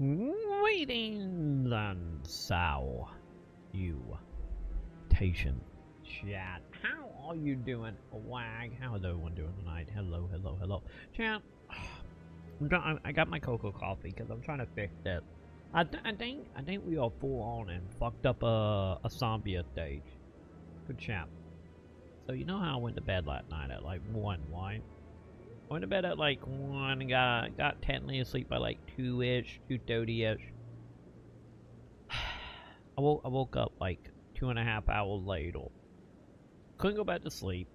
Waiting then, so you patient chat. How are you doing, Wag? How is everyone doing tonight? Hello, hello, hello, chat. I got my cocoa coffee because I'm trying to fix it. I think we are full on and fucked up a zombie stage. Good chat. So you know how I went to bed last night at like 1, right? I went to bed at like 1 and got technically asleep by like 2-ish, 2:30-ish. I woke up like 2.5 hours later. Couldn't go back to sleep.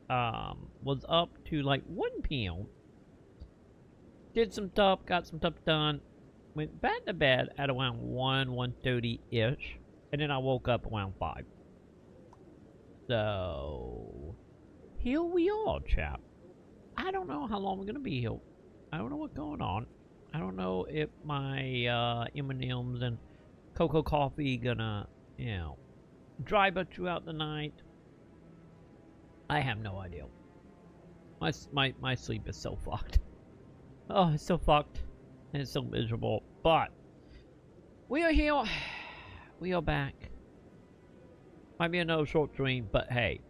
Was up to like 1 p.m. Did some stuff, got some stuff done. Went back to bed at around 1:30-ish. And then I woke up around 5. So here we are, chap. I don't know how long we're gonna be here. I don't know what's going on. I don't know if my M&Ms and cocoa coffee gonna, you know, drive us throughout the night. I have no idea. My sleep is so fucked. Oh, it's so fucked. And it's so miserable. But we are here. We are back. Might be another short stream, but hey,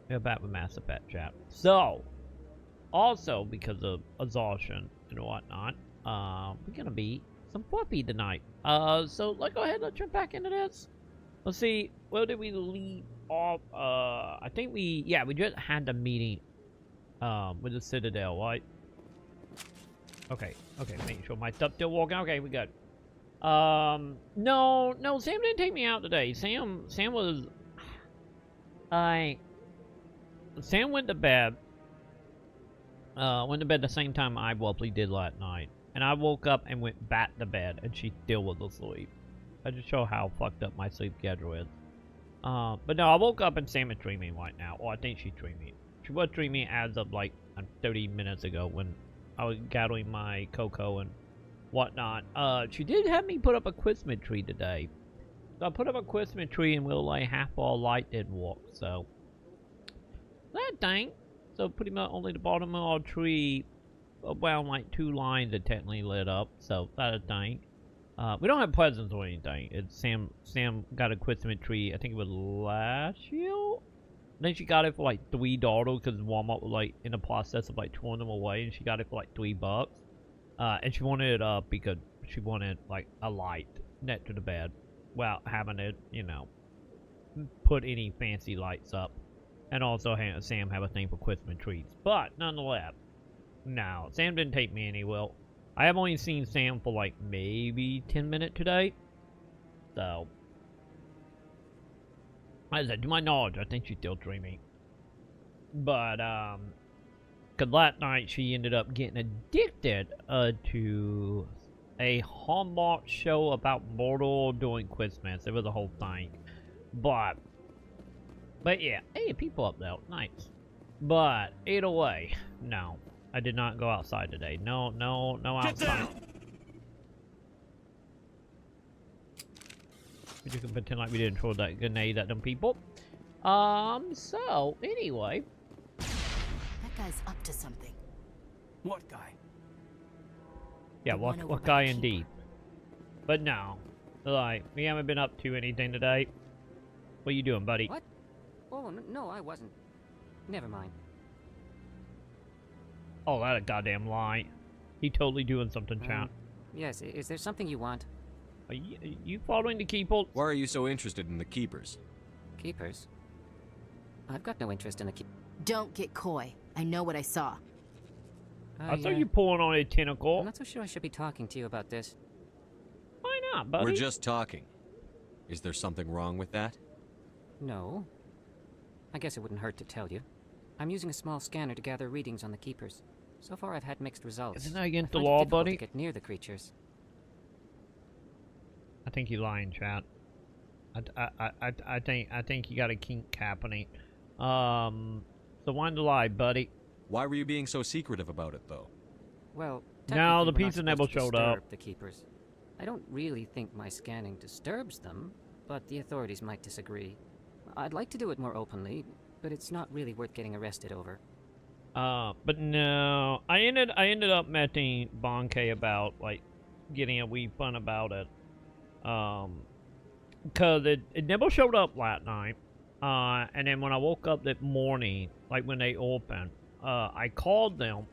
we're back with Mass Effect, chat. So also, because of exhaustion and whatnot, we're gonna be some fluffy tonight. So let's go ahead and jump back into this. Let's see, where did we leave off? I think we just had the meeting, with the Citadel, right? Okay, making sure my stuff's still walking. Okay, we good. No, Sam didn't take me out today. Sam was, Sam went to bed. Went to bed the same time I probably did last night. And I woke up and went back to bed, and she still was asleep. I just show how fucked up my sleep schedule is. But no, I woke up and Sam is streaming right now. Or I think she's streaming. She was streaming as of like 30 minutes ago when I was gathering my cocoa and whatnot. She did have me put up a Christmas tree today. So I put up a Christmas tree and we'll like half our light didn't work, so that thing. So pretty much only the bottom of our tree, around like 2 lines are technically lit up. So that's a thing. We don't have presents or anything. It's Sam got a Christmas tree. I think it was last year. Then she got it for like $3 because Walmart was like in the process of like throwing them away, and she got it for like $3. And she wanted it up because she wanted like a light next to the bed, without having it, you know, put any fancy lights up. And also Sam have a thing for Christmas trees. But nonetheless, no, Sam didn't take me anywhere. I have only seen Sam for like maybe 10 minutes today. So, as I said, to my knowledge, I think she's still dreaming. But, cause last night she ended up getting addicted to a Hallmark show about murder during Christmas. It was a whole thing. But yeah, hey, people up there, nice. But either way, no, I did not go outside today. No outside. We just can pretend like we didn't throw that grenade at them people. So anyway, that guy's up to something. What guy? Yeah, what guy indeed. But no, like we haven't been up to anything today. What are you doing, buddy? What? Oh, no, I wasn't. Never mind. Oh, that a goddamn lie. He totally doing something, chat. Yes, is there something you want? Are you following the Keepers? Why are you so interested in the Keepers? Keepers? I've got no interest in the Don't get coy. I know what I saw. I saw you pulling on a tentacle. I'm not so sure I should be talking to you about this. Why not, buddy? We're just talking. Is there something wrong with that? No. I guess it wouldn't hurt to tell you. I'm using a small scanner to gather readings on the Keepers. So far I've had mixed results. Isn't that against the the law, law, buddy? buddy? To get near the creatures. I think you're lying, chat. I think you got a kink happening. So why the lie, buddy? Why were you being so secretive about it, though? Well, no, the technically we're not pizza never supposed to showed up. disturb the Keepers. I don't really think my scanning disturbs them, but the authorities might disagree. I'd like to do it more openly, but it's not really worth getting arrested over. But no, I ended up meeting Bonke about like getting a wee fun about it. Cause it never showed up last night. And then when I woke up that morning, like when they opened, I called them,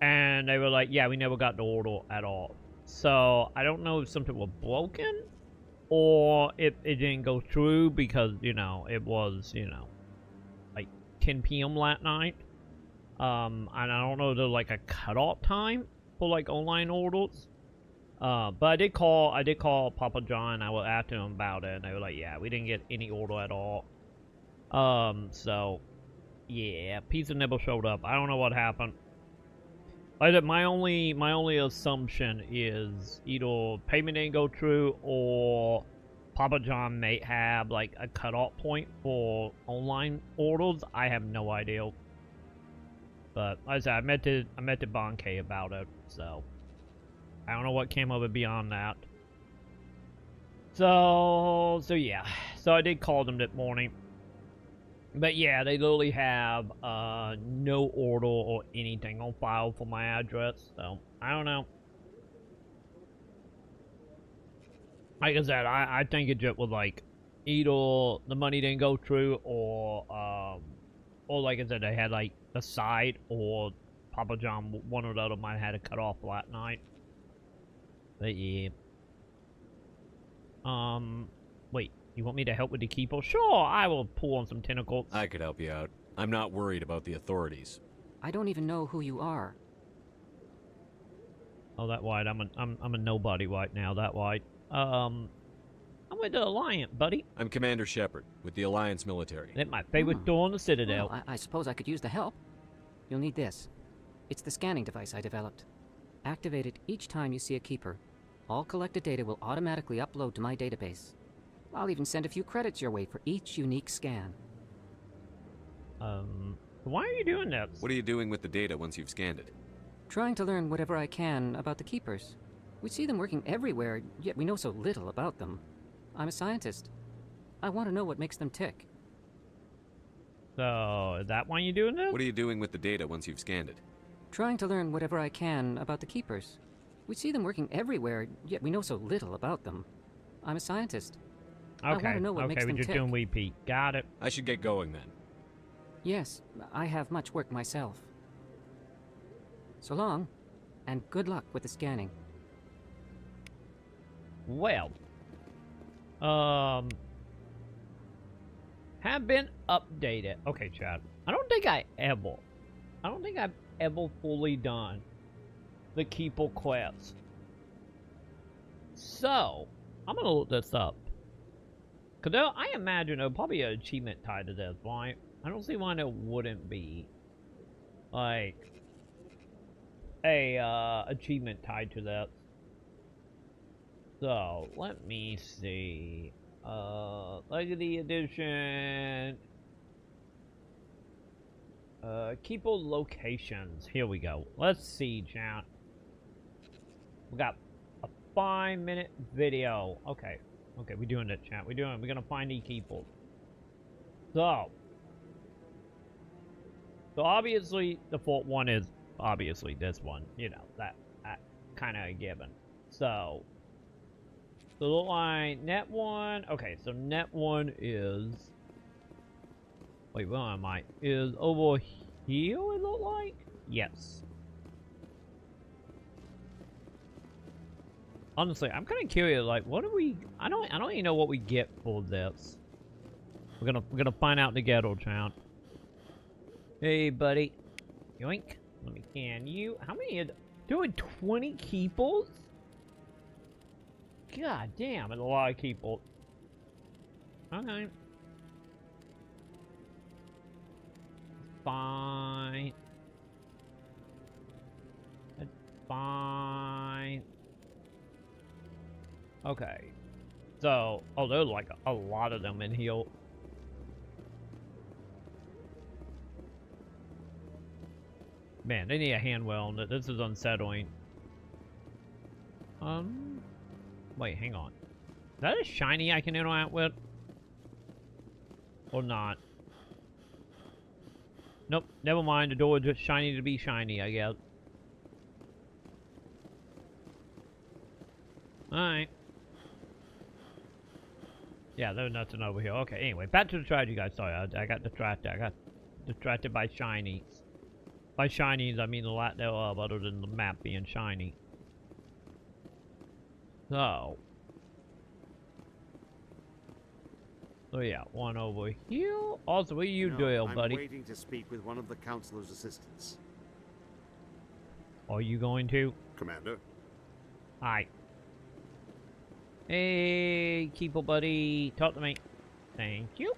and they were like, "Yeah, we never got the order at all." So I don't know if something was broken, or if it didn't go through because it was like 10 p.m. last night. And I don't know if there's like a cutoff time for like online orders. But I did call Papa John. I was asking him about it, and they were like, "Yeah, we didn't get any order at all." So yeah, pizza never showed up. I don't know what happened. Like, my only assumption is either payment didn't go through, or Papa John may have like a cutoff point for online orders. I have no idea. But like I said, I met the Bonk about it, so I don't know what came of it beyond that. So yeah. So I did call them that morning. But yeah, they literally have no order or anything on file for my address, so I don't know. Like I said, I think it just was like either the money didn't go through, or like I said, they had like the side, or Papa John, one or the other, might have had a cut off last night. But yeah. Wait, you want me to help with the keeper? Sure, I will pull on some tentacles. I could help you out. I'm not worried about the authorities. I don't even know who you are. Oh, that white. I'm a nobody right now. That white. I'm with the Alliance, buddy. I'm Commander Shepard with the Alliance military. That's my favorite door on the Citadel. Well, I suppose I could use the help. You'll need this. It's the scanning device I developed. Activate it each time you see a keeper. All collected data will automatically upload to my database. I'll even send a few credits your way for each unique scan. Why are you doing this? What are you doing with the data once you've scanned it? Trying to learn whatever I can about the keepers. We see them working everywhere, yet we know so little about them. I'm a scientist. I want to know what makes them tick. So, is that why you're doing this? What are you doing with the data once you've scanned it? Trying to learn whatever I can about the keepers. We see them working everywhere, yet we know so little about them. I'm a scientist. I want to know what makes them we're just tick. doing Wee Pete. Got it. I should get going then. Yes, I have much work myself. So long, and good luck with the scanning. Well, have been updated. Okay, Chad. I don't think I've ever fully done the Keeper quest. So, I'm gonna look this up. Cause I imagine there'll probably an achievement tied to this, right? I don't see why there wouldn't be, like, a achievement tied to that. So, let me see. Legacy Edition. Keeper locations. Here we go. Let's see, chat. We got a 5-minute video. Okay. Okay, we're doing it, chat. We're gonna find the keepers. So obviously the fourth one is obviously this one. You know, that kind of a given. So the line net one. Okay, so net one is. Wait, where am I? Is over here? It look like. Yes. Honestly, I'm kind of curious. Like, what do we? I don't even know what we get for this. We're gonna find out together, chat. Hey, buddy. Yoink. Let me scan you. How many are doing? 20 keepers? God damn, it's a lot of keepers. Okay. Fine. That's fine. Okay. So, oh, there's like a lot of them in here. Man, they need a handwell on it. This is unsettling. Wait, hang on. Is that a shiny I can interact with? Or not? Nope, never mind. The door is just shiny to be shiny, I guess. Alright. Yeah, there's nothing over here. Okay, anyway, back to the tragedy, guys. Sorry, I got distracted. I got distracted by shinies. By shinies, I mean the lack thereof, other than the map being shiny. So yeah, one over here. Also, what are you doing, buddy? I'm waiting to speak with one of the councilor's assistants. Are you going to? Commander? Hi. Hey, keeper buddy. Talk to me. Thank you.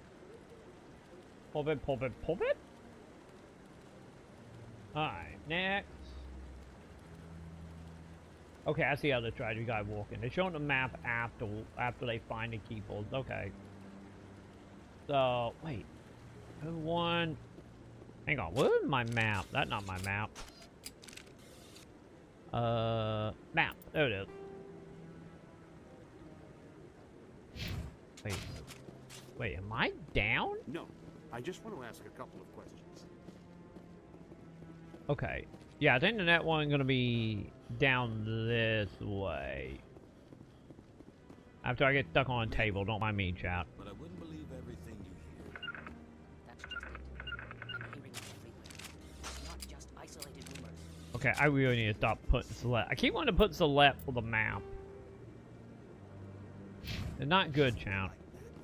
Pop it, pop it, pop it. Alright, next. Okay, I see how the tragedy guy walking. They're showing the map after they find the keepers. Okay. So, wait. One. Hang on, what is my map? That's not my map. Map. There it is. Wait, am I down? No. I just want to ask a couple of questions. Okay. Yeah, I think the net one gonna be down this way. After I get stuck on a table, don't mind me, chat. But I wouldn't believe everything you hear. That's just it. I'm hearing it everywhere. Not just isolated rumors. Okay, I really need to stop putting select. I keep wanting to put select for the map. It's not good, chat.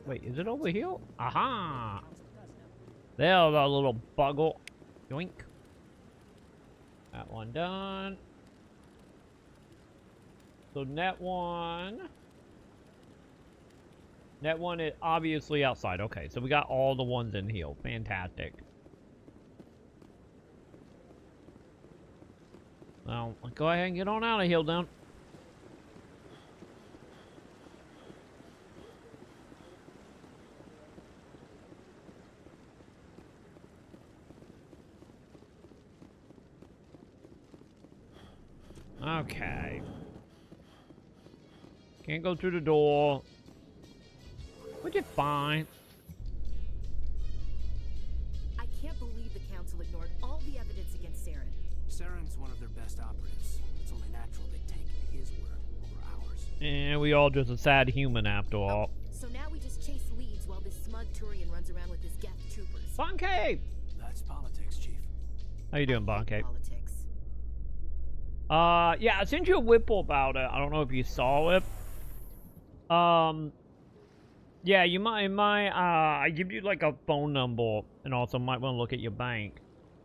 Wait, is it over here? Aha! There's a little buggle. Yoink. That one done. So net one is obviously outside. Okay, so we got all the ones in here. Fantastic. Well, go ahead and get on out of here then. Okay. Can't go through the door. Which is fine. I can't believe the council ignored all the evidence against Saren. Saren's one of their best operatives. It's only natural they take his word over ours. And we all just a sad human after all. So now we just chase leads while this smug Turian runs around with his Geth troopers. Boncape! That's politics, Chief. How you doing, Boncape? Politics. Yeah, I sent you a whipple about it. I don't know if you saw it. Yeah, you might, I give you like a phone number and also might want to look at your bank.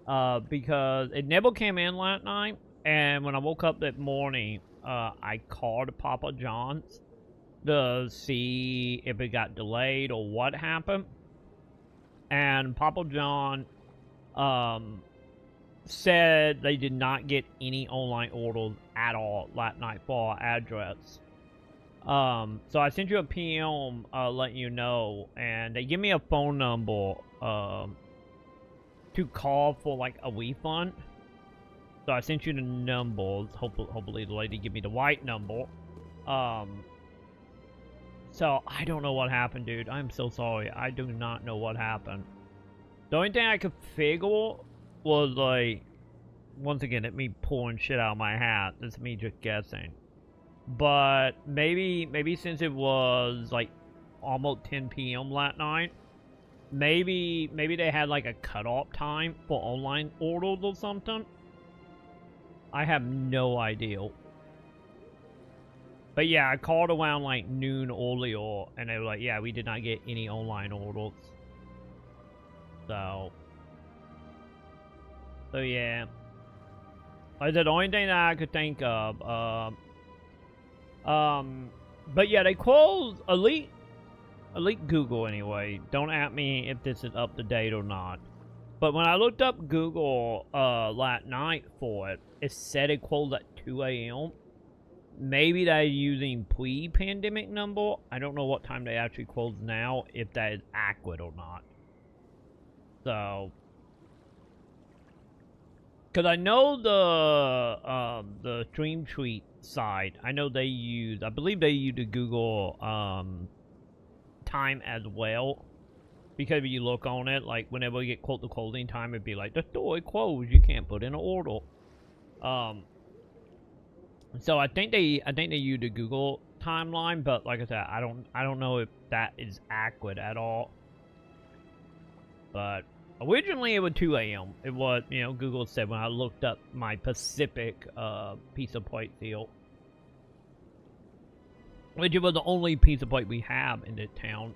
Because it never came in last night, and when I woke up that morning, I called Papa John's to see if it got delayed or what happened. And Papa John, said they did not get any online orders at all last night for our address. So I sent you a PM letting you know, and they give me a phone number to call for like a refund. So I sent you the numbers. Hopefully the lady give me the right number. So I don't know what happened, dude. I'm so sorry. I do not know what happened. The only thing I could figure was like, once again, it me pulling shit out of my hat. It's me just guessing. But maybe since it was like almost 10 p.m. last night, maybe they had like a cutoff time for online orders or something. I have no idea. But yeah, I called around like noon earlier, and they were like, yeah, we did not get any online orders. So yeah. That's the only thing that I could think of. But yeah, they closed Elite Google anyway. Don't ask me if this is up to date or not. But when I looked up Google last night for it, it said it closed at 2 a.m. Maybe they're using pre-pandemic number. I don't know what time they actually close now, if that is accurate or not. So, because I know the Stream Tweet site, I know they use, I believe they use the Google time as well. Because if you look on it, like whenever we get close to closing time, it'd be like, the store is closed, you can't put in an order. So I think they use the Google timeline, but like I said, I don't know if that is accurate at all. But originally it was 2 a.m. It was, you know, Google said when I looked up my Pacific piece of plate deal. Which was the only piece of plate we have in the town.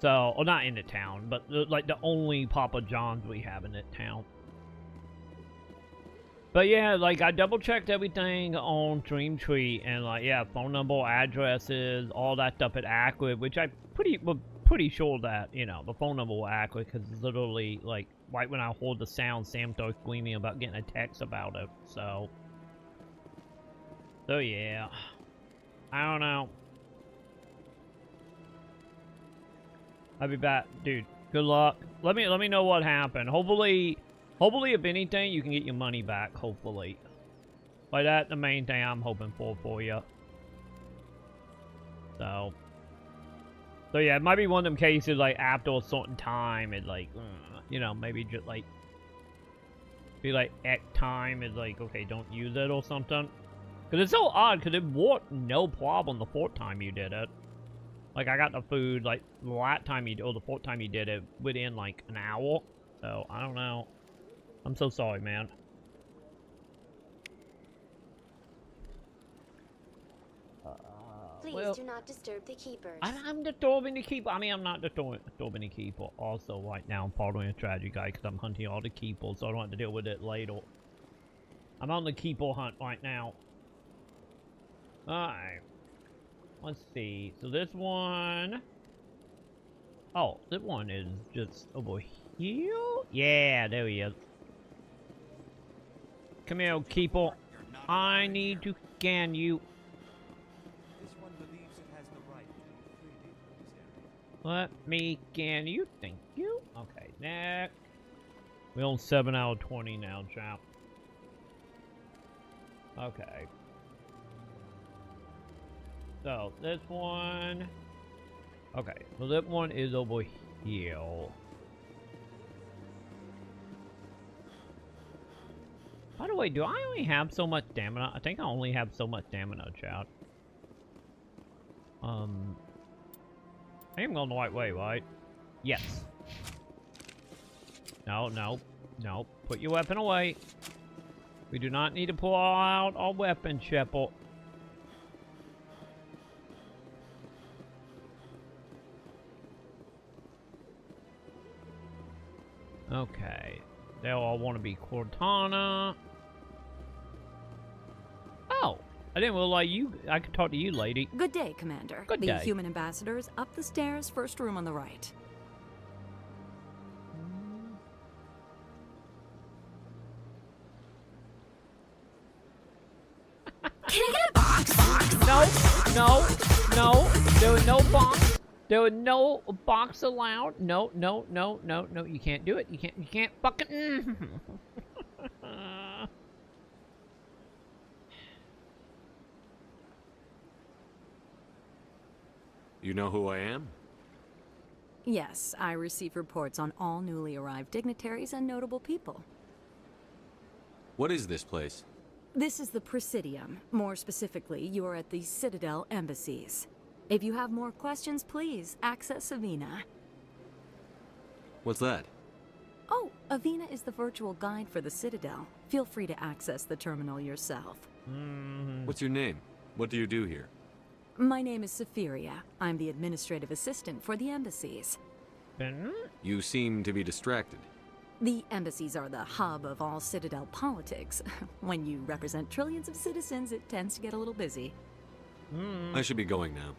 So, or not in the town, but like the only Papa John's we have in the town. But yeah, like I double checked everything on Dreamtree, and like yeah, phone number, addresses, all that stuff is accurate, which I was pretty sure that, you know, the phone number was accurate, because literally like right when I heard the sound, Sam started screaming about getting a text about it. So yeah, I don't know. I'll be back, dude. Good luck. Let me know what happened. Hopefully, if anything, you can get your money back. Hopefully, like that's the main thing I'm hoping for you. So yeah, it might be one of them cases like after a certain time, it's like, you know, maybe just like be like X time is like, okay, don't use it or something. Cause it's so odd, because it worked no problem the 4th time you did it. Like, I got the food, like, the last time you did, or the 4th time you did it, within, like, an hour. So, I don't know. I'm so sorry, man. Please do not disturb the keepers. I'm disturbing the keeper. I mean, I'm not disturbing the keeper. Also, right now, I'm following a strategy guy, because I'm hunting all the keepers, so I don't have to deal with it later. I'm on the keeper hunt right now. Alright. Let's see. So this one... Oh, this one is just over here? Yeah, there he is. Come here, keeper. I need to scan you. This one believes it has the right to move freely through this area. Let me scan you. Thank you. Okay, next. We're on 7 out of 20 now, chap. Okay. So, this one... Okay, so that one is over here. By the way, do I only have so much stamina? I think I only have so much stamina, chat. I am going the right way, right? Yes. No, no, no. Put your weapon away. We do not need to pull out our weapon, Shepherd. Okay. They all want to be Cortana. Oh, I didn't realize I could talk to you, lady. Good day, Commander. Good the day. human ambassador is up the stairs, first room on the right. Can I get a box? No. There was no box. There was no box allowed. No. You can't do it. You can't fucking. You know who I am? Yes, I receive reports on all newly arrived dignitaries and notable people. What is this place? This is the Presidium. More specifically, you are at the Citadel embassies. If you have more questions, please access Avina. What's that? Oh, Avina is the virtual guide for the Citadel. Feel free to access the terminal yourself. What's your name? What do you do here? My name is Saphiria. I'm the administrative assistant for the embassies. You seem to be distracted. The embassies are the hub of all Citadel politics. When you represent trillions of citizens, it tends to get a little busy. I should be going now.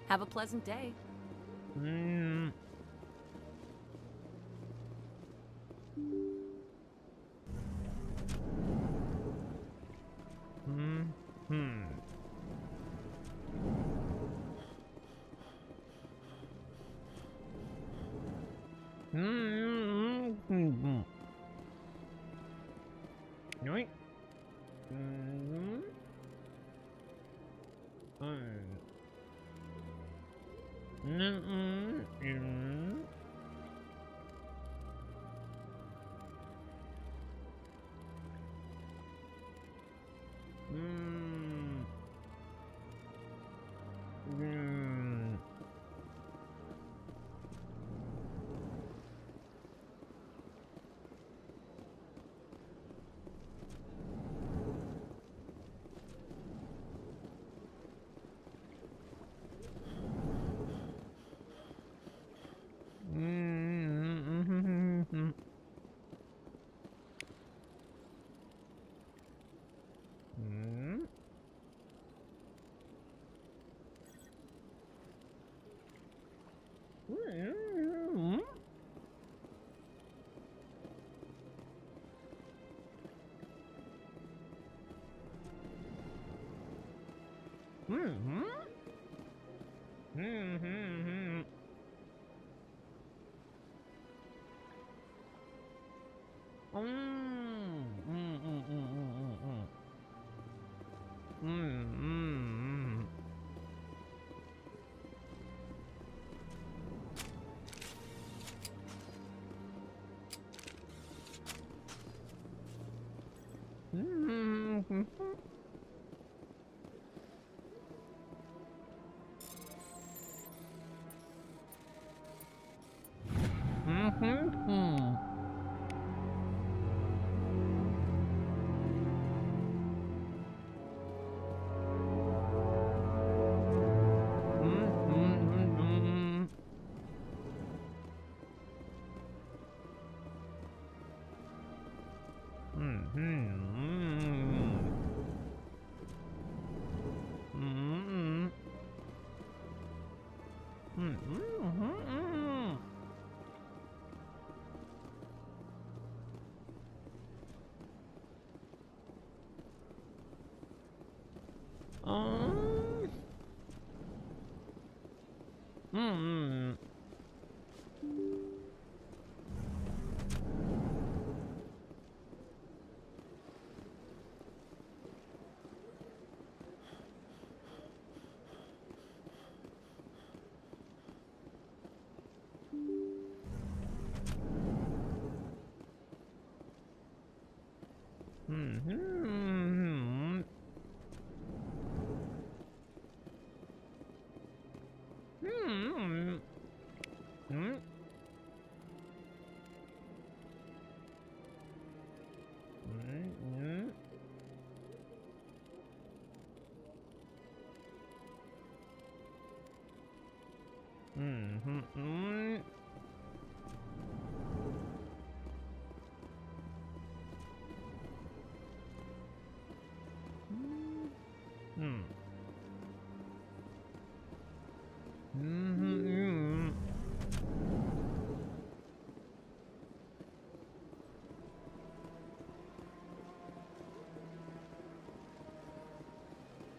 Have a pleasant day. Yoink.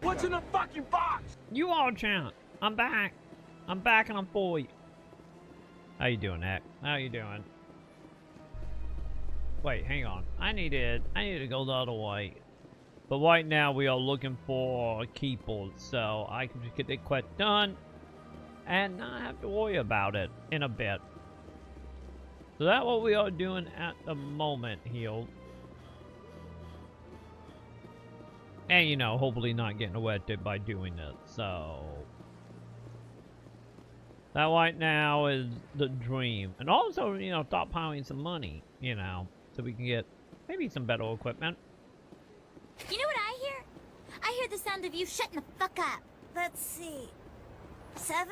What's in the fucking box? You all chant. I'm back. I'm back and I'm for you. How you doing, Ack? How you doing? Wait, hang on. I need to go the other way. But right now we are looking for keepers, so I can just get the quest done and not have to worry about it in a bit. So that's what we are doing at the moment here. And, you know, hopefully not getting arrested by doing this, so... That right now is the dream. And also, you know, stockpiling some money, you know, so we can get maybe some better equipment. You know what I hear? I hear the sound of you shutting the fuck up. Let's see. 7?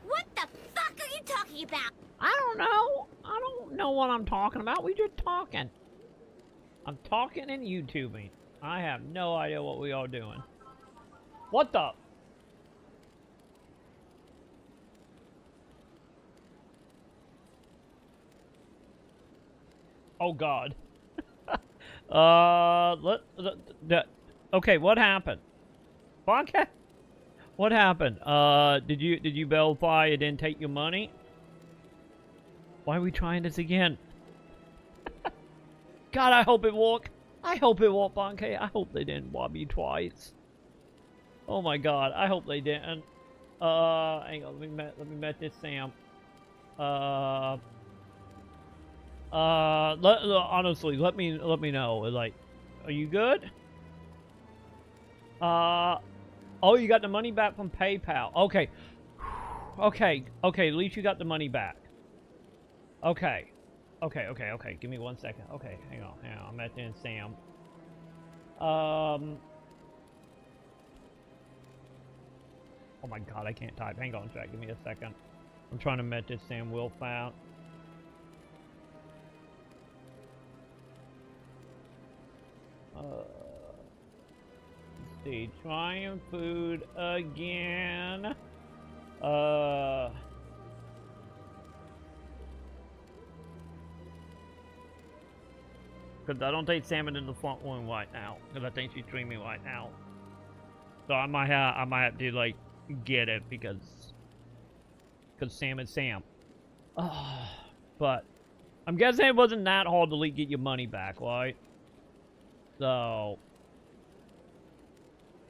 What the fuck are you talking about? I don't know. I don't know what I'm talking about. We just talking. I'm talking and YouTubing. I have no idea what we are doing. What the? Oh God. Okay, what happened? Okay. What happened? Did you verify it didn't take your money? Why are we trying this again? God, I hope it worked. I hope it won't, Bonke. I hope they didn't rob you twice. Oh my God, I hope they didn't. Hang on, let me met this Sam. Honestly, let me know. Like, are you good? Oh, you got the money back from PayPal. Okay. Okay, at least you got the money back. Okay. Okay. Give me 1 second. Okay, hang on. I'm at the end, Sam. Oh my God, I can't type. Hang on, Jack. Give me a second. I'm trying to met this Sam Wilf out. Let's see. Trying food again. Because I don't take salmon in the front room right now. Because I think she's streaming right now. So I might have to like get it because Sam is Sam. But I'm guessing it wasn't that hard to get your money back, right? So,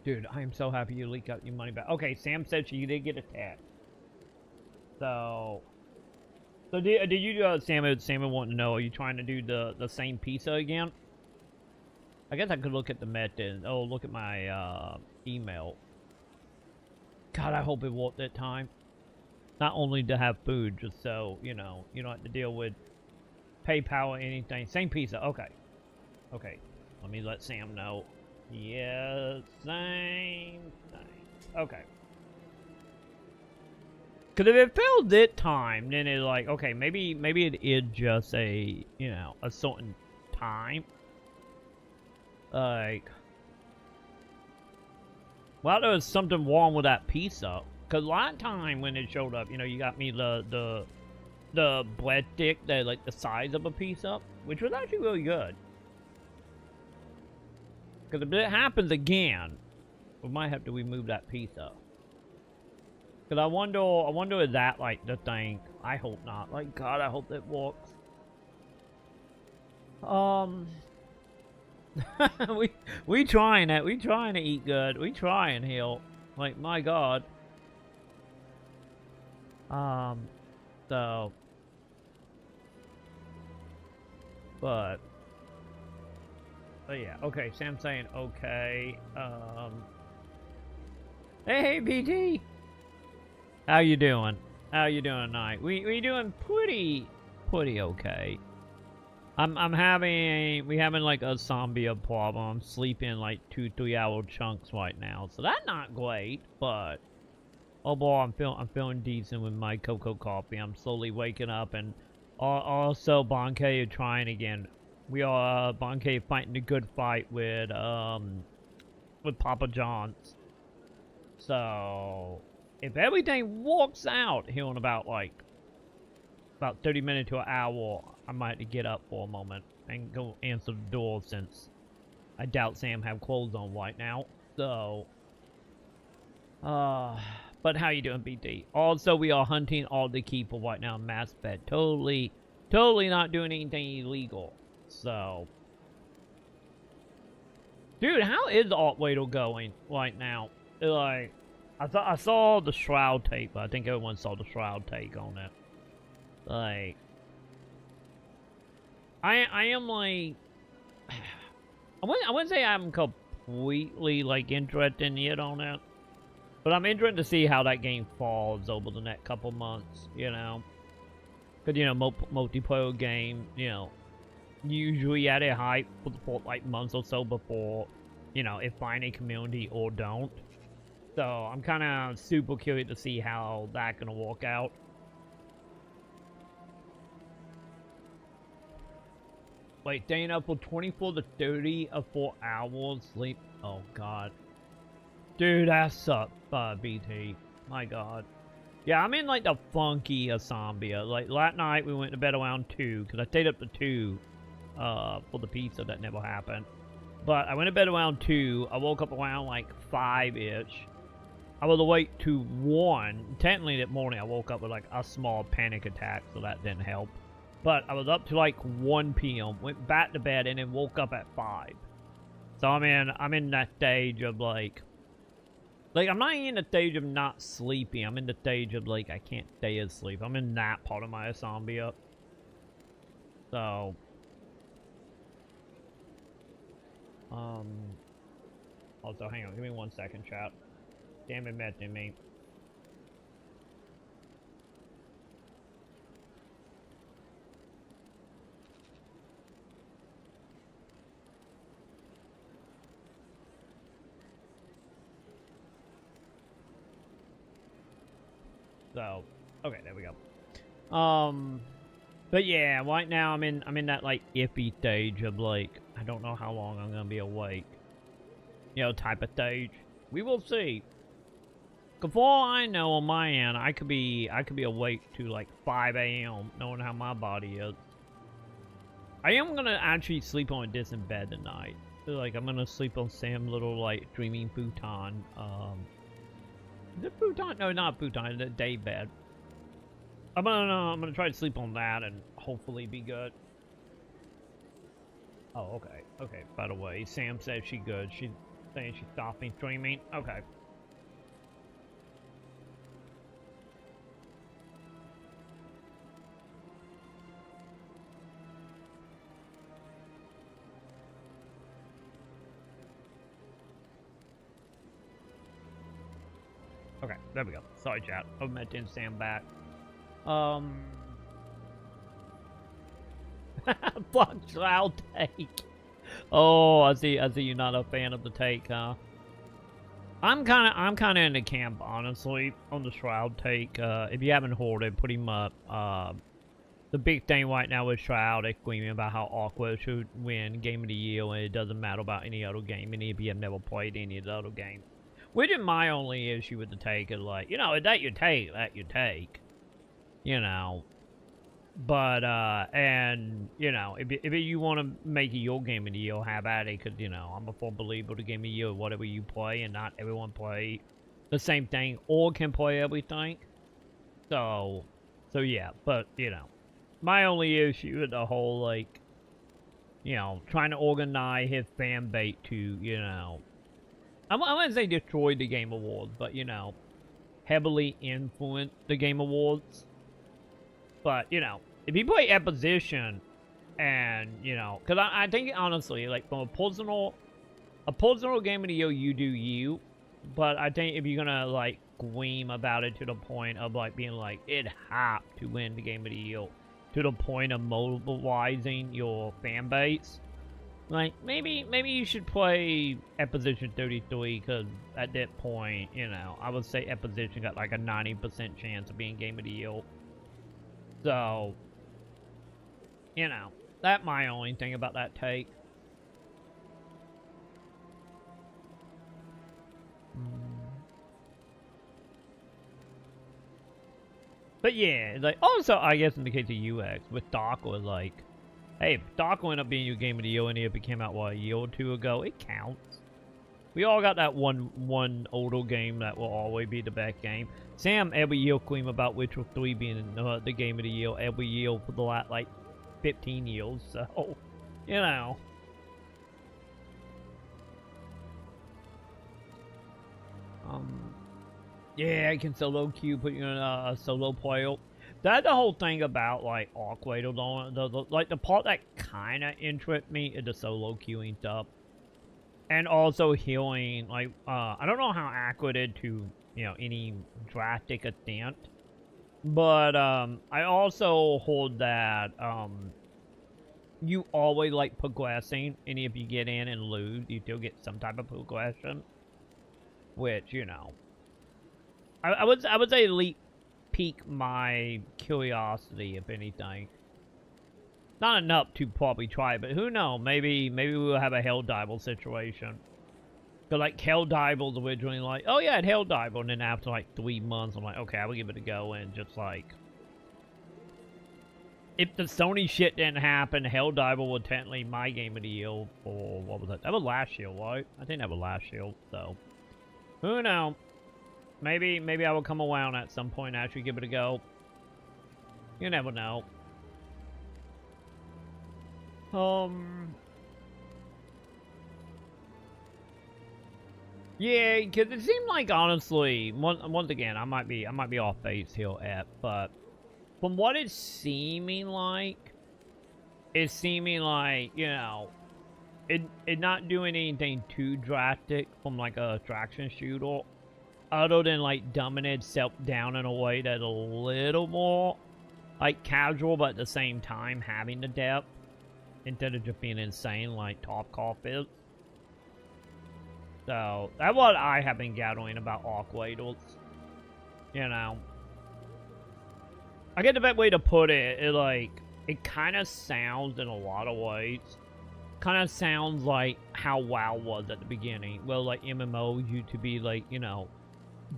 dude, I am so happy you got your money back. Okay, Sam said she did get a text. So did you, Sam wanting to know, are you trying to do the same pizza again? I guess I could look at the method. Oh, look at my email. God, I hope it worked that time. Not only to have food, just so, you know, you don't have to deal with PayPal or anything. Same pizza. Okay. Okay. Let me let Sam know. Yes, same thing. Okay. Because if it failed this time, then it's like, okay, maybe it is just a, you know, a certain time. Like, well, there was something wrong with that pizza. Because last time when it showed up, you know, you got me the bread stick that, like, the size of a pizza, which was actually really good. Because if it happens again, we might have to remove that pizza. Because I wonder if that, like, the thing. I hope not. Like, God, I hope that works. we trying it. We trying to eat good. We trying here. Like, my God. So. But yeah, okay, Sam's saying okay. Hey, BT! How you doing? How you doing tonight? We doing pretty okay. We having like a zombie problem. I'm sleeping like 2-3 hour chunks right now, so that's not great. But oh boy, I'm feeling decent with my cocoa coffee. I'm slowly waking up, and also Bonkay is trying again. We are Bonkay fighting a good fight with Papa John's. So if everything works out here in about 30 minutes to an hour, I might have to get up for a moment and go answer the door, since I doubt Sam have clothes on right now. So but how you doing, BT? Also, we are hunting all the people right now in Mass Bed. Totally not doing anything illegal. So, dude, how is Alt Waddle going right now? Like, I saw the Shroud tape, but I think everyone saw the Shroud take on it. Like, I am like, I wouldn't say I'm completely like interested yet on it, but I'm interested to see how that game falls over the next couple months, you know. Because, you know, multiplayer game, you know, usually at a hype for like months or so before, you know, it find a community or don't. So I'm kind of super curious to see how that's gonna work out. Like, staying up for 24 to 34 hours sleep. Oh God, dude, that sucks, BT. My God. Yeah, I'm in like the funky Asambia. Like last night we went to bed around 2 because I stayed up to 2 for the pizza that never happened. But I went to bed around 2. I woke up around like 5-ish. I was awake to 1. Technically that morning I woke up with like a small panic attack, so that didn't help. But I was up to like 1 p.m. Went back to bed and then woke up at 5. So I'm in that stage of like I'm not in the stage of not sleeping. I'm in the stage of like I can't stay asleep. I'm in that part of my Asambia. So also hang on, give me 1 second, chat. Damn it, messing me. So, okay, there we go. But yeah, right now I'm in that like iffy stage of like I don't know how long I'm gonna be awake. You know, type of stage. We will see. Before I know on my end, I could be awake to like 5 a.m. knowing how my body is. I am gonna actually sleep on a decent bed tonight. Like I'm gonna sleep on Sam's little like dreaming futon. Is it futon? No, not futon. The day bed. I'm gonna try to sleep on that, and hopefully be good. Oh, okay. Okay, by the way, Sam said she good. She's saying she's stopping streaming. Okay. Okay, there we go. Sorry, chat. I meant to Sam back. Fuck Shroud take. Oh, I see you're not a fan of the take, huh? I'm kinda in the camp, honestly, on the Shroud take. If you haven't heard it, pretty much, the big thing right now with Shroud is screaming about how Aqua should win Game of the Year, and it doesn't matter about any other game, and if you have never played any of the other games. Which is my only issue with the take, is like, you know, that you take. You know. But, and, you know, if you want to make it your Game of the Year, have at it, because, you know, I'm a full believer the Game of the Year, whatever you play, and not everyone play the same thing, or can play everything. So yeah, but, you know, my only issue with the whole, like, you know, trying to organize his fan base to, you know, I wouldn't say destroy the Game Awards, but, you know, heavily influence the Game Awards. But, you know, if you play Opposition, and, you know, because I think, honestly, like, from a personal Game of the Year, you do you. But I think if you're gonna, like, scream about it to the point of, like, being like, it had to win the Game of the Year, to the point of mobilizing your fan base, like, maybe you should play Opposition 33, because at that point, you know, I would say Opposition got, like, a 90% chance of being Game of the Year. So, you know, that's my only thing about that take. But yeah, like, also, I guess in the case of UX, with Doc was like, hey, if Doc will end up being your Game of the Year, and if it came out, what, a year or two ago, it counts. We all got that one older game that will always be the best game. Sam every year scream about Witcher 3 being the Game of the Year every year for the last, like, 15 years, so, you know. Yeah, I can solo queue, put you in a solo player. That's the whole thing about, like, Awkward, like, the part that kinda interests me is the solo queuing stuff. And also healing, like, I don't know how accurate it to, you know, any drastic extent. But, I also hold that, you always like progressing, and if you get in and lose, you still get some type of progression. Which, you know, I would say at least pique my curiosity, if anything. Not enough to probably try it, but who knows? Maybe we'll have a Helldiver situation. Cause like Helldiver's originally like, oh yeah, Helldiver, and then after like 3 months, I'm like, okay, I will give it a go, and just like, if the Sony shit didn't happen, Helldiver was technically my Game of the Year for, what was that? That was last year, right? I think that was last year, so. Who knows? Maybe I will come around at some point and actually give it a go. You never know. Yeah, because it seemed like, honestly, once again, I might be off base here but from what it's seeming like, you know, it not doing anything too drastic from like a attraction shooter, other than like dumbing itself down in a way that's a little more like casual, but at the same time having the depth, instead of just being insane like Top Golf is. So, that's what I have been gathering about Awkwardles. You know. I get the best way to put it, it kind of sounds in a lot of ways. Kind of sounds like how WoW was at the beginning. Well, like, MMOs used to be, like, you know,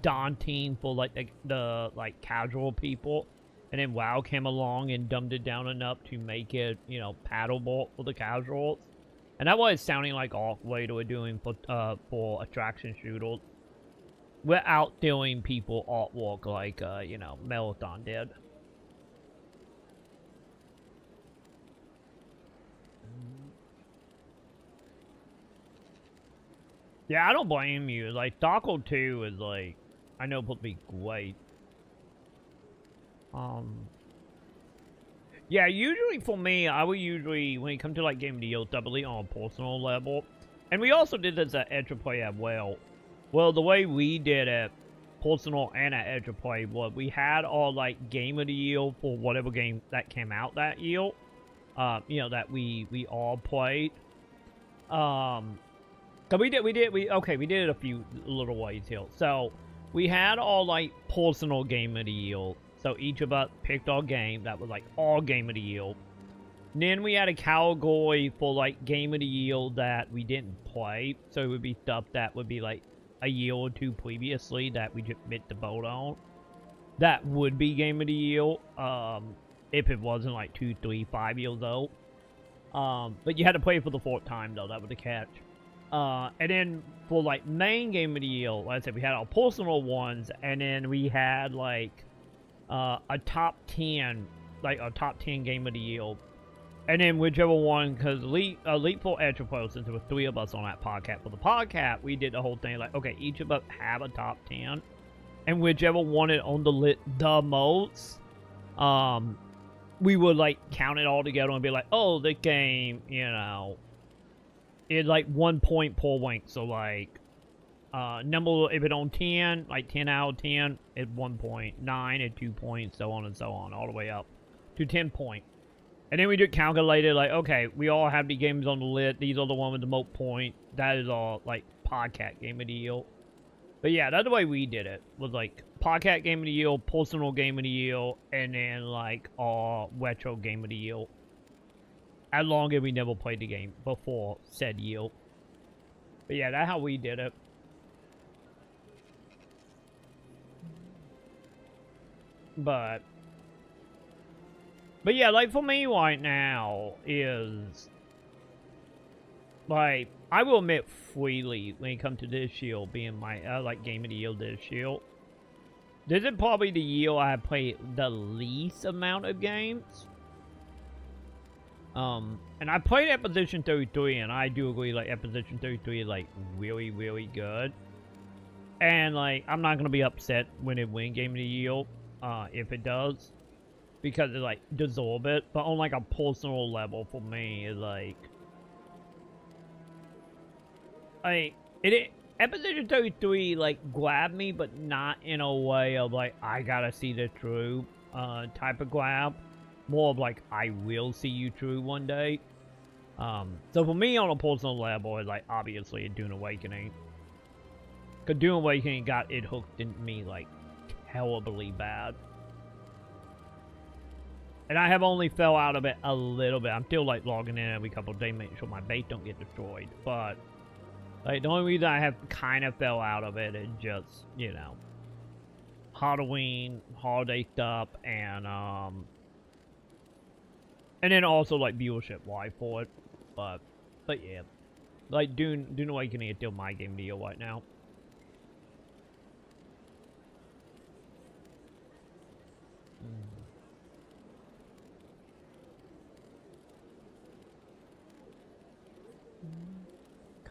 daunting for, like, the like, casual people. And then WoW came along and dumbed it down enough to make it, you know, paddleable for the casuals. And that's what it's sounding like Awkward are doing for attraction shooters. Without doing people artwork like, you know, Marathon did. Yeah, I don't blame you. Like, Taco 2 is like, I know supposed to be great. Yeah, usually for me, I would usually, when it comes to like game deals, doubly on a personal level. And we also did this at Edge of Play as well. Well, the way we did it, personal and at Edge of Play, was we had our like game of the year for whatever game that came out that year. You know, that we all played. So we did it a few little ways here. So we had our like personal game of the year. So each of us picked our game that was like our game of the year. Then we had a category for like game of the year that we didn't play. So it would be stuff that would be like a year or two previously that we just bit the boat on. That would be game of the year. If it wasn't like 2, 3, 5 years old. But you had to play for the 4th time though, that was the catch. And then for like main game of the year, like I said, we had our personal ones, and then we had like a top 10, like a top 10 game of the year. And then whichever one, because Elite for Edge of Pro, since there were 3 of us on that podcast, for the podcast, we did the whole thing like, okay, each of us have a top 10. And whichever one it on the list the most, we would like count it all together and be like, oh, this game, you know, is like 1 point per rank. So like, number, if it's on 10, like 10 out of 10, it's 1 point, 9 at 2 points, so on and so on, all the way up to 10 point. And then we just calculated like, okay, we all have the games on the list. These are the one with the most point. That is all like podcast game of the year. But yeah, that's the way we did it. Was like podcast game of the year, personal game of the year, and then like our retro game of the year. As long as we never played the game before said year. But yeah, that's how we did it. But yeah, like for me right now is like, I will admit freely when it comes to this year being my like game of the year this year. This is probably the year I have played the least amount of games. And I played Exposition 33, and I do agree, like, Exposition 33 is, like, really, really good. And, like, I'm not gonna be upset when it wins Game of the Year, if it does. Because it, like, deserve it. But on, like, a personal level for me, is, like... Exposition 33, like, grabbed me, but not in a way of, like, I gotta see this through, type of grab. More of like, I will see you through one day. So for me on a personal level, it's like, obviously, Dune Awakening. Because Dune Awakening got it hooked in me, like, terribly bad. And I have only fell out of it a little bit. I'm still, like, logging in every couple of days, making sure my base don't get destroyed. But, like, the only reason I have kind of fell out of it is just, you know, Halloween, holiday stuff, and then also, like, viewership-wise for it. But yeah. Like, Dune Awakening is still my game of the year right now.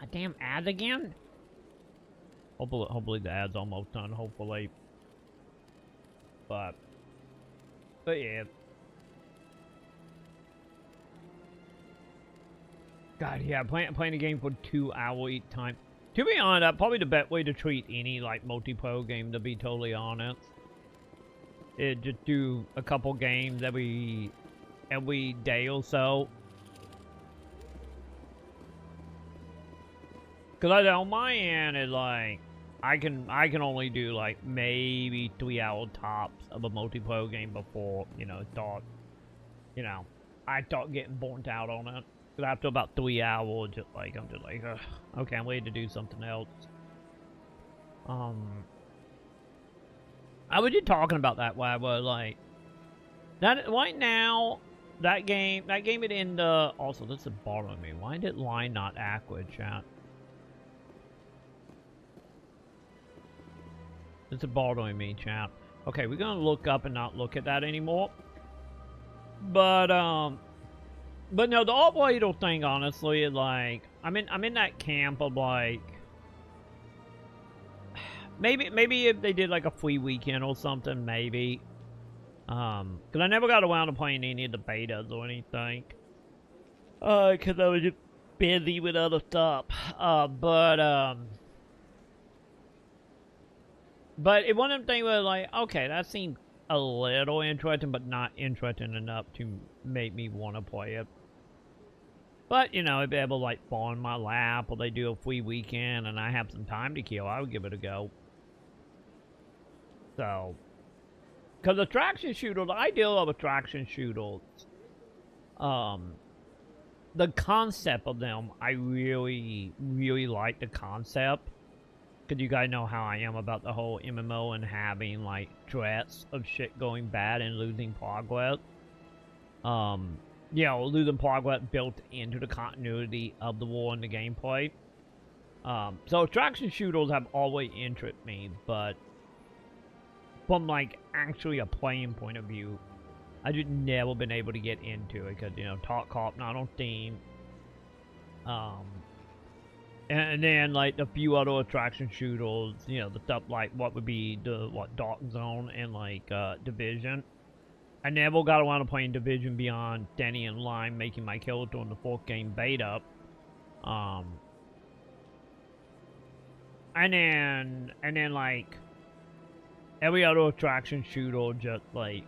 Goddamn ads again? Hopefully the ad's almost done, hopefully. But yeah. God, yeah, playing the game for 2 hours each time. To be honest, that's probably the best way to treat any, like, multiplayer game, to be totally honest. Just do a couple games every day or so. Because on my end, it's like, I can only do, like, maybe 3 hour tops of a multiplayer game before, you know, I start getting burnt out on it. After about 3 hours, I'm just like, ugh, okay, I'm ready to do something else. I was just talking about that while I was like, that right now, that game it in the, also this is bothering me. Why did line not accurate, chat? This is bothering me, chat. Okay, we're gonna look up and not look at that anymore. But no, the operator thing, honestly, is like, I'm in that camp of like, maybe if they did like a free weekend or something, maybe. Cause I never got around to playing any of the betas or anything. Cause I was just busy with other stuff. But it one of them things where like, okay, that seemed a little interesting, but not interesting enough to make me want to play it. But, you know, if they able to, like, fall in my lap, or they do a free weekend, and I have some time to kill, I would give it a go. So, because attraction shooters, the ideal of attraction shooters, the concept of them, I really, really like the concept. Because you guys know how I am about the whole MMO and having, like, threats of shit going bad and losing progress. You know, losing progress built into the continuity of the war and the gameplay. So attraction shooters have always interested me, but from, like, actually a playing point of view, I just never been able to get into it, because, you know, Talk Co-op not on Steam. And then, like, the few other attraction shooters, you know, the stuff like what would be the, Dark Zone and, like, Division. I never got around to playing Division beyond standing in line, making my kill during the 4th game beta. And then, like, every other attraction shooter just, like,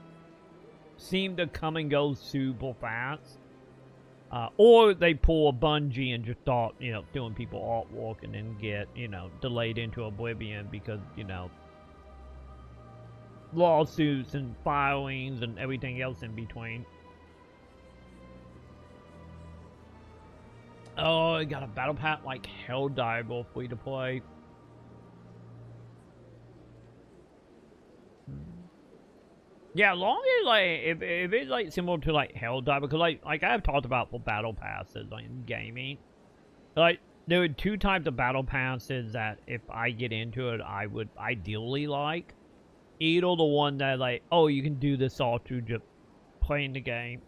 seemed to come and go super fast. Or they pull a Bungie and just start, you know, doing people artwork and then get, you know, delayed into oblivion because, you know, lawsuits and filings and everything else in between. Oh, I got a battle pack like Helldiver free to play. Yeah, long as like if it's like similar to like Helldiver, because like I've talked about for battle passes like in gaming, like there are 2 types of battle passes that if I get into it, I would ideally like. Either the one that like, oh, you can do this all through just playing the game,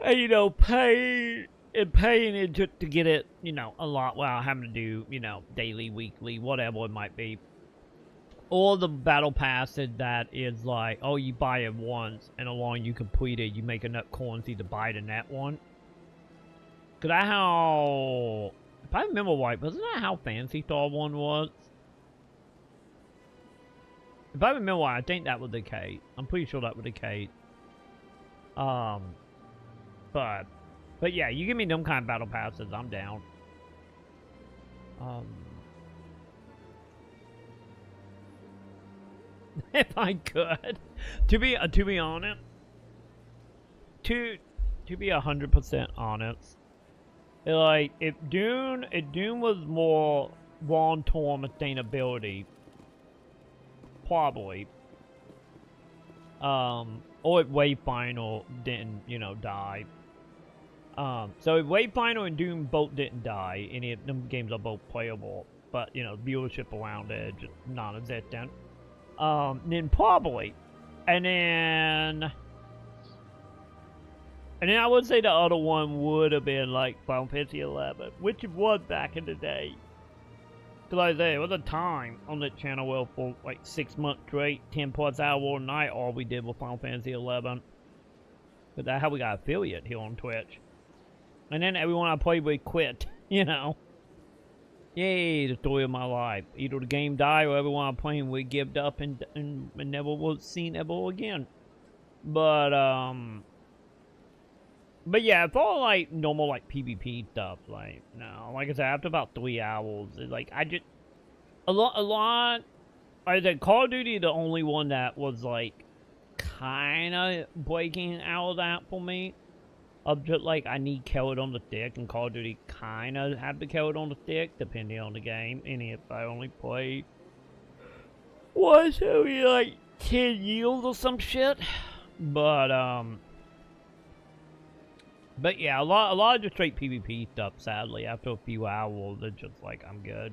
and you know paying it to get it, you know, a lot without having to do, you know, daily, weekly, whatever it might be. Or the battle pass that is like, oh, you buy it once, and along you complete it, you make enough currency to buy the net one. Cause that how, if I remember right, wasn't that how Fancy Star one was? If I remember right, I think that was the case. I'm pretty sure that was the case. But yeah, you give me them kind of battle passes, I'm down. If I could, to be honest, to be 100% honest, like if Dune was more long-term sustainability, probably, or if Wayfinder didn't, you know, die. So if Wayfinder and Dune both didn't die, any of them games are both playable, but you know, viewership around it just non-existent. Then probably, and then I would say the other one would have been like Final Fantasy 11, which it was back in the day. Cause like I say, it was a time on the channel where for like 6 months straight, 10+ hours a night, all we did was Final Fantasy 11. But that's how we got affiliate here on Twitch. And then everyone I played with quit, you know. Yay, the story of my life. Either the game died or everyone I'm playing with gave up and never was seen ever again. But yeah, it's all like normal like PvP stuff. Like, no, like I said, after about 3 hours, it's like I just a lot. I said Call of Duty, the only one that was like kind of breaking out of that for me. Of just like I need carrot on the stick, and Call of Duty kind of have the carrot on the stick depending on the game. And if I only play once every like 10 years or some shit, but yeah, a lot of just straight PvP stuff. Sadly, after a few hours, it's just like I'm good.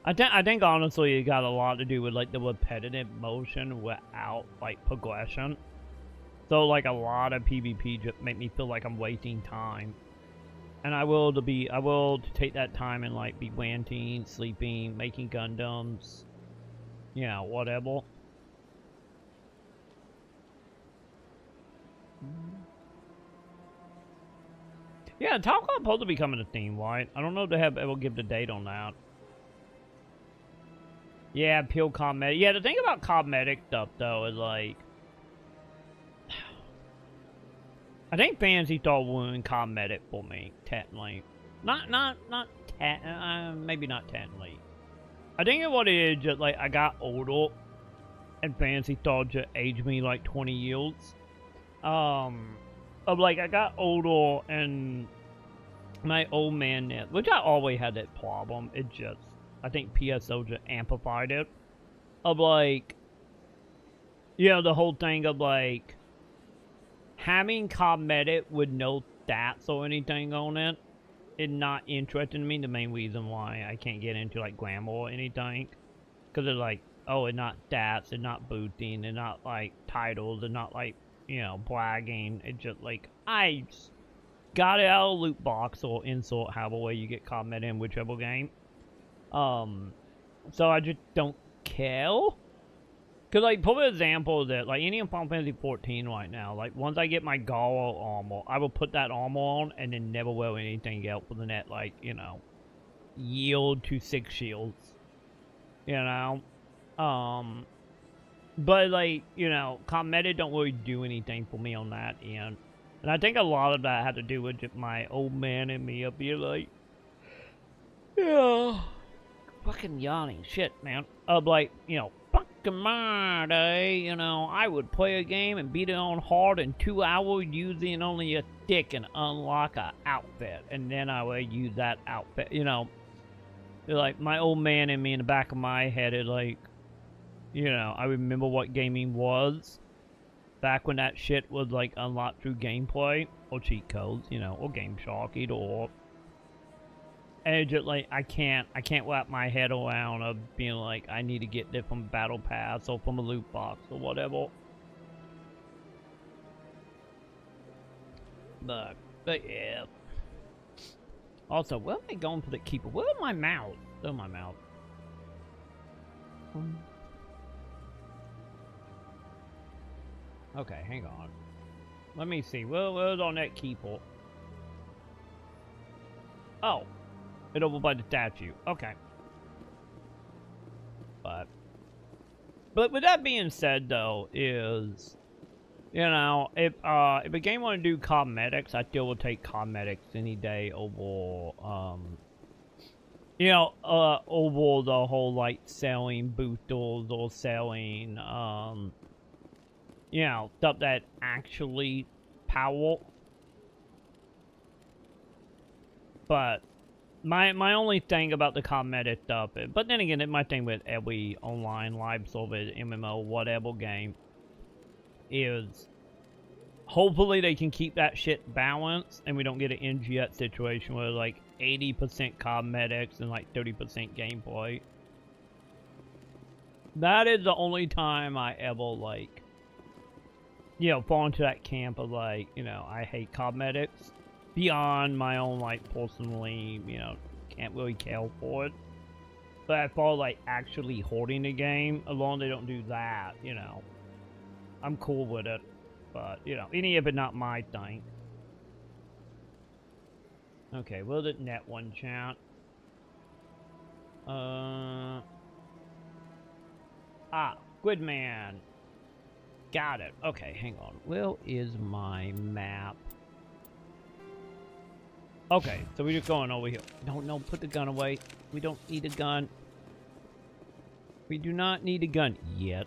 I think honestly it got a lot to do with like the repetitive motion without like progression. So like a lot of PvP just make me feel like I'm wasting time. And I will take that time and like be wanting, sleeping, making Gundams, you know, whatever. Yeah, Talcon supposed to be coming to theme, right? I don't know if they have ever give the date on that. Yeah, pure cosmetic. Yeah, the thing about cosmetic stuff though is like, I think Fantasy Star ruined cosmetic for me, technically. Maybe not technically. I think what it is, just like I got older, and Fantasy Star just aged me like 20 years. Of like I got older and my old man, which I always had that problem. It just, I think PSO just amplified it. Of like, you know, the whole thing of like having cosmetic with no stats or anything on it is not interesting to me. The main reason why I can't get into like glamour or anything, because it's like, oh, it's not stats, it's not boosting, it's not like titles, it's not like, you know, bragging. It's just like, I just got it out of a loot box or insult, however way you get cosmetic in whichever game. So I just don't care. Cause like, for example, that like any in Final Fantasy 14 right now, like once I get my Garo armor, I will put that armor on and then never wear anything else for the net, like, you know, yield to 6 shields. You know? But like, you know, cosmetic don't really do anything for me on that end. And I think a lot of that had to do with just my old man and me up here, like, yeah, fucking yawning shit, man. Of like, you know, fucking my day, you know, I would play a game and beat it on hard in 2 hours using only a stick and unlock a outfit. And then I would use that outfit, you know. Like, my old man and me in the back of my head is like, you know, I remember what gaming was back when that shit was like unlocked through gameplay or cheat codes, you know, or Game Shark, either or. And it's just like, I can't wrap my head around of being like, I need to get this from Battle Pass or from a loot box or whatever. But yeah. Also, where am I going for the keeper? Where am my mouth? Oh, my mouth. Okay, hang on. Let me see. Where's on that keeper? Oh. It over by the statue. Okay. But with that being said, though, is, you know, if a game want to do cosmetics, I still would take cosmetics any day over, you know, over the whole, like, selling boosters or selling, you know, stuff that actually power. But my only thing about the cosmetic stuff, but then again, my thing with every online live service, MMO, whatever game, is hopefully they can keep that shit balanced and we don't get an NGS situation where like 80% cosmetics and like 30% gameplay. That is the only time I ever, like, you know, fall into that camp of like, you know, I hate cosmetics. Beyond my own, like, personally, you know, can't really care for it. But as far as, like, actually hoarding the game, as long as they don't do that, you know, I'm cool with it. But, you know, any of it not my thing. Okay, where's the net one, chat? Squidman. Got it. Okay, hang on. Where is my map? Okay, so we're just going over here. No, put the gun away. We don't need a gun. We do not need a gun yet.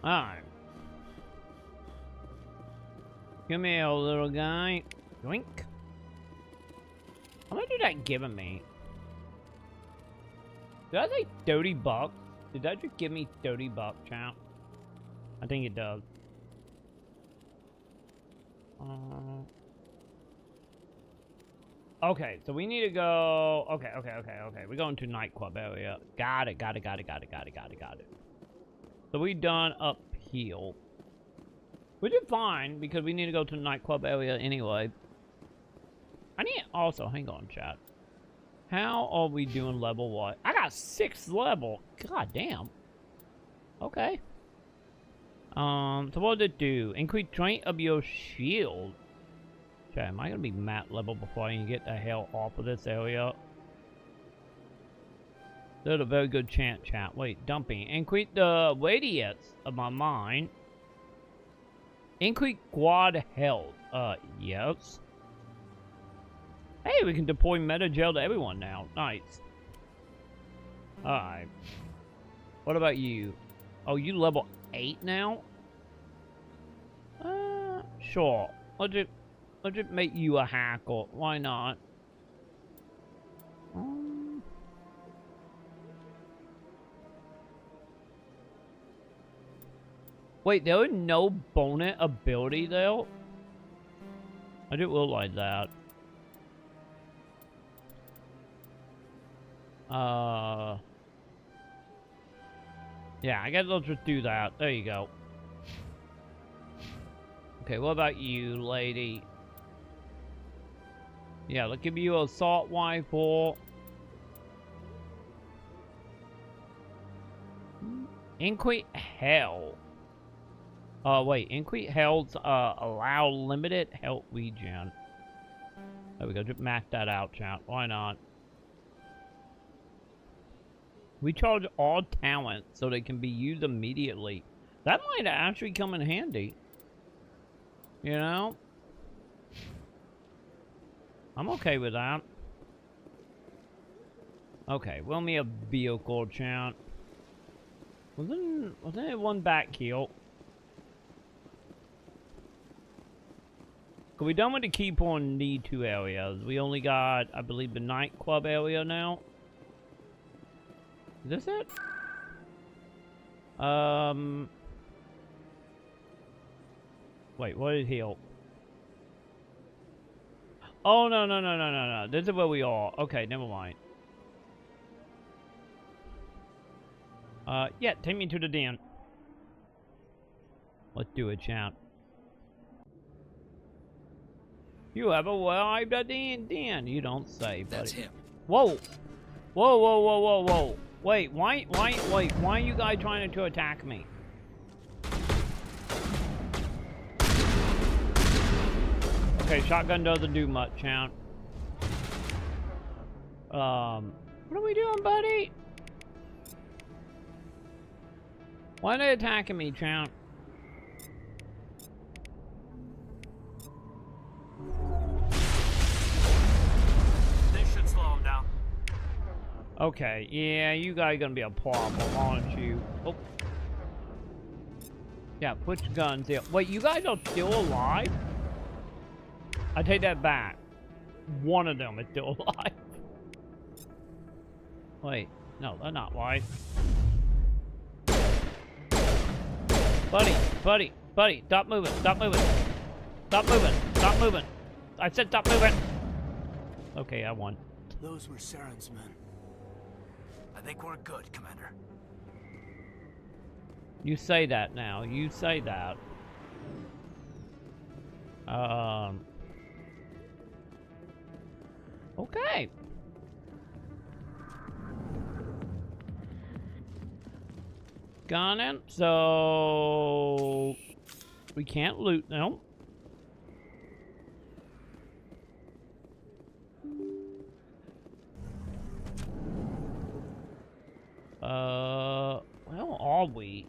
Alright. Come here, little guy. Yoink. How much did that give me? Did I say 30 bucks? Did that just give me 30 bucks, champ? I think it does. Okay, so we need to go. Okay. We're going to nightclub area. Got it. So we done up here. We Which is fine, because we need to go to the nightclub area anyway. I need... Also, hang on, chat. How are we doing level what? I got 6th level. God damn. Okay. So what did it do? Increase strength of your shield. Chat, am I gonna be mat level before I can get the hell off of this area? There's a very good chance, chat. Wait, dumping. Increase the radius of my mind. Increase quad health. Yes. Hey, we can deploy meta gel to everyone now. Nice. Alright. What about you? Oh, you level 8 now? Sure. Let's just make you a hacker. Why not? Wait, there was no bonus ability there? I didn't realize that. Yeah, I guess let's just do that. There you go. Okay, what about you, lady? Yeah, let's give you an assault rifle. Increase health. Wait, increase health, allow limited health regen. There we go, just max that out, chat. Why not? We charge all talents so they can be used immediately. That might actually come in handy. You know? I'm okay with that. Okay, roll me a vehicle, chat. Wasn't there one back here? We done with the keep on the 2 areas. We only got, I believe, the nightclub area now. Is this it? Wait, what is here? Oh, no. This is where we are. Okay, never mind. Yeah, take me to the den. Let's do it, chat. You have arrived at the den. You don't say, buddy. That's him. Whoa. Whoa. Wait, why are you guys trying to attack me? Okay, shotgun doesn't do much, chat. What are we doing, buddy? Why are they attacking me, chat? This should slow him down. Okay, yeah, you guys gonna be a problem, aren't you? Oh. Yeah, put your guns here. Wait, you guys are still alive? I take that back. One of them is still alive. Wait, no, they're not alive. Buddy, stop moving. Stop moving. I said stop moving. Okay, I won. Those were Saren's men. I think we're good, Commander. You say that now. You say that. Okay. Got it. So we can't loot them. Well, are we?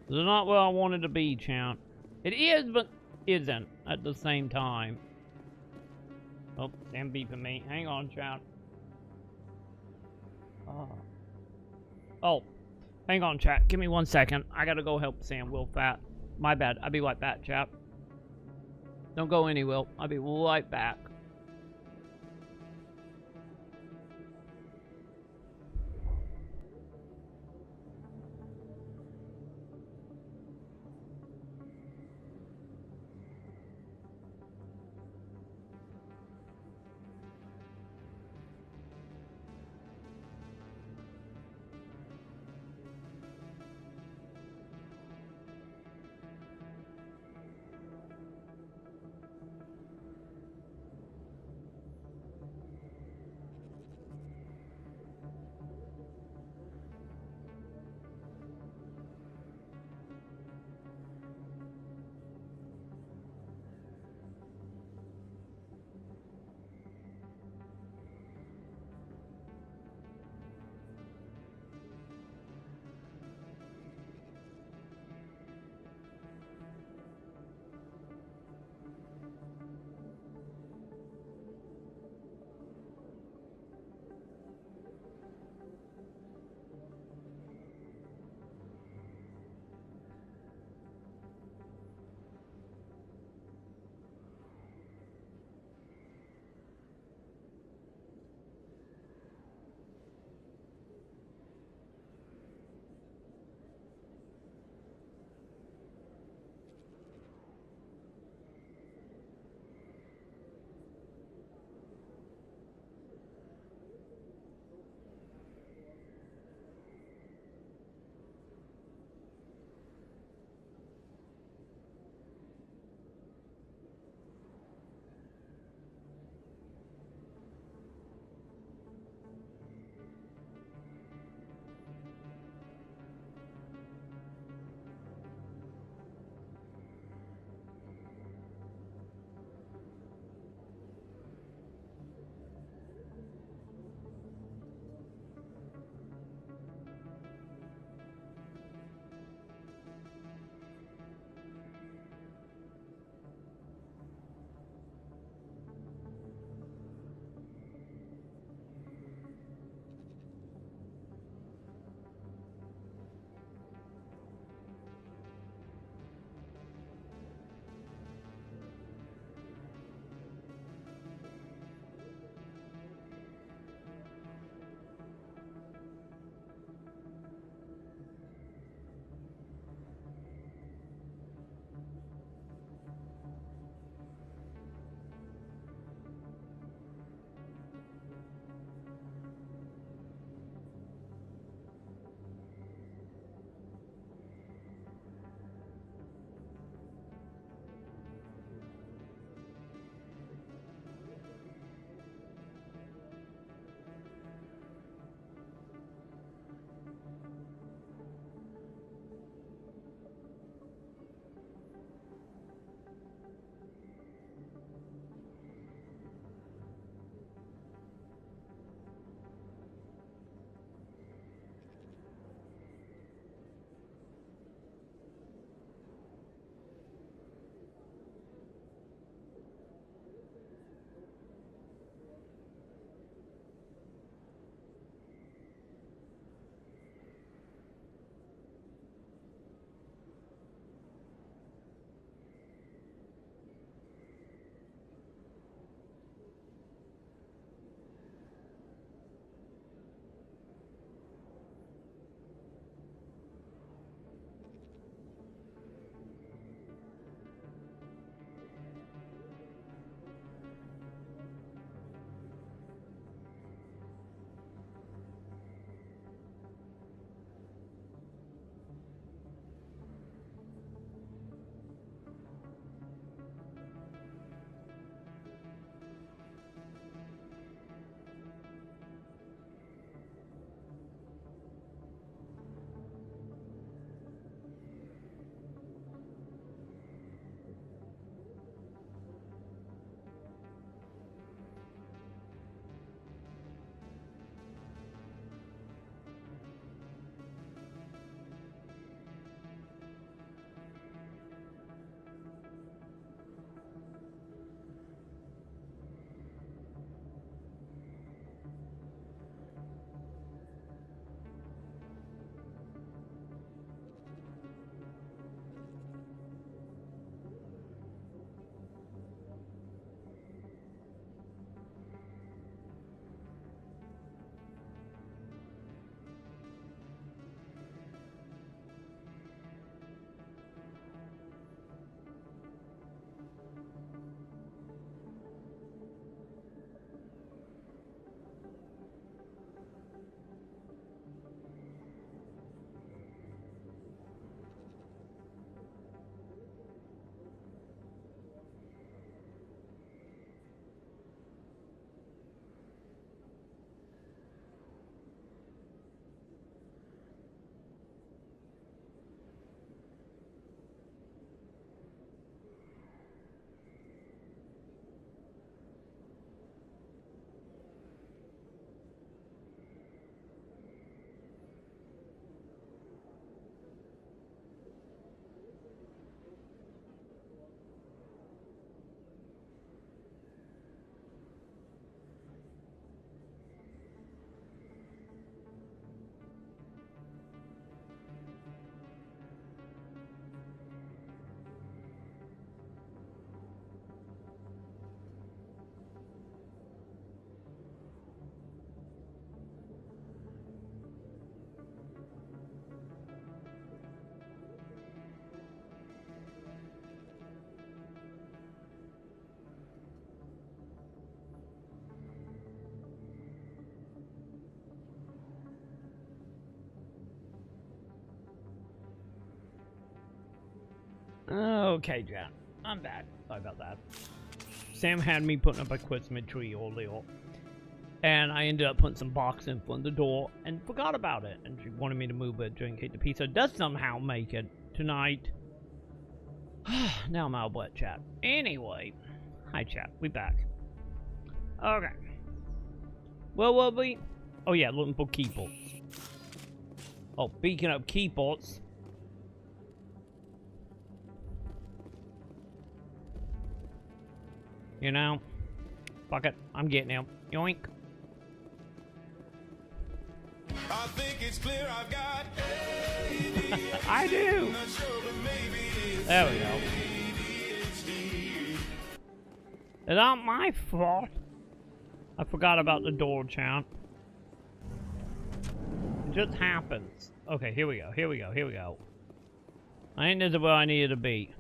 This is not where I wanted to be, champ. It is, but isn't at the same time. Oh, damn beeping me. Hang on, champ. Oh, hang on, chat. Give me 1 second. I gotta go help Sam Will Fat. My bad. I'll be right back, chap. Don't go anywhere. I'll be right back. Okay, Jan. I'm back. Sorry about that. Sam had me putting up a Christmas tree earlier. And I ended up putting some boxes in front of the door and forgot about it. And she wanted me to move it during Kate the Pizza. Does somehow make it tonight. Now I'm out of butt, chat. Anyway. Hi, chat. We back. Okay. Well, what we... Oh, yeah, looking for keepers. Oh, speaking of keepers... You know, fuck it, I'm getting him. Yoink. I think it's clear I've got I do. There we go. It's not my fault. I forgot about the door, champ. It just happens. Okay, here we go. Here we go. Here we go. I think this is where I needed to be.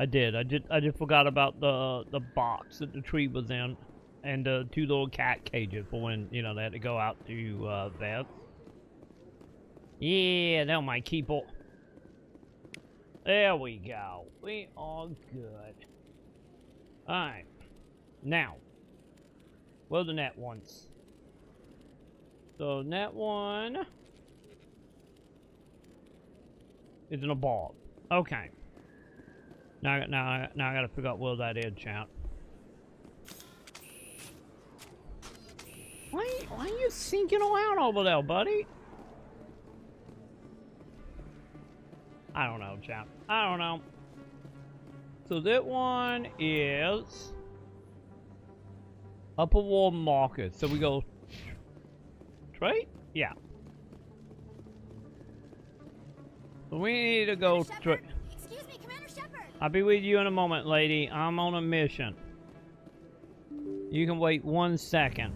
I just forgot about the box that the tree was in, and the 2 little cat cages for when, you know, they had to go out to vets. Yeah, they're my keeper. There we go. We are good. Alright. Now, where the net ones? So net one is in a ball. Okay. Now I gotta figure out where that is, champ. Why are you sinking around over there, buddy? I don't know, champ. I don't know. So that one is upper wall market. So we go straight? Yeah. So we need to go straight. I'll be with you in a moment, lady. I'm on a mission. You can wait 1 second.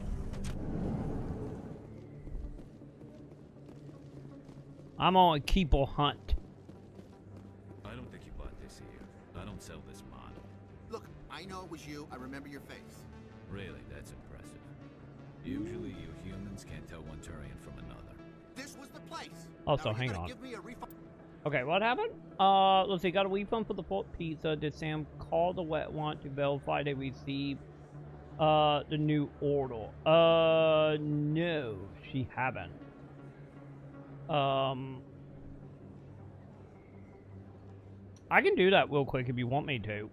I'm on a keeper hunt. I don't think you bought this here. I don't sell this model. Look, I know it was you. I remember your face. Really, that's impressive. Usually you humans can't tell one Turian from another. This was the place. Also, hang on. Give me a refund. Okay, what happened? Let's see, got a refund for the pork pizza. Did Sam call the wet one to verify they received the new order? No, she haven't. I can do that real quick if you want me to.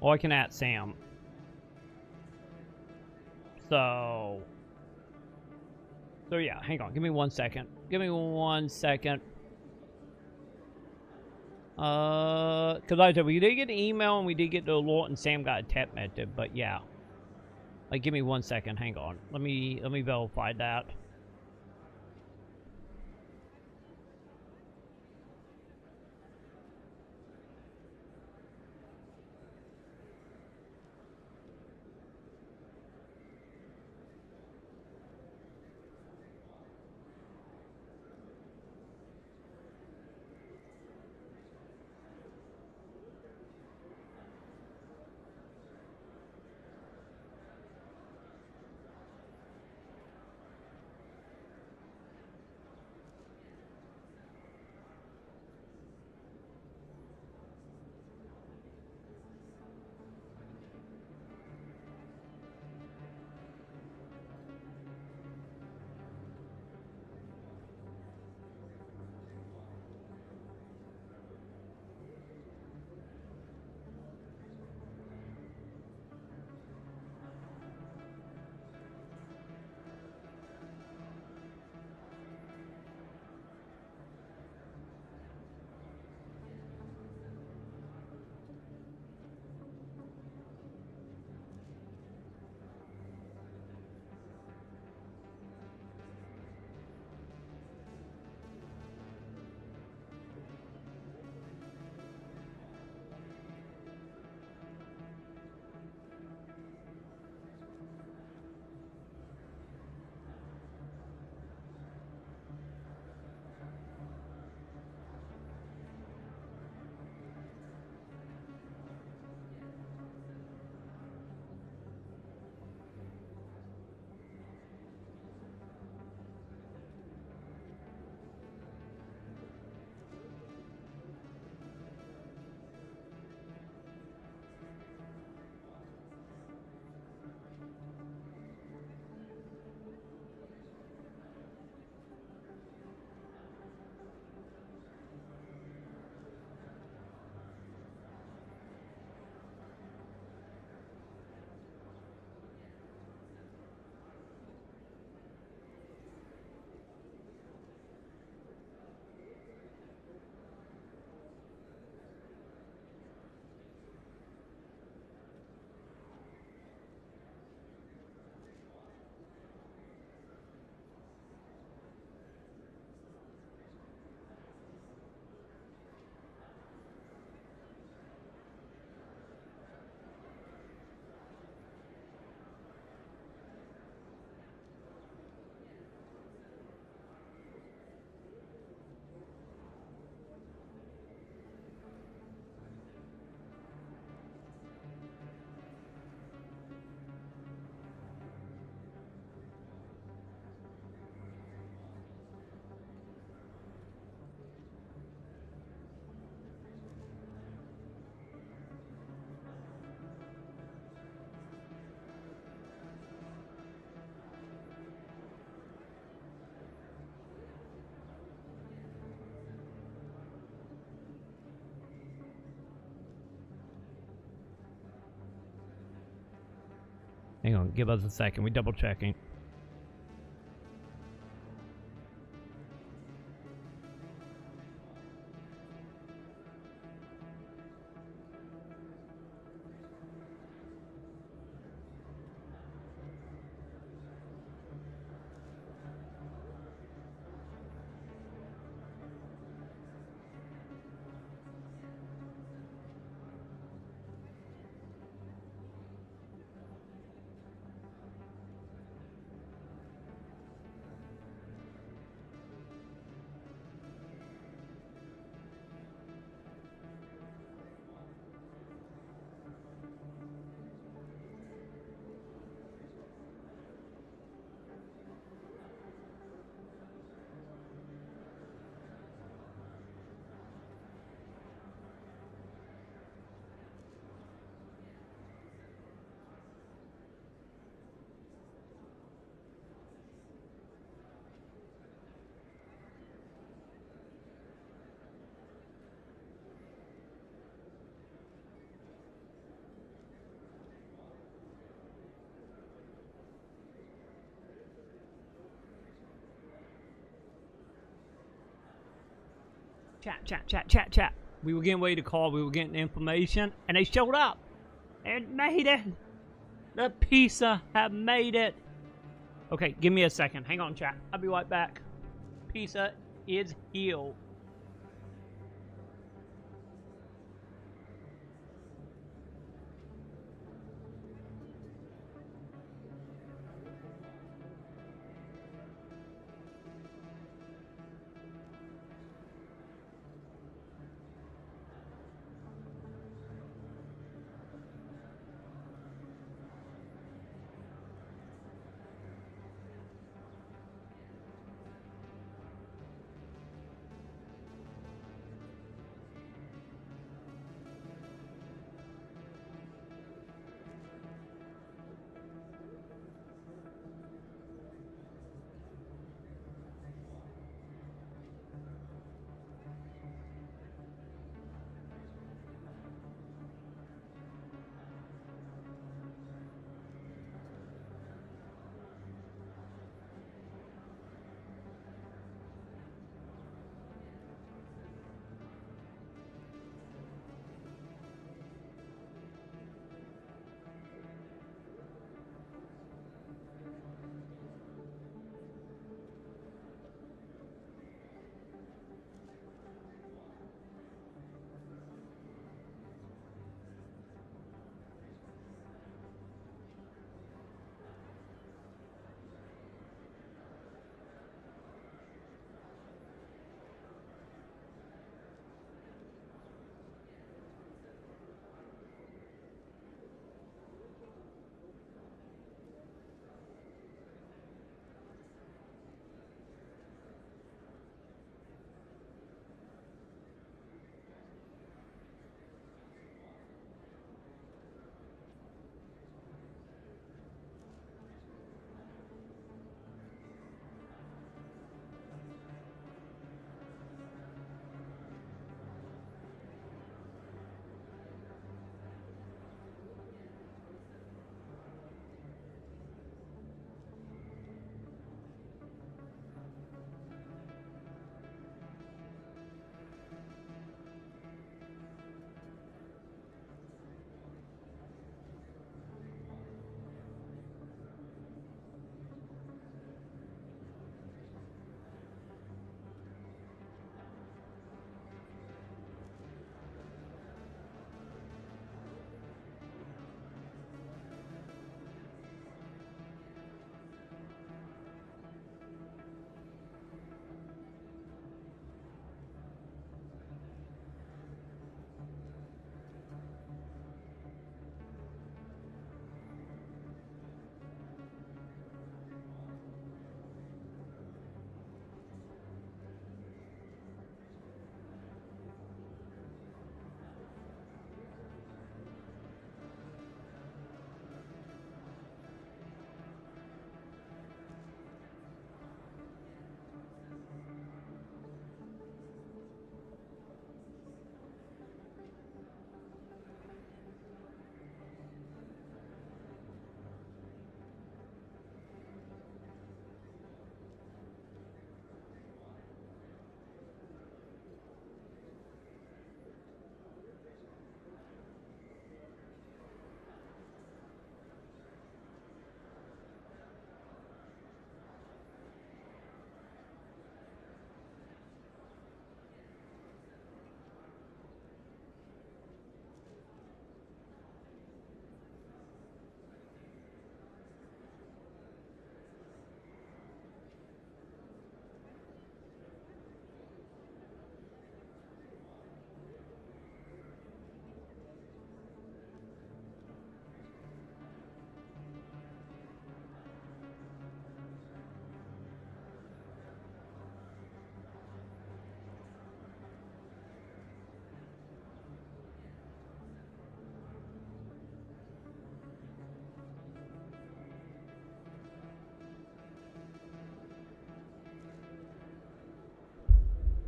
Or I can at Sam. So yeah, hang on. Give me 1 second. Give me 1 second. Cause like I said, we did get an email and we did get the alert and Sam got a text message, but yeah. Like, give me 1 second. Hang on. Let me verify that. Hang on, give us a second. We double checking. Chat. We were getting ready to call. We were getting information, and they showed up and made it. The pizza have made it. Okay, give me a second. Hang on, chat. I'll be right back. Pizza is healed.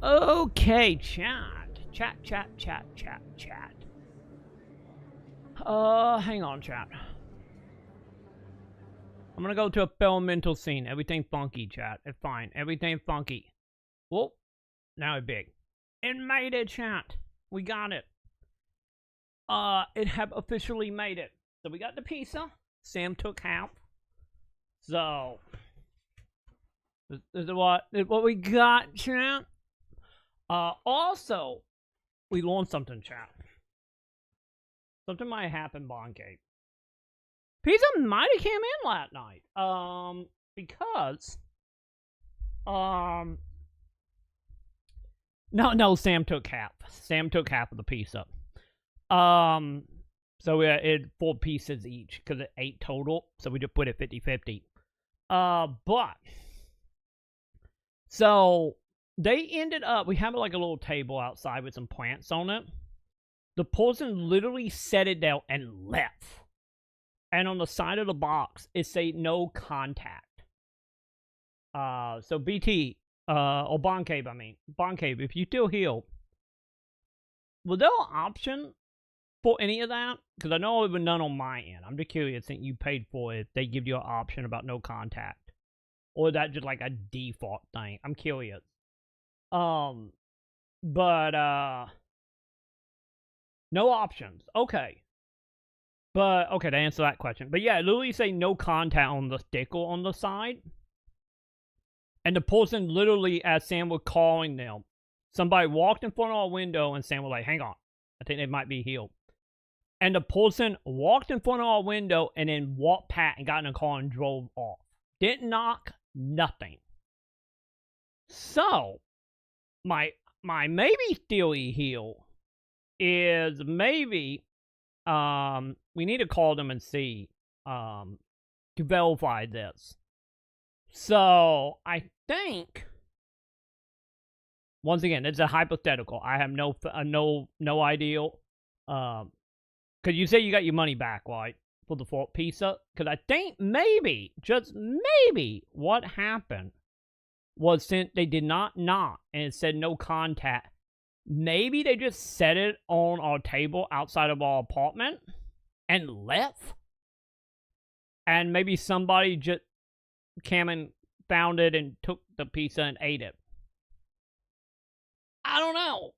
Okay, chat. Chat. Hang on, chat. I'm gonna go to a experimental scene. Everything funky, chat. It's fine. Everything funky. Whoa. Now it's big. It made it, chat. We got it. It have officially made it. So we got the pizza. Sam took half. So this is what we got, chat. Also, we learned something, chat. Something might happen, Boncade. Pizza might have came in last night. Because No, Sam took half. Sam took half of the pizza. So we had 4 pieces each, because it's 8 total, so we just put it 50-50. But so they ended up, we have like a little table outside with some plants on it. The person literally set it down and left. And on the side of the box, it say no contact. So BT, or Boncave, Boncave, if you still heal, was there an option for any of that? Because I know it was none on my end. I'm just curious, since you paid for it, they give you an option about no contact. Or is that just like a default thing? I'm curious. No options. Okay. But, okay, to answer that question. But yeah, literally say no contact on the sticker on the side. And the person literally, as Sam was calling them, somebody walked in front of our window and Sam was like, hang on. I think they might be healed. And the person walked in front of our window and then walked past and got in a car and drove off. Didn't knock, nothing. So, my maybe theory heal is maybe we need to call them and see to verify this. So I think, once again, it's a hypothetical. I have no idea. Cause you say you got your money back, right, for the pizza? Cause I think maybe, just maybe, what happened was, since they did not knock and it said no contact, maybe they just set it on our table outside of our apartment and left. And maybe somebody just came and found it and took the pizza and ate it. I don't know.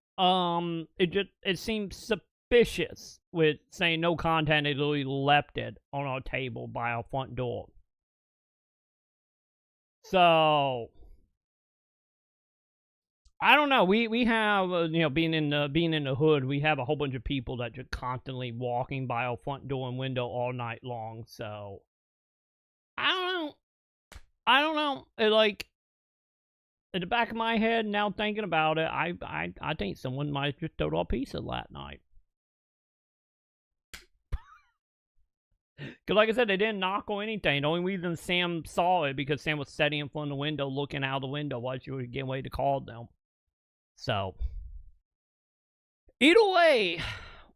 It seems suspicious with saying no contact. They literally left it on our table by our front door. So I don't know. We have being in the hood, we have a whole bunch of people that just constantly walking by our front door and window all night long. So I don't know. It, like, in the back of my head, now thinking about it, I think someone might have just stole our pizza last night. Because, like I said, they didn't knock or anything. The only reason Sam saw it because Sam was sitting in front of the window, looking out the window while she was getting ready to call them. So, either way,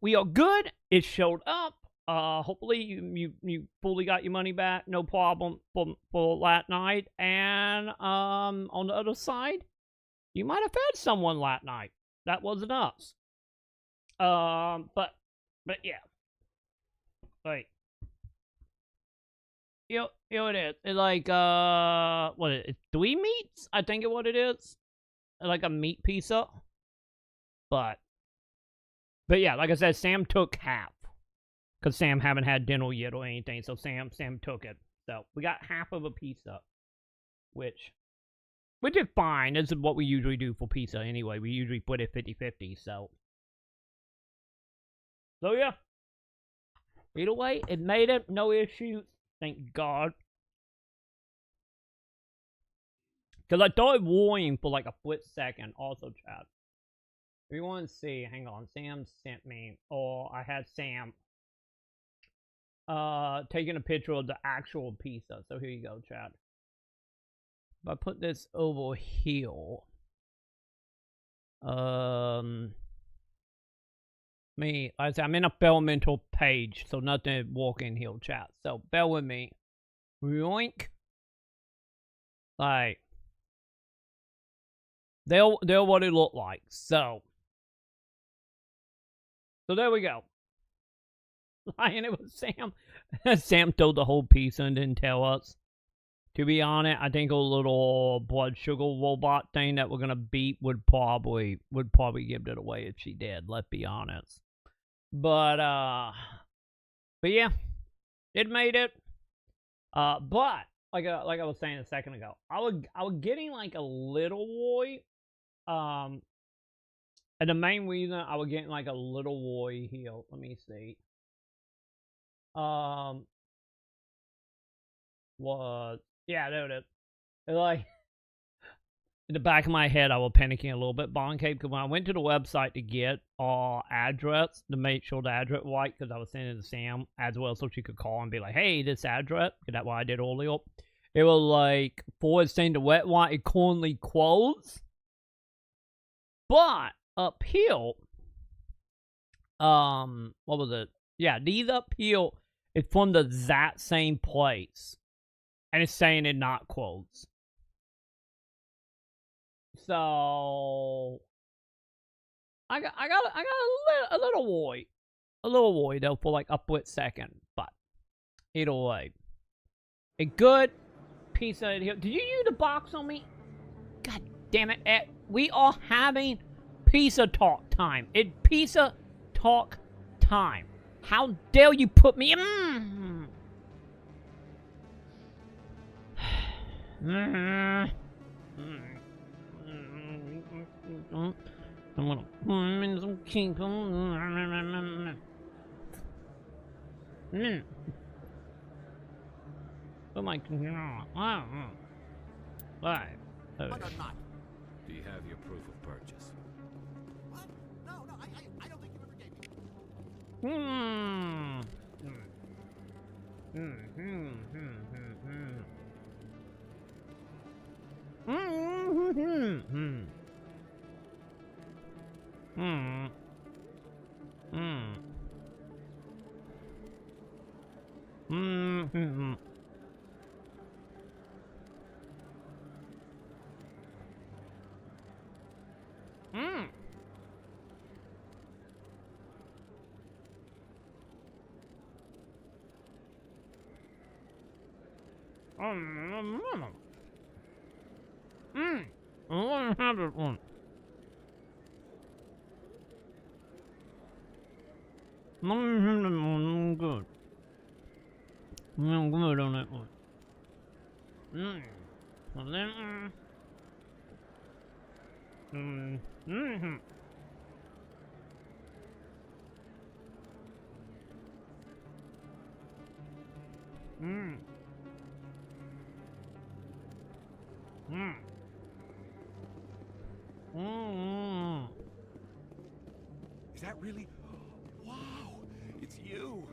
we are good. It showed up. Hopefully you fully got your money back, no problem for last night. And on the other side, you might have fed someone last night. That wasn't us. But yeah. Like, here it is. It's like what is it? 3 meats? I think it's what it is. Like a meat pizza. But yeah, like I said, Sam took half. Because Sam haven't had dinner yet or anything, so Sam took it. So, we got half of a pizza. Which is fine. This is what we usually do for pizza anyway. We usually put it 50-50, so yeah. Either way, it made it. No issues. Thank God. Because I thought warning for like a split second. Also, chat. If you want to see, hang on. Sam sent me, or I had Sam taking a picture of the actual pizza. So here you go, chat. If I put this over here, I'm in a experimental page, so nothing walking here, chat. So bear with me. Yoink. Like, they're what it looked like. So there we go. And it was Sam. Sam told the whole piece and didn't tell us. To be honest, I think a little blood sugar robot thing that we're gonna beat would probably give it away if she did. Let's be honest. But yeah, it made it. But like I was saying a second ago, I was getting like a little void. And the main reason I was getting like a little void here. Let me see. Was yeah, there it is. It's like in the back of my head, I was panicking a little bit, Boncape, because when I went to the website to get our address, to make sure the address was right, because I was sending it to Sam as well, so she could call and be like, "Hey, this address," because that's what I did earlier. It was like forward saying the wet one, it currently closed. But up here, what was it? Yeah, these up here is from the exact same place. And it's saying it not closed. So I got a little void. A little void though for like a split second. But either way. A good piece of it here. Did you use the box on me? God damn it, Ed. We are having pizza talk time. It's pizza talk time. How dare you put me in? I'm gonna put in some king. Oh my god. Right. But or not. Do you have your proof of purchase? What? No, I don't think you ever gave me. I want to have it one. I'm good. I'm good on that one. And then, Is that really? Wow, it's you.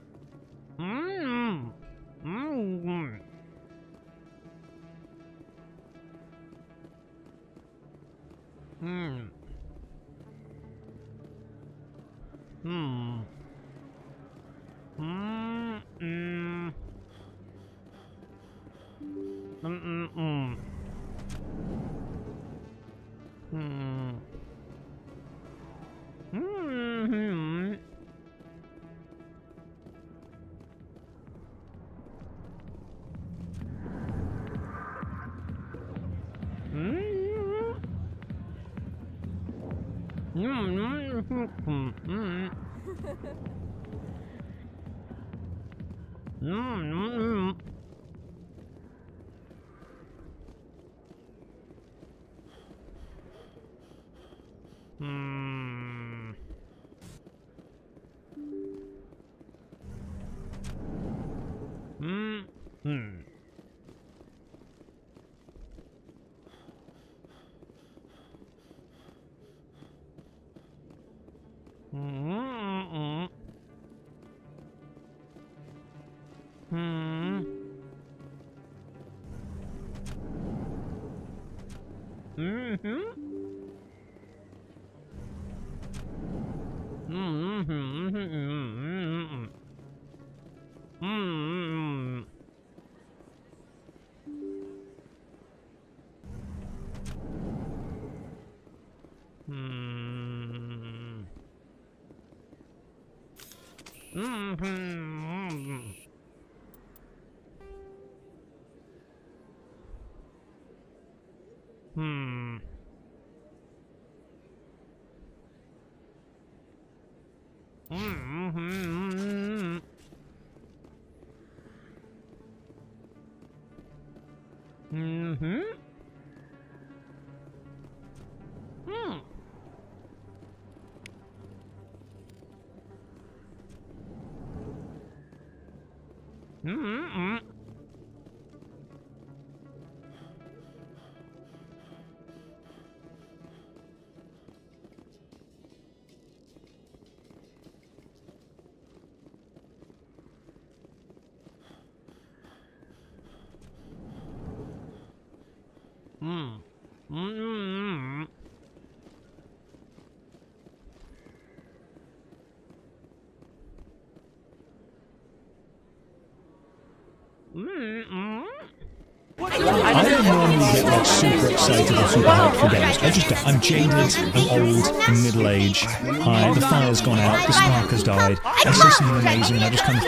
I don't normally get like super excited or super hyped for games. I'm jaded, I'm old, I'm middle-aged. The fire's gone out, the spark has died. I see something amazing, and I just kind of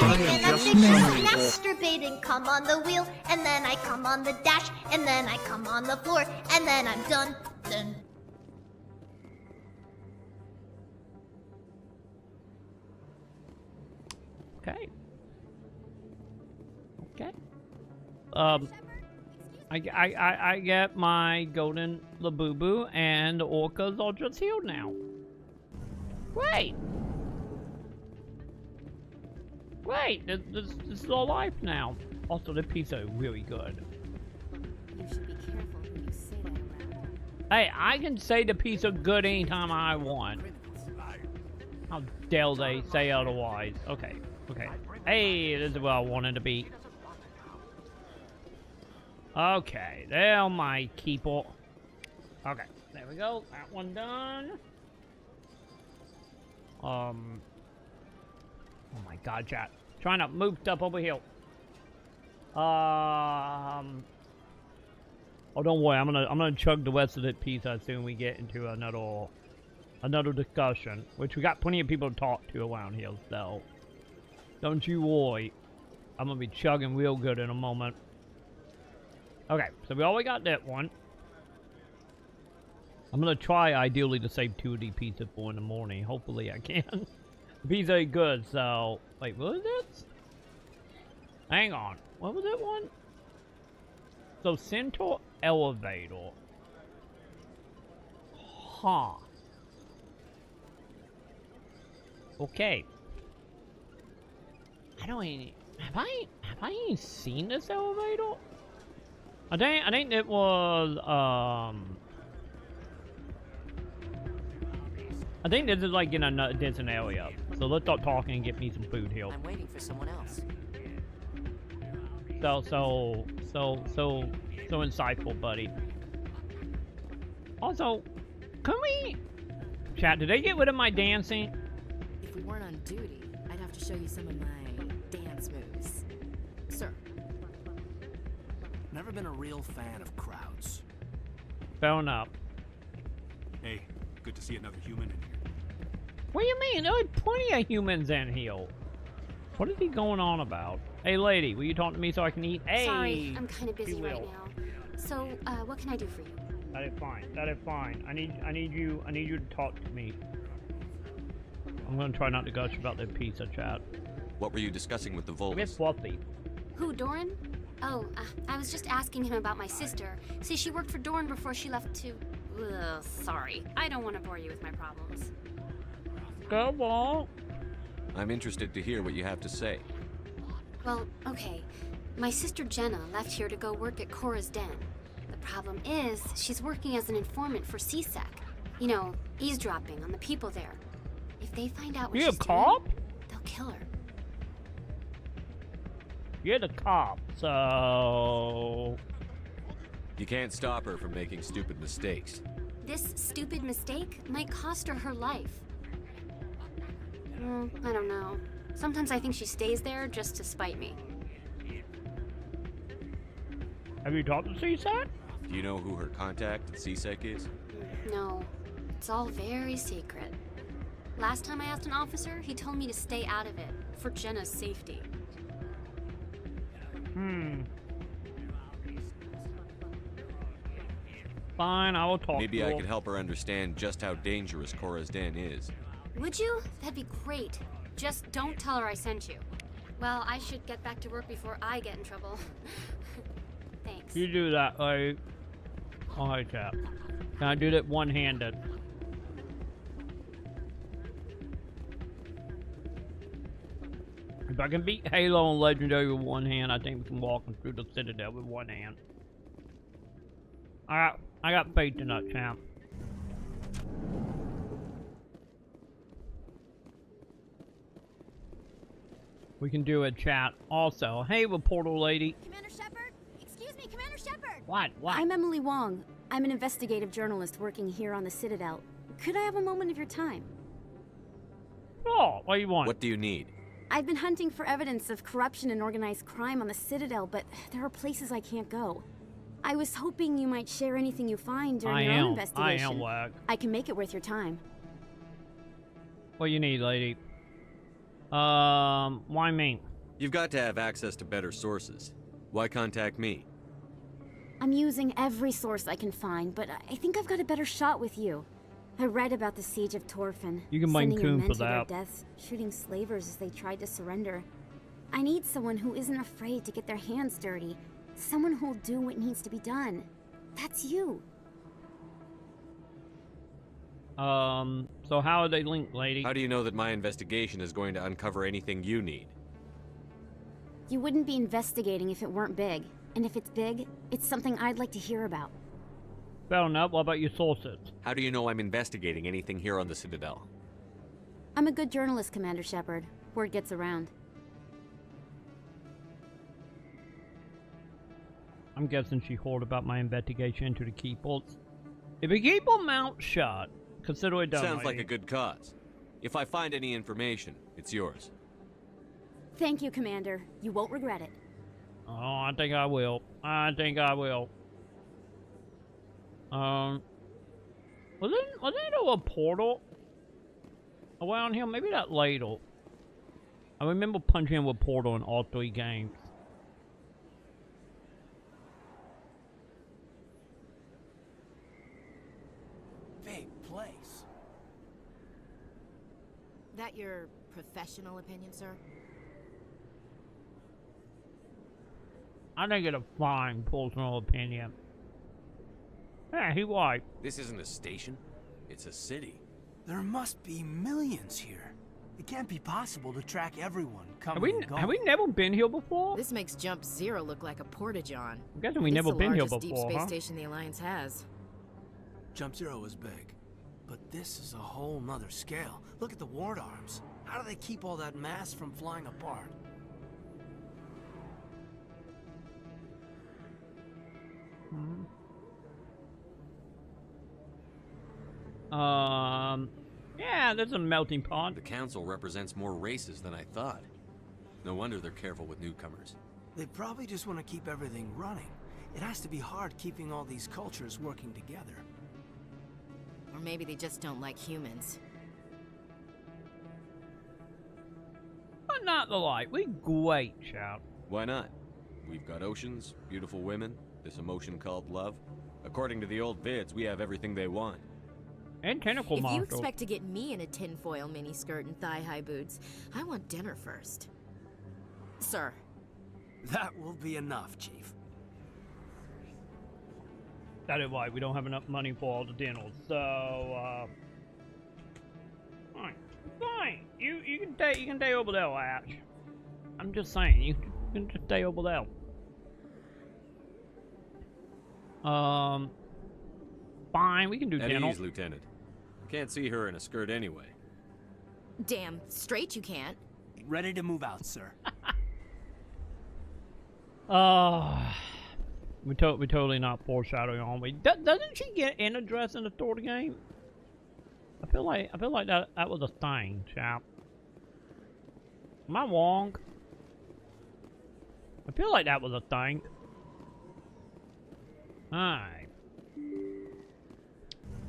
think, no. Masturbating, come on the wheel, and then I come on the dash, and then I come on the floor, and then I'm done. Okay. Okay. I get my golden Labubu, and the orcas are just healed now. Great. Great. This is all life now. Also, the pizza is really good. You should be careful when you say that around. Hey, I can say the pizza good anytime I want. How dare they say otherwise? Okay. Okay. Hey, this is where I wanted to be. Okay, there my keeper. Okay, there we go. That one done. Oh my god, chat. Trying to move stuff over here. Oh, don't worry. I'm gonna chug the rest of the pizza as soon as we get into another discussion, which we got plenty of people to talk to around here, so don't you worry. I'm gonna be chugging real good in a moment. Okay, so we already got that one. I'm gonna try ideally to save 2 of the pizza for in the morning. Hopefully I can. The pizza is good, so wait, what is it? Hang on. What was that one? So Centaur Elevator. Huh. Okay. I don't even have I even seen this elevator? I think it was I think this is like in a different area. So let's start talking and get me some food here. I'm waiting for someone else. So insightful, buddy. Also, can we chat? Did they get rid of my dancing? If we weren't on duty, I'd have to show you some of my dance moves. Sir. Never been a real fan of crowds. Fair enough. Hey, good to see another human in here. What do you mean? There are plenty of humans in here. What is he going on about? Hey, lady, will you talk to me so I can eat? Hey! Sorry, I'm kind of busy right now. So, what can I do for you? That is fine. That is fine. I need you to talk to me. I'm gonna try not to gush about the pizza, chat. What were you discussing with the A bit Volus? fluffy. Who, Doran? Oh, I was just asking him about my sister. See, she worked for Doran before she left to... Ugh, sorry. I don't want to bore you with my problems. Go on. I'm interested to hear what you have to say. Well, okay. My sister Jenna left here to go work at Cora's Den. The problem is, she's working as an informant for CSEC. You know, eavesdropping on the people there. If they find out what You a she's cop? doing, they'll kill her. You're the cop, so... You can't stop her from making stupid mistakes. This stupid mistake might cost her her life. I don't know. Sometimes I think she stays there just to spite me. Have you talked to CSAC? Do you know who her contact at CSEC is? No, it's all very secret. Last time I asked an officer, he told me to stay out of it, for Jenna's safety. Fine, I will talk Maybe to I her. could help her understand just how dangerous Cora's Den is. Would you? That'd be great. Just don't tell her I sent you. Well, I should get back to work before I get in trouble. Thanks. You do that, like... Alright, chap. Can I do that one-handed? If I can beat Halo and Legendary with one hand, I think we can walk them through the Citadel with one hand. I got faith in that, champ. We can do a chat also. Hey, reporter lady. Commander Shepard? Excuse me, Commander Shepard! What? I'm Emily Wong. I'm an investigative journalist working here on the Citadel. Could I have a moment of your time? Oh, what do you want? What do you need? I've been hunting for evidence of corruption and organized crime on the Citadel, but there are places I can't go. I was hoping you might share anything you find during your own investigation. I can make it worth your time. What do you need, lady? Why me? You've got to have access to better sources. Why contact me? I'm using every source I can find, but I think I've got a better shot with you. I read about the siege of Torfin. You can blame sending your Coon men for to their that. deaths, shooting slavers as they tried to surrender. I need someone who isn't afraid to get their hands dirty. Someone who'll do what needs to be done. That's you. So how are they linked, lady? How do you know that my investigation is going to uncover anything you need? You wouldn't be investigating if it weren't big. And if it's big, it's something I'd like to hear about. Fair enough. What about your sources? How do you know I'm investigating anything here on the Citadel? I'm a good journalist, Commander Shepard. Word gets around. I'm guessing she heard about my investigation into the Keepers. If you keep her mouth shut, consider it done. Sounds like lady. a good cause. If I find any information, it's yours. Thank you, Commander. You won't regret it. Oh, I think I will. I think I will. Wasn't there a portal around here? Maybe that later. I remember punching in a portal in all 3 games. Big place. That your professional opinion, sir? I think it's a fine personal opinion. Yeah, he right. This isn't a station. It's a city. There must be millions here. It can't be possible to track everyone coming and going. Have we never been here before? This makes Jump Zero look like a porta-john. I'm guessing we never been here before, It's the largest deep space huh? station the Alliance has. Jump Zero is big, but this is a whole nother scale. Look at the ward arms. How do they keep all that mass from flying apart? Yeah, there's a melting pot. The council represents more races than I thought. No wonder they're careful with newcomers. They probably just want to keep everything running. It has to be hard keeping all these cultures working together. Or maybe they just don't like humans. But not the light. We great, shout. Why not? We've got oceans, beautiful women, this emotion called love. According to the old vids, we have everything they want. And tentacle If you monsters. expect to get me in a tinfoil miniskirt and thigh-high boots, I want dinner first. Sir. That will be enough, Chief. That is why we don't have enough money for all the dinners. So, fine. You can stay over there, Ash. I'm just saying, you can just stay over there. Fine, we can do At dinner. ease, Lieutenant. Can't see her in a skirt anyway. Damn straight you can't. Ready to move out, sir. We totally not foreshadowing, aren't we? Doesn't she get in a dress in the third game? I feel like that was a thing, chap. Am I wrong? I feel like that was a thing. Alright.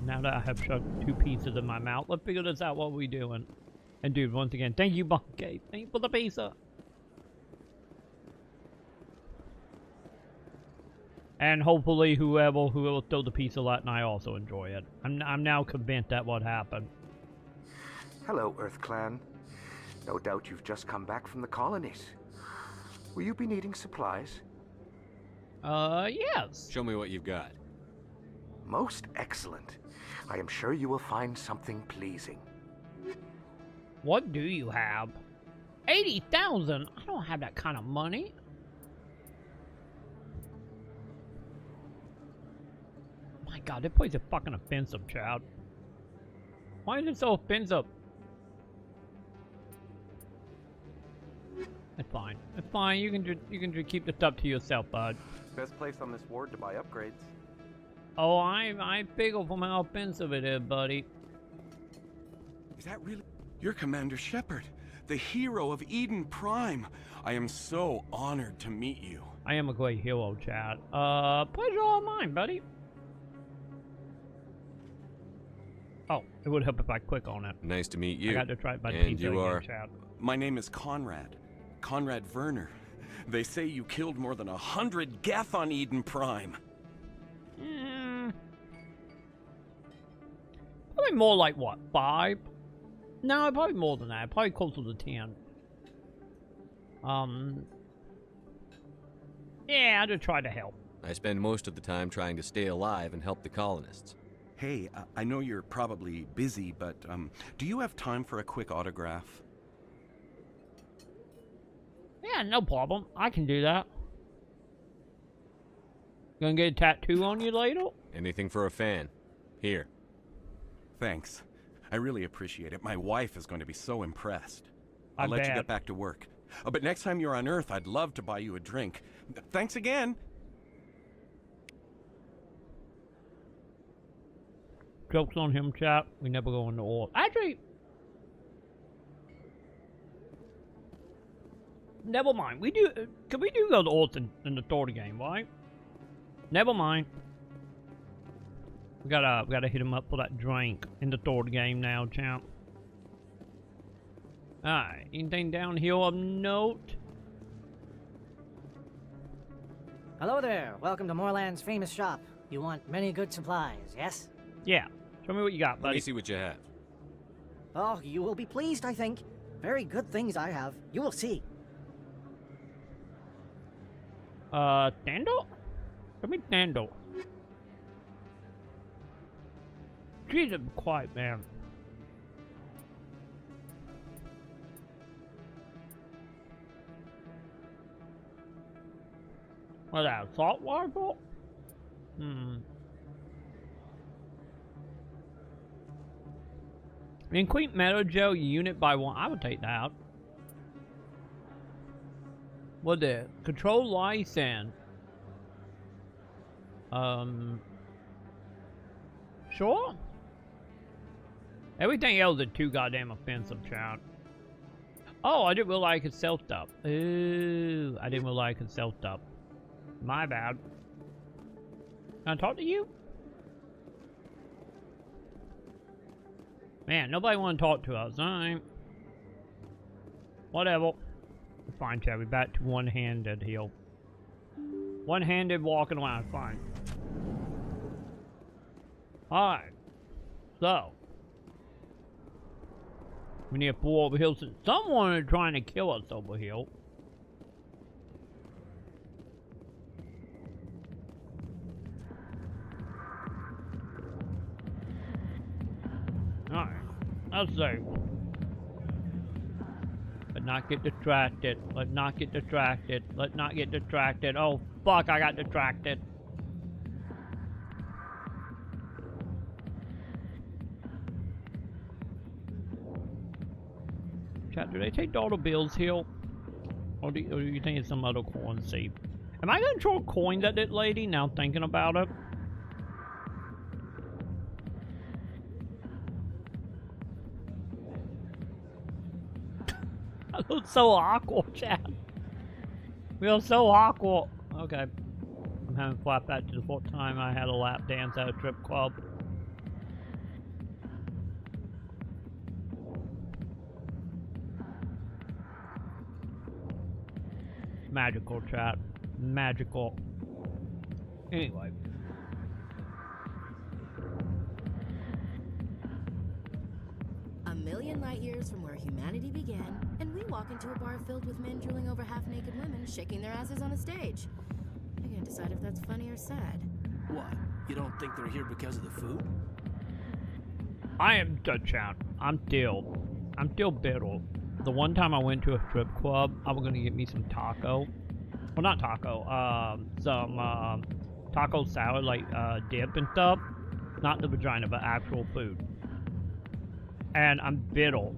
Now that I have shoved 2 pieces in my mouth, let's figure this out. What we doing? And dude, once again, thank you, Bonkay. Thank you for the pizza. And hopefully whoever stole the pizza last night also enjoy it. I'm now convinced that what happened. Hello, Earth Clan. No doubt you've just come back from the colonies. Will you be needing supplies? Yes. Show me what you've got. Most excellent. I am sure you will find something pleasing. What do you have? 80,000? I don't have that kind of money. My god, this place is fucking offensive, Chad. Why is it so offensive? It's fine. It's fine. You can just keep the stuff to yourself, bud. Best place on this ward to buy upgrades. Oh, I figure from how offensive it is, buddy. Is that really? You're Commander Shepard, the hero of Eden Prime. I am so honored to meet you. I am a great hero, Chad. Pleasure all mine, buddy. Oh, it would help if I click on it. Nice to meet you. I got to try it by the and pizza you again, are. Chad. My name is Conrad Werner. They say you killed more than 100 Geth on Eden Prime. Probably more like, what, 5? No, probably more than that. Probably closer to 10. Yeah, I just try to help. I spend most of the time trying to stay alive and help the colonists. Hey, I know you're probably busy, but do you have time for a quick autograph? Yeah, no problem. I can do that. Gonna get a tattoo on you later? Anything for a fan. Here. Thanks. I really appreciate it. My wife is going to be so impressed. I'll I let you bet. get back to work. But next time you're on Earth, I'd love to buy you a drink. Thanks again. Jokes on him, chap. We never go into all. Actually, never mind. We do. Can we do go to Orts in the third game, right? Never mind. We gotta hit him up for that drink in the third game now, champ. Alright, anything down here of note? Hello there. Welcome to Moorland's famous shop. You want many good supplies, yes? Yeah. Show me what you got, buddy. Let me see what you have. Oh, you will be pleased, I think. Very good things I have. You will see. Tando? Show me Tando. Jesus, quiet, man. What's that, assault rifle? Increase metal gel unit by 1. I would take that. What the? Control license. Sure. Everything else is too goddamn offensive, chat. Oh, I didn't realize I could sell stuff. Ooh, I didn't realize I could sell stuff. My bad. Can I talk to you? Man, nobody want to talk to us. Alright. Whatever. Fine, chat. We're back to one-handed here. One-handed walking around. Fine. Alright. So. We need to pull over here since someone is trying to kill us over here. Alright. Let's see. Let's not get distracted. Let's not get distracted. Let's not get distracted. Oh, fuck, I got distracted. Chat, do they take dollar bills here? Or do you think it's some other currency? Am I gonna throw coins at that lady now thinking about it? I look so awkward, chat. We are so awkward. Okay. I'm having flashback to the fourth time I had a lap dance at a strip club. magical, chat. Magical. Anyway. A million light years from where humanity began, and we walk into a bar filled with men drooling over half-naked women, shaking their asses on a stage. I can't decide if that's funny or sad. What? You don't think they're here because of the food? I am chat. I'm still bitter. The one time I went to a strip club, I was gonna get me some taco. Well, not taco. Some taco salad, like dip and stuff. Not the vagina, but actual food. And I'm bitter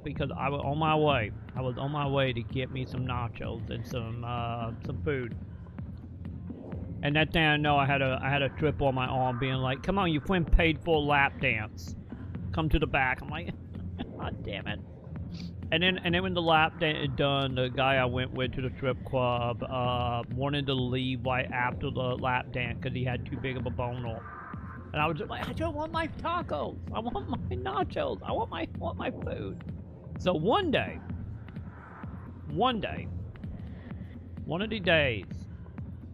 because I was on my way. I was on my way to get me some nachos and some food. And that thing I know, I had a trip on my arm, being like, "Come on, your friend paid for a lap dance. Come to the back." I'm like, "God damn it!" And then when the lap dance is done, the guy I went with to the strip club wanted to leave right after the lap dance because he had too big of a boner. And I was just like, I don't want my tacos. I want my nachos. I want my food. So one day, one of these days,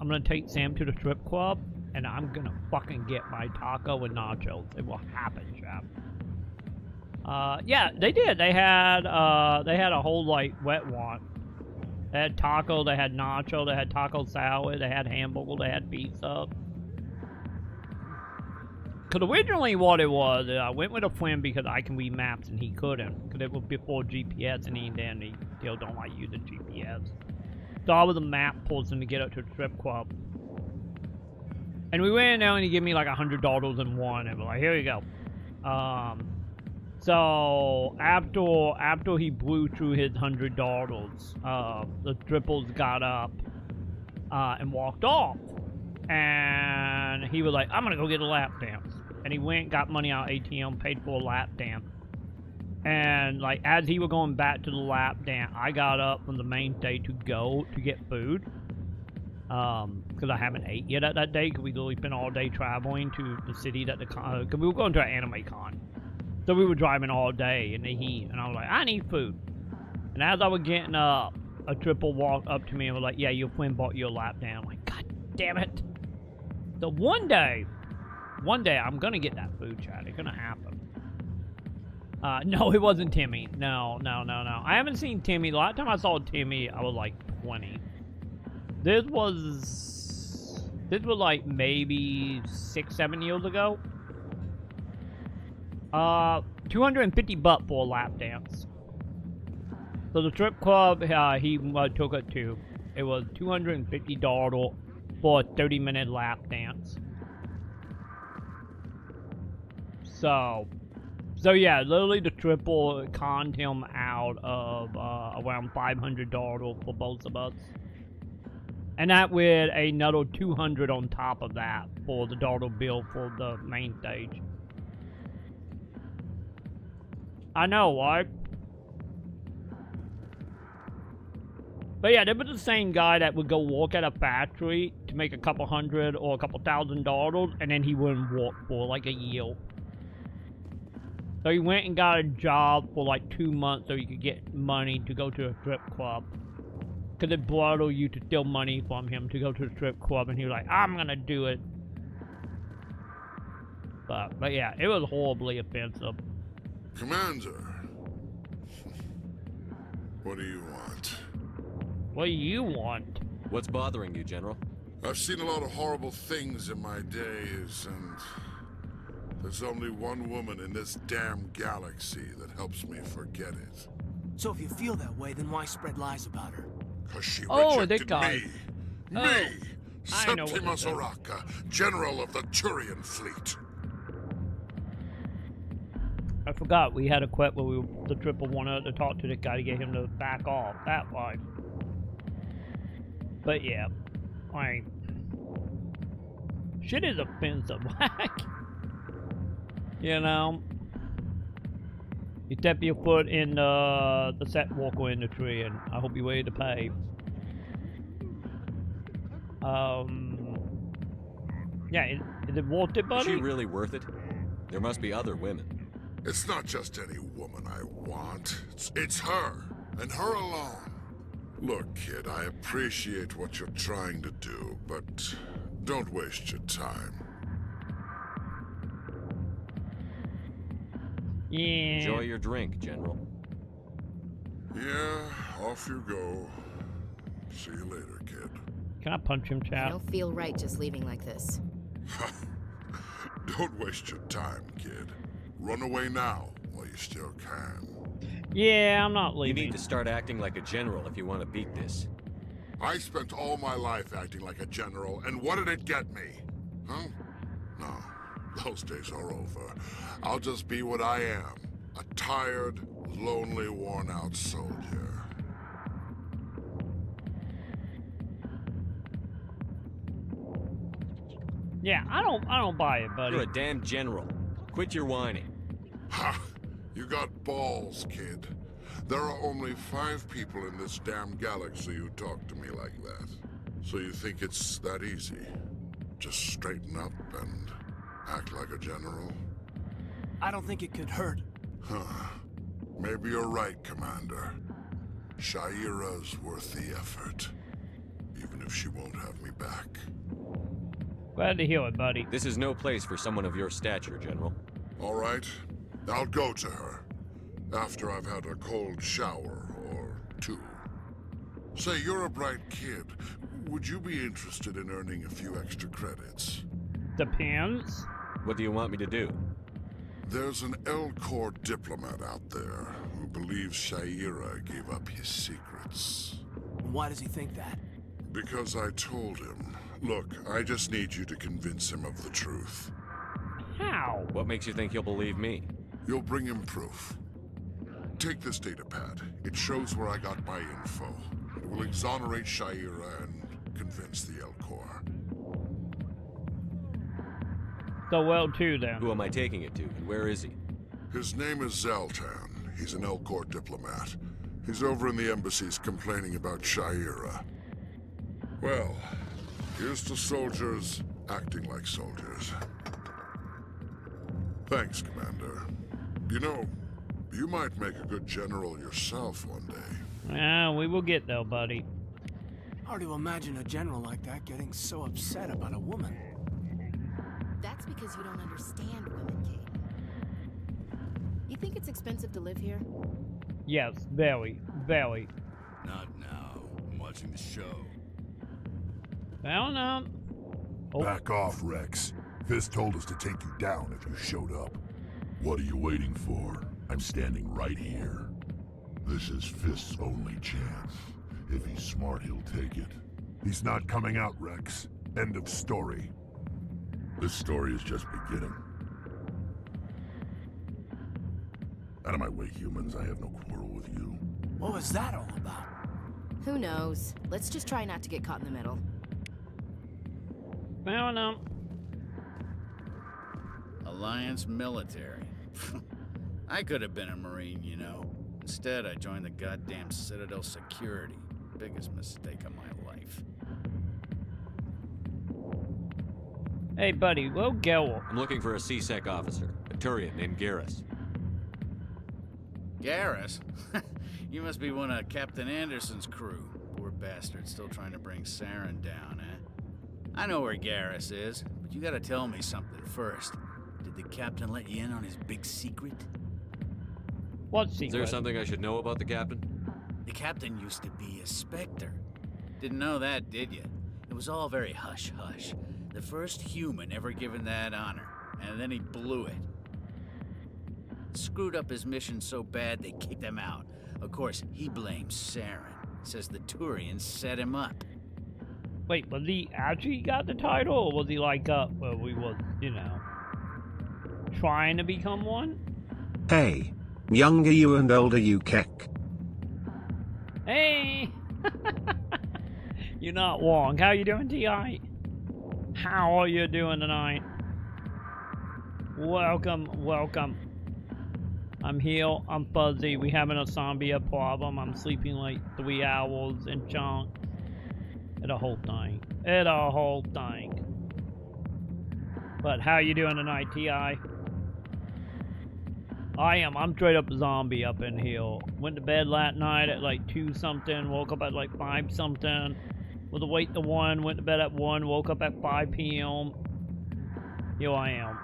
I'm gonna take Sam to the strip club, and I'm gonna fucking get my taco and nachos. It will happen, chap. Yeah, they did. They had a whole like wet one. They had taco, they had nacho, they had taco salad, they had hamburger, they had pizza. Because originally what it was, I went with a friend because I can read maps and he couldn't. Because it was before GPS and he still don't like using GPS. So I was a map person to get up to the strip club. And we went in there and he gave me like $100 in one. And we're like, here you go. So after he blew through his $100, the strippers got up and walked off. And he was like, I'm gonna go get a lap dance. And he went, got money out of ATM, paid for a lap dance. And like as he was going back to the lap dance, I got up from the main stage to go to get food. Because I haven't ate yet at that day, because we literally spent all day traveling to the city that because we were going to an anime con. So we were driving all day in the heat, and I was like, I need food. And as I was getting up, a triple walked up to me and was like, yeah, your friend bought you a lap dance. I'm like, God damn it. So one day, I'm gonna get that food, chat. It's gonna happen. No, it wasn't Timmy. No. I haven't seen Timmy. The last time I saw Timmy, I was like 20. This was like maybe 6-7 years ago. $250 for a lap dance. So the strip club he took it to, it was $250 for a 30-minute lap dance. So yeah, literally the triple conned him out of around $500 for both of us. And that with another $200 on top of that for the dollar bill for the main stage. I know, right? But yeah, there was the same guy that would go work at a factory to make a couple $100 or a couple $1,000, and then he wouldn't work for like a year. So he went and got a job for like 2 months so he could get money to go to a strip club. Because his brother used to steal money from him to go to the strip club, and he was like, I'm gonna do it. But yeah, it was horribly offensive. Commander, what do you want? What do you want? What's bothering you, General? I've seen a lot of horrible things in my days, and there's only one woman in this damn galaxy that helps me forget it. So if you feel that way, then why spread lies about her? Because she rejected guy. Me, Septimus Oraka, General of the Turian Fleet. I forgot we had a quip where the triple wanted to talk to the guy to get him to back off. That way. But yeah, shit is offensive. You know, you step your foot in the set walker industry, and I hope you're ready to pay. Yeah, is it worth it, buddy? Is she really worth it? There must be other women. It's not just any woman I want. It's her, and her alone. Look, kid, I appreciate what you're trying to do, but don't waste your time. Yeah. Enjoy your drink, General. Yeah, off you go. See you later, kid. Can I punch him, I chap? don't feel right just leaving like this. Don't waste your time, kid. Run away now while you still can. Yeah, I'm not leaving. You need to start acting like a general if you want to beat this. I spent all my life acting like a general, and what did it get me? Huh? No, those days are over. I'll just be what I am. A tired, lonely, worn-out soldier. Yeah, I don't buy it, buddy. You're a damn general. Quit your whining. Ha! You got balls, kid. There are only 5 people in this damn galaxy who talk to me like that. So you think it's that easy? Just straighten up and act like a general? I don't think it could hurt. Huh. Maybe you're right, Commander. Shaira's worth the effort. Even if she won't have me back. Glad to hear it, buddy. This is no place for someone of your stature, General. All right. I'll go to her. After I've had a cold shower or 2. Say, you're a bright kid. Would you be interested in earning a few extra credits? Depends. What do you want me to do? There's an L-Corps diplomat out there who believes Shaira gave up his secrets. Why does he think that? Because I told him. Look, I just need you to convince him of the truth. How? What makes you think he'll believe me? You'll bring him proof. Take this datapad. It shows where I got my info. It will exonerate Shaira and convince the L-Corps. So well, too, then. Who am I taking it to, and where is he? His name is Zaltan. He's an L-Corps diplomat. He's over in the embassies complaining about Shaira. Well, here's to soldiers acting like soldiers. Thanks, Commander. You know, you might make a good general yourself one day. Yeah, we will get there, buddy. Hard to imagine a general like that getting so upset about a woman. That's because you don't understand women, Kate. You think it's expensive to live here? Yes, very, very. Not now. I'm watching the show. Well, no. Oh. Back off, Rex. Fist told us to take you down if you showed up. What are you waiting for? I'm standing right here. This is Fist's only chance. If he's smart, he'll take it. He's not coming out, Rex. End of story. This story is just beginning. Out of my way, humans. I have no quarrel with you. What was that all about? Who knows? Let's just try not to get caught in the middle. Well, no. Alliance military. I could have been a Marine, you know. Instead, I joined the goddamn Citadel security. Biggest mistake of my life. Hey, buddy, we'll go. I'm looking for a C-Sec officer, a Turian named Garrus. Garrus? You must be one of Captain Anderson's crew. Poor bastard, still trying to bring Saren down, eh? I know where Garrus is, but you gotta tell me something first. Did the captain let you in on his big secret? What secret? Is there something I should know about the captain? The captain used to be a Spectre. Didn't know that, did you? It was all very hush-hush. The first human ever given that honor, and then he blew it. Screwed up his mission so bad they kicked him out. Of course, he blames Saren. Says the Turians set him up. Wait, was he actually got the title, or was he like well, we was, you know, trying to become one? Hey, younger you and older you, Keck. Hey! You're not wrong. How you doing, T.I.? How are you doing tonight? Welcome, welcome. I'm here, I'm fuzzy, we having a zombie problem, I'm sleeping like 3 hours in chunks. It's a whole thing. It's a whole thing. But how you doing tonight, T.I.? I'm straight up a zombie up in here. Went to bed last night at like 2 something, woke up at like 5 something. Was awake to 1, went to bed at 1, woke up at 5 p.m. Here I am.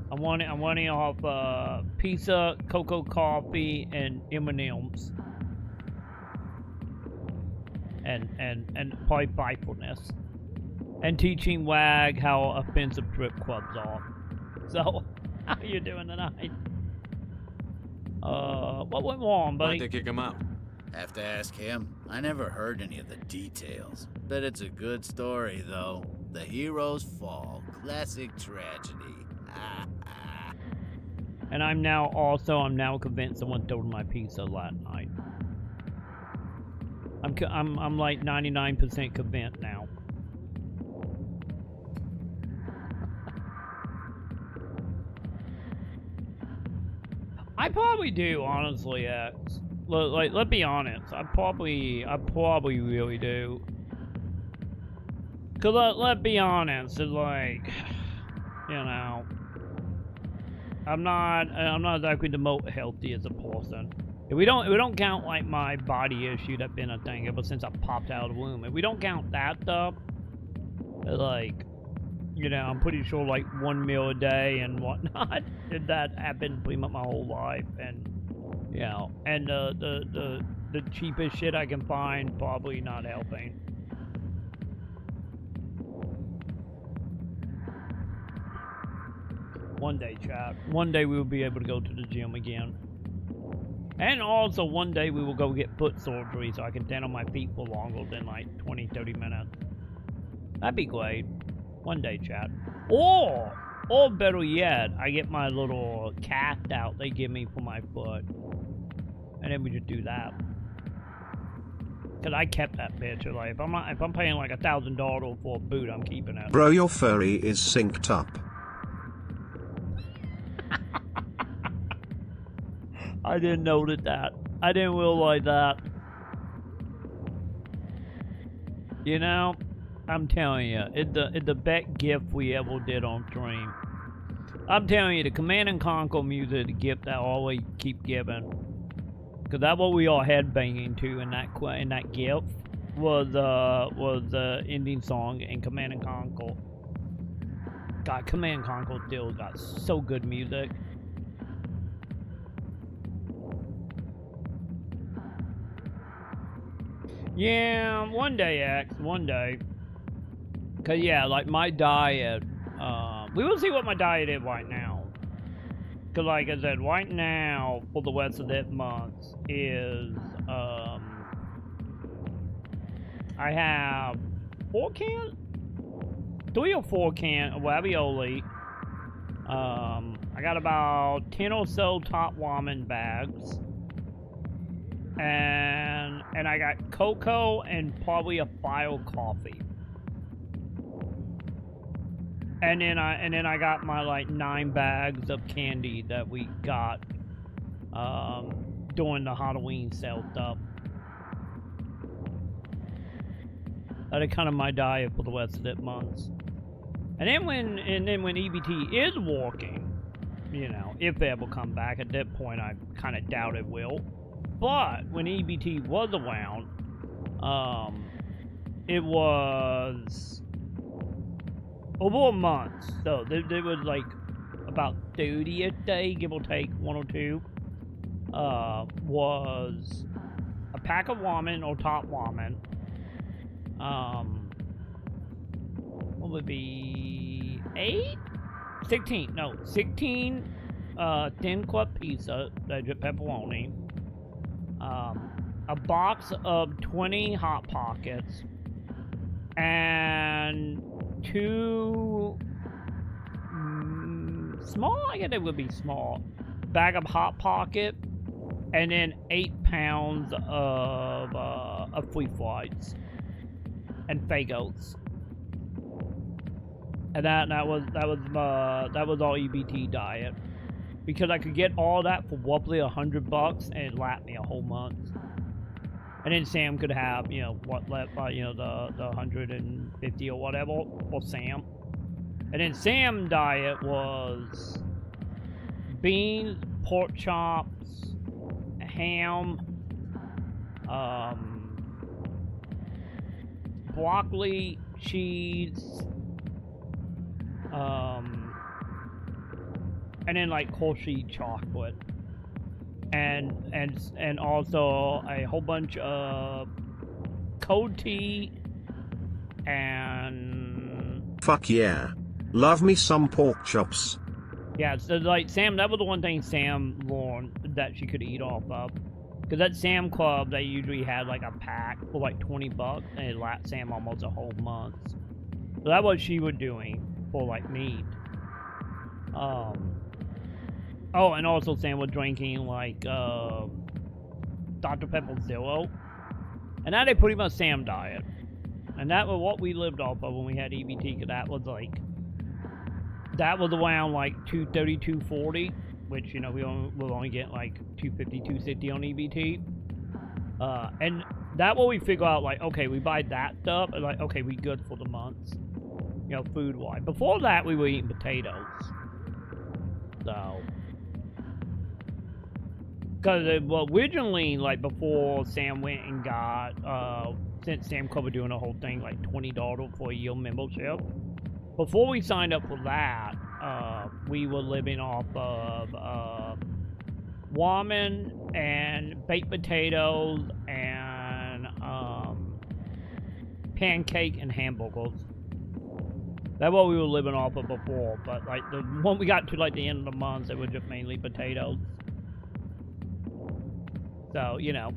I'm running off pizza, cocoa coffee, and M&Ms. And probably mindfulness. And teaching WAG how offensive strip clubs are. So, how you doing tonight? What went wrong, buddy? Why'd they kick him out? Have to ask him. I never heard any of the details. Bet it's a good story, though. The hero's fall. Classic tragedy. And I'm now convinced someone stole my pizza last night. I'm like 99% convinced now. I probably do, honestly, X. Like, let's be honest. I probably really do. Cause let's be honest, it's like, you know, I'm not exactly the most healthy as a person. If we don't count like my body issue that's been a thing ever since I popped out of the womb. If we don't count that stuff, like, you know, I'm pretty sure like 1 meal a day and whatnot. That happened pretty much my whole life, and you know, and the cheapest shit I can find probably not helping. One day, chat. One day we will be able to go to the gym again. And also one day we will go get foot surgery so I can stand on my feet for longer than like 20-30 minutes. That'd be great. One day, chat. Or better yet, I get my little cast out they give me for my foot. And then we just do that. Cause I kept that bitch. Like if I'm paying like $1,000 for a boot, I'm keeping it. Bro, your furry is synced up. I didn't notice that. I didn't realize that. You know, I'm telling you, it's the best gift we ever did on stream. I'm telling you, the Command & Conquer music, the gift that I always keep giving. Cause that's what we all headbanging to in that gift was the ending song in Command & Conquer. God, Command & Conquer still got so good music. Yeah, one day, X, one day. Cause yeah, like my diet, we will see what my diet is right now. Cause like I said, right now, for the rest of this month is, I have 4 cans? 3 or 4 cans of ravioli. I got about 10 or so top ramen bags. And I got cocoa and probably a file coffee. And then I got my like 9 bags of candy that we got during the Halloween sale stuff. That is kind of my diet for the rest of the months. And then when EBT is working, you know, if they ever come back, at that point I kind of doubt it will. But when EBT was around, it was over a month. So there was like about 30 a day, give or take 1 or 2. Was a pack of ramen or top ramen. What would be 16 thin club pizza, that's pepperoni. A box of 20 Hot Pockets and 2 small, I guess it would be small, bag of Hot Pocket, and then 8 pounds of free flights and Fagos. And that was all EBT diet. Because I could get all that for roughly $100 and it lapped me a whole month. And then Sam could have, you know, what left, you know, the 150 or whatever for Sam. And then Sam's diet was beans, pork chops, ham, broccoli, cheese, and then like Hershey chocolate, and also a whole bunch of cold tea and fuck yeah, love me some pork chops. Yeah, so like Sam, that was the one thing Sam learned that she could eat off of. Because at Sam Club, they usually had like a pack for like $20, and it lasted Sam almost a whole month. So that's what she was doing for like meat. Oh, and also Sam was drinking like Dr. Pepper Zero. And that is pretty much Sam diet. And that was what we lived off of when we had EBT, because that was around like 230, 240, which, you know, we'll only get like 250, 260 on EBT. And that what we figure out, like, okay, we buy that stuff, and like, okay, we good for the month, you know, food-wise. Before that, we were eating potatoes. So, because, well, originally, like, before Sam went and got, since Sam Club was doing the whole thing, like, $20 for a year membership, before we signed up for that, we were living off of ramen and baked potatoes and pancake and hamburgers. That's what we were living off of before, but like when we got to like the end of the month, it was just mainly potatoes. So, you know,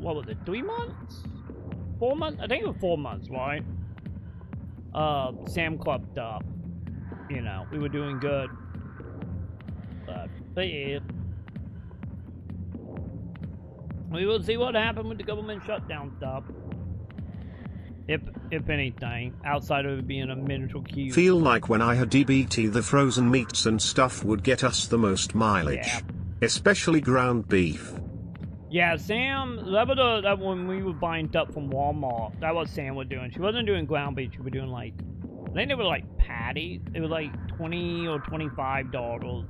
what was it, 3 months? 4 months? I think it was 4 months, right? Sam clubbed up. You know, we were doing good. But yeah. We will see what happened with the government shutdown stuff. If anything, outside of it being a miniature queue. Feel like when I had DBT, the frozen meats and stuff would get us the most mileage. Yeah. Especially ground beef. Yeah, Sam, that when we were buying stuff from Walmart, that was Sam was doing. She wasn't doing ground beef, she was doing like, I think they were like patties. It was like $20 or $25.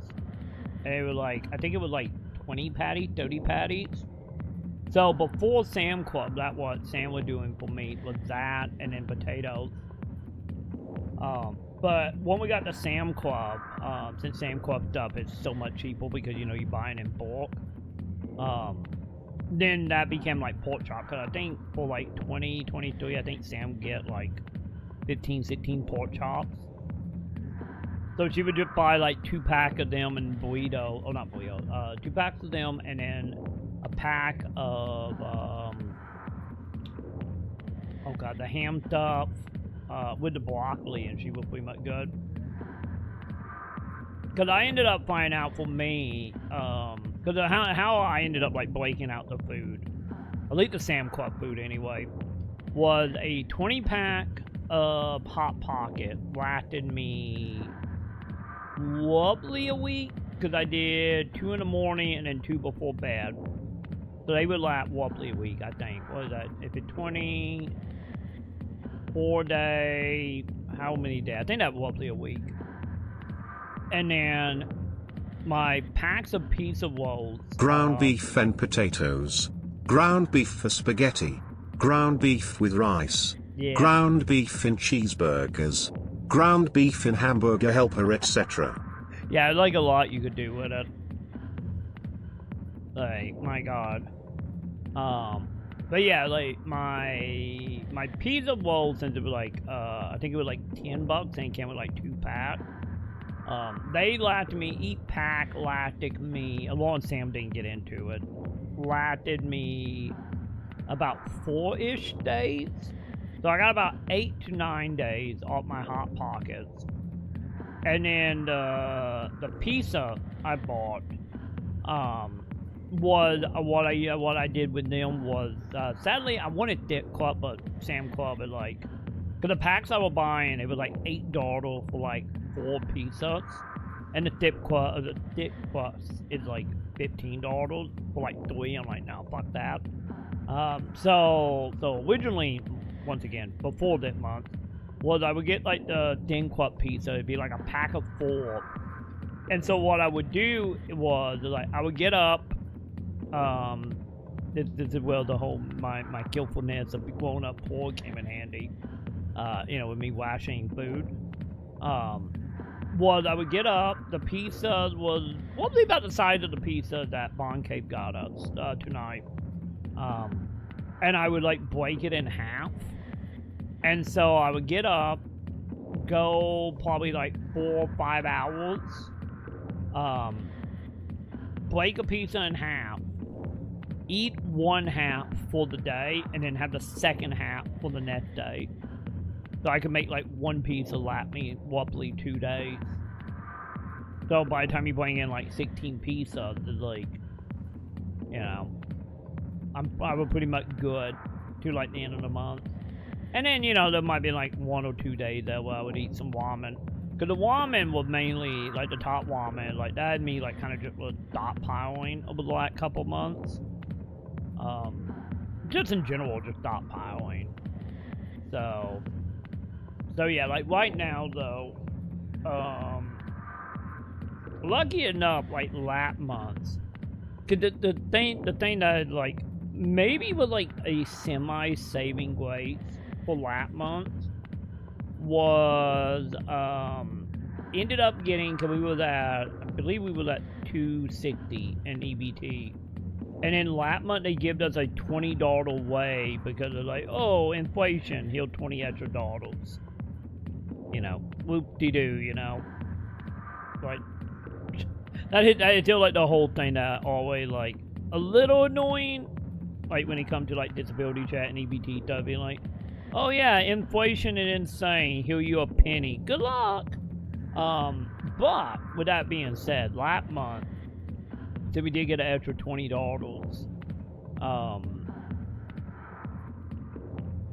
And it was like, I think it was like 20 patties, 30 patties. So before Sam Club, that's what Sam was doing for meat, was that and then potatoes. But when we got to Sam Club, since Sam Club stuff is so much cheaper because, you know, you're buying in bulk, then that became like pork chop. Cause I think for like 20, 23, I think Sam get like 15, 16 pork chops. So she would just buy like 2 packs of them and burrito, oh not burrito, 2 packs of them and then a pack of, oh god, the ham stuff, with the broccoli, and she was pretty much good. Cause I ended up finding out for me, cause how I ended up like breaking out the food, at least the Sam Club food anyway, was a 20-pack of Hot Pocket lasted me roughly a week, cause I did 2 in the morning and then 2 before bed. So they would last roughly a week, I think. What is that? If it's 24 day, how many days? I think that's roughly a week. And then my packs of pizza rolls. Ground beef and potatoes. Ground beef for spaghetti. Ground beef with rice. Yeah. Ground beef in cheeseburgers. Ground beef in hamburger helper, etc. Yeah, like a lot you could do with it. Like, my god. But yeah, like my pizza roll, since it was like I think it was like $10 and it came with like 2 packs. They lasted me, each pack lasted me, along Sam didn't get into it, lasted me about 4-ish days. So I got about 8 to 9 days off my Hot Pockets. And then the pizza I bought, was what I did with them was sadly I wanted Dip Club, but Sam Club is like, cause the packs I was buying, it was like $8 for like 4 pizzas, and the Dip Club is like $15 for like 3. I'm like, no, fuck that. So originally, once again, before this month, was I would get like the Dip Club pizza. It'd be like a pack of 4. And so what I would do was, like, I would get up, this is where the whole, my skillfulness of growing up poor came in handy, you know, with me washing food. Was I would get up, the pizza was probably about the size of the pizza that Bond Cave got us tonight. And I would, like, break it in half. And so I would get up, go probably like 4 or 5 hours, break a pizza in half, eat one half for the day, and then have the second half for the next day. So I could make like one pizza last me roughly 2 days. So by the time you bring in like 16 pizzas, it's like, you know, I was pretty much good to like the end of the month. And then, you know, there might be like 1 or 2 days there where I would eat some ramen. Because the ramen was mainly, like the top ramen, like that had me like kind of just stockpiling over the last couple months. Just in general, just stockpiling. So yeah, like right now though, lucky enough, like last months, cause the thing that like maybe was like a semi-saving grace for last month was ended up getting, cause we was at, I believe we was at 260 in EBT, and then last month they gave us a $20 away because they're like, oh, inflation, here's $20 extra. You know, whoop-de-doo, you know, like that feel like the whole thing that always like a little annoying, like when it comes to like disability chat and EBT stuff, being like, oh yeah, inflation is insane, here you a penny, good luck. But with that being said, last month, so we did get an extra $20.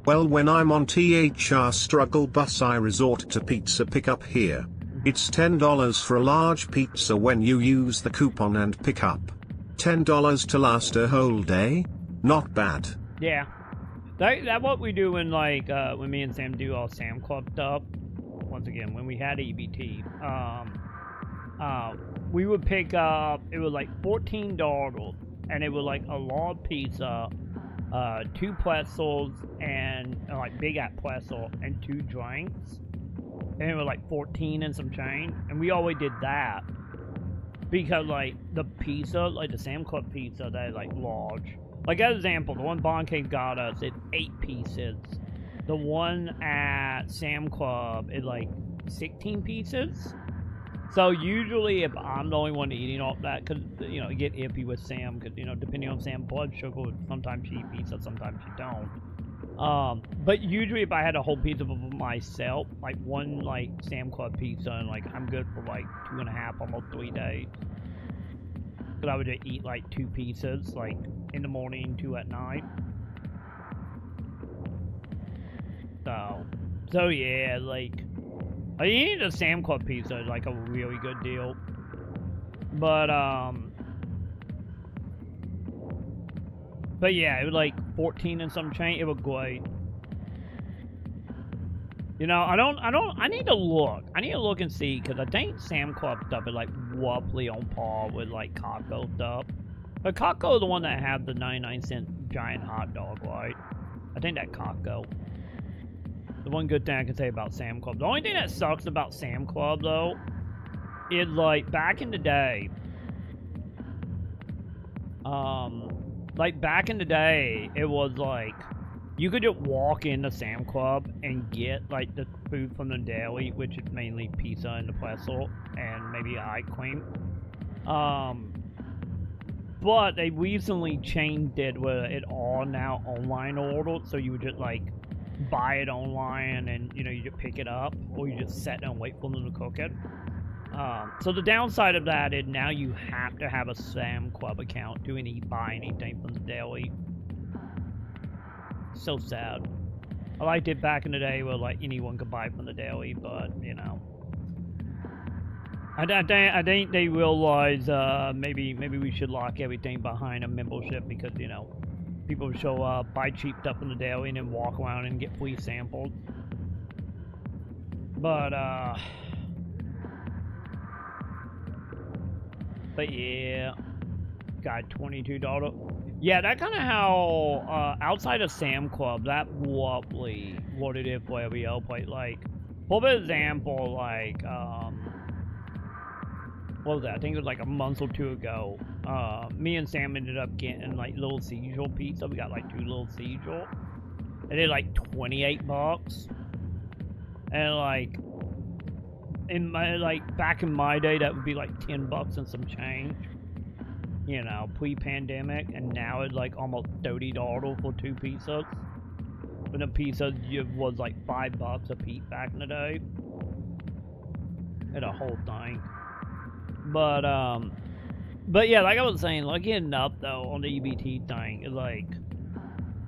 Well, when I'm on THR struggle bus I resort to pizza pickup here. It's $10 for a large pizza when you use the coupon and pick up. $10 to last a whole day? Not bad. Yeah. That what we do when like when me and Sam do all Sam Club stuff. Once again, when we had EBT, we would pick up, it was like $14, and it was like a large pizza, 2 pretzels, and like big at pretzel, and 2 drinks, and it was like 14 and some change, and we always did that because like the pizza, like the Sam Club pizza, that is like large. Like as an example, the one Bond Cave got us, it's 8 pieces. The one at Sam Club is like 16 pieces. So usually if I'm the only one eating all that, because, you know, you get iffy with Sam, because, you know, depending on Sam's blood sugar, sometimes she eats pizza, sometimes she don't. But usually if I had a whole pizza for myself, like one, like, Sam Club pizza, and, like, I'm good for, like, 2.5, almost 3 days. Because I would just eat, like, 2 pieces, like, in the morning, 2 at night. So yeah, like, eating a Sam Club pizza is like a really good deal. But yeah, it was like 14 and some change. It was great. You know, I need to look. I need to look and see, because I think Sam Club stuff is like roughly on par with like Costco stuff. But Costco is the one that have the 99-cent giant hot dog, right? I think that Costco. The one good thing I can say about Sam Club. The only thing that sucks about Sam Club, though, is, like, back in the day, it was, like, you could just walk into Sam Club and get, like, the food from the deli, which is mainly pizza and the pretzel, and maybe ice cream. But they recently changed it where it all now online ordered, so you would just, like, buy it online and, you know, you just pick it up, or you just sit and wait for them to cook it. So the downside of that is now you have to have a Sam Club account to buy anything from the deli. So sad. I liked it back in the day where like anyone could buy from the deli, but you know, I think they realize maybe we should lock everything behind a membership, because you know, people show up, buy cheap stuff from the deli, and then walk around and get free samples. But But yeah, got $22. Yeah, that kind of how outside of Sam Club, that roughly what it is for every L plate. Like, for example, like what was that? I think it was like a month or two ago. Me and Sam ended up getting like little seashell pizza. We got like 2 little seashell. It did like $28, and like in my back in my day, that would be like $10 and some change. You know, pre-pandemic, and now it's like almost $30 for 2 pizzas. When a pizza was like $5 a piece back in the day. And a whole thing. But yeah, like I was saying, like getting up though on the EBT thing is like,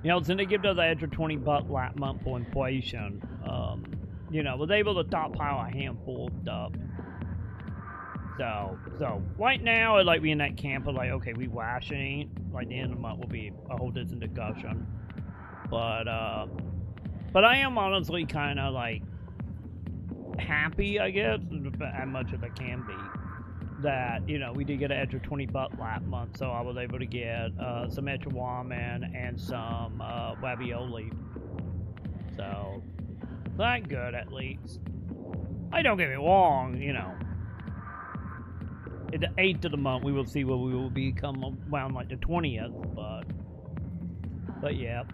you know, since they give us the extra $20 last month for inflation, you know, was able to stockpile a handful of stuff. So right now, like we in that camp of like, okay, we rationing. Like the end of the month will be a whole different discussion. But I am honestly kind of like happy, I guess, as much as I can be, that, you know, we did get an extra $20 last month, so I was able to get some extra ramen and some ravioli. So that good at least. I don't get me wrong, you know. At the 8th of the month, we will see where we will become around like the 20th, but yeah.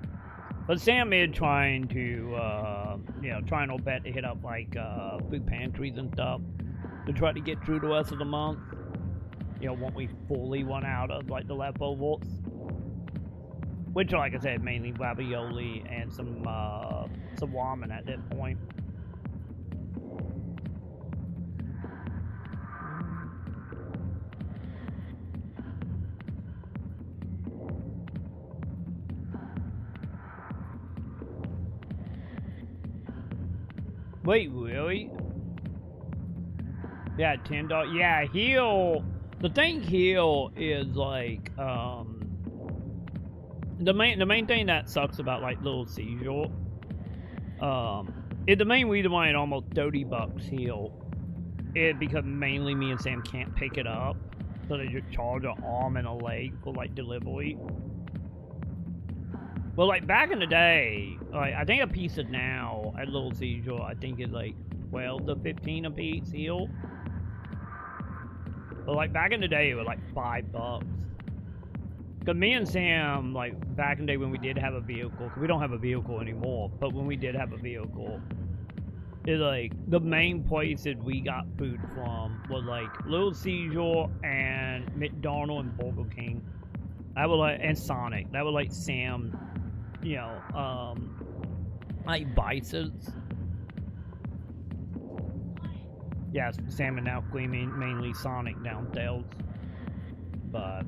But Sam is trying to, you know, trying to bet to hit up like food pantries and stuff to try to get through the rest of the month. You know, once we fully run out of like the leftovers, which, like I said, mainly ravioli and some ramen at that point. Wait, really? Yeah, $10. Yeah, he'll. The thing here is like, the main thing that sucks about like Little Seizure, the main reason why it almost $30 here is because mainly me and Sam can't pick it up, so they just charge an arm and a leg for like delivery. Well, like back in the day, like I think a pizza now at Little Seizure, I think is like 12 to 15 a piece here. But like back in the day, it was like $5. Cause me and Sam, like back in the day when we did have a vehicle, cause we don't have a vehicle anymore, but when we did have a vehicle, it's like the main places we got food from was like Little Seizure and McDonald's and Burger King. That was like, and Sonic. That was like Sam, you know, like vices. Yes, Sam and now Gleaming, mainly Sonic downstairs. But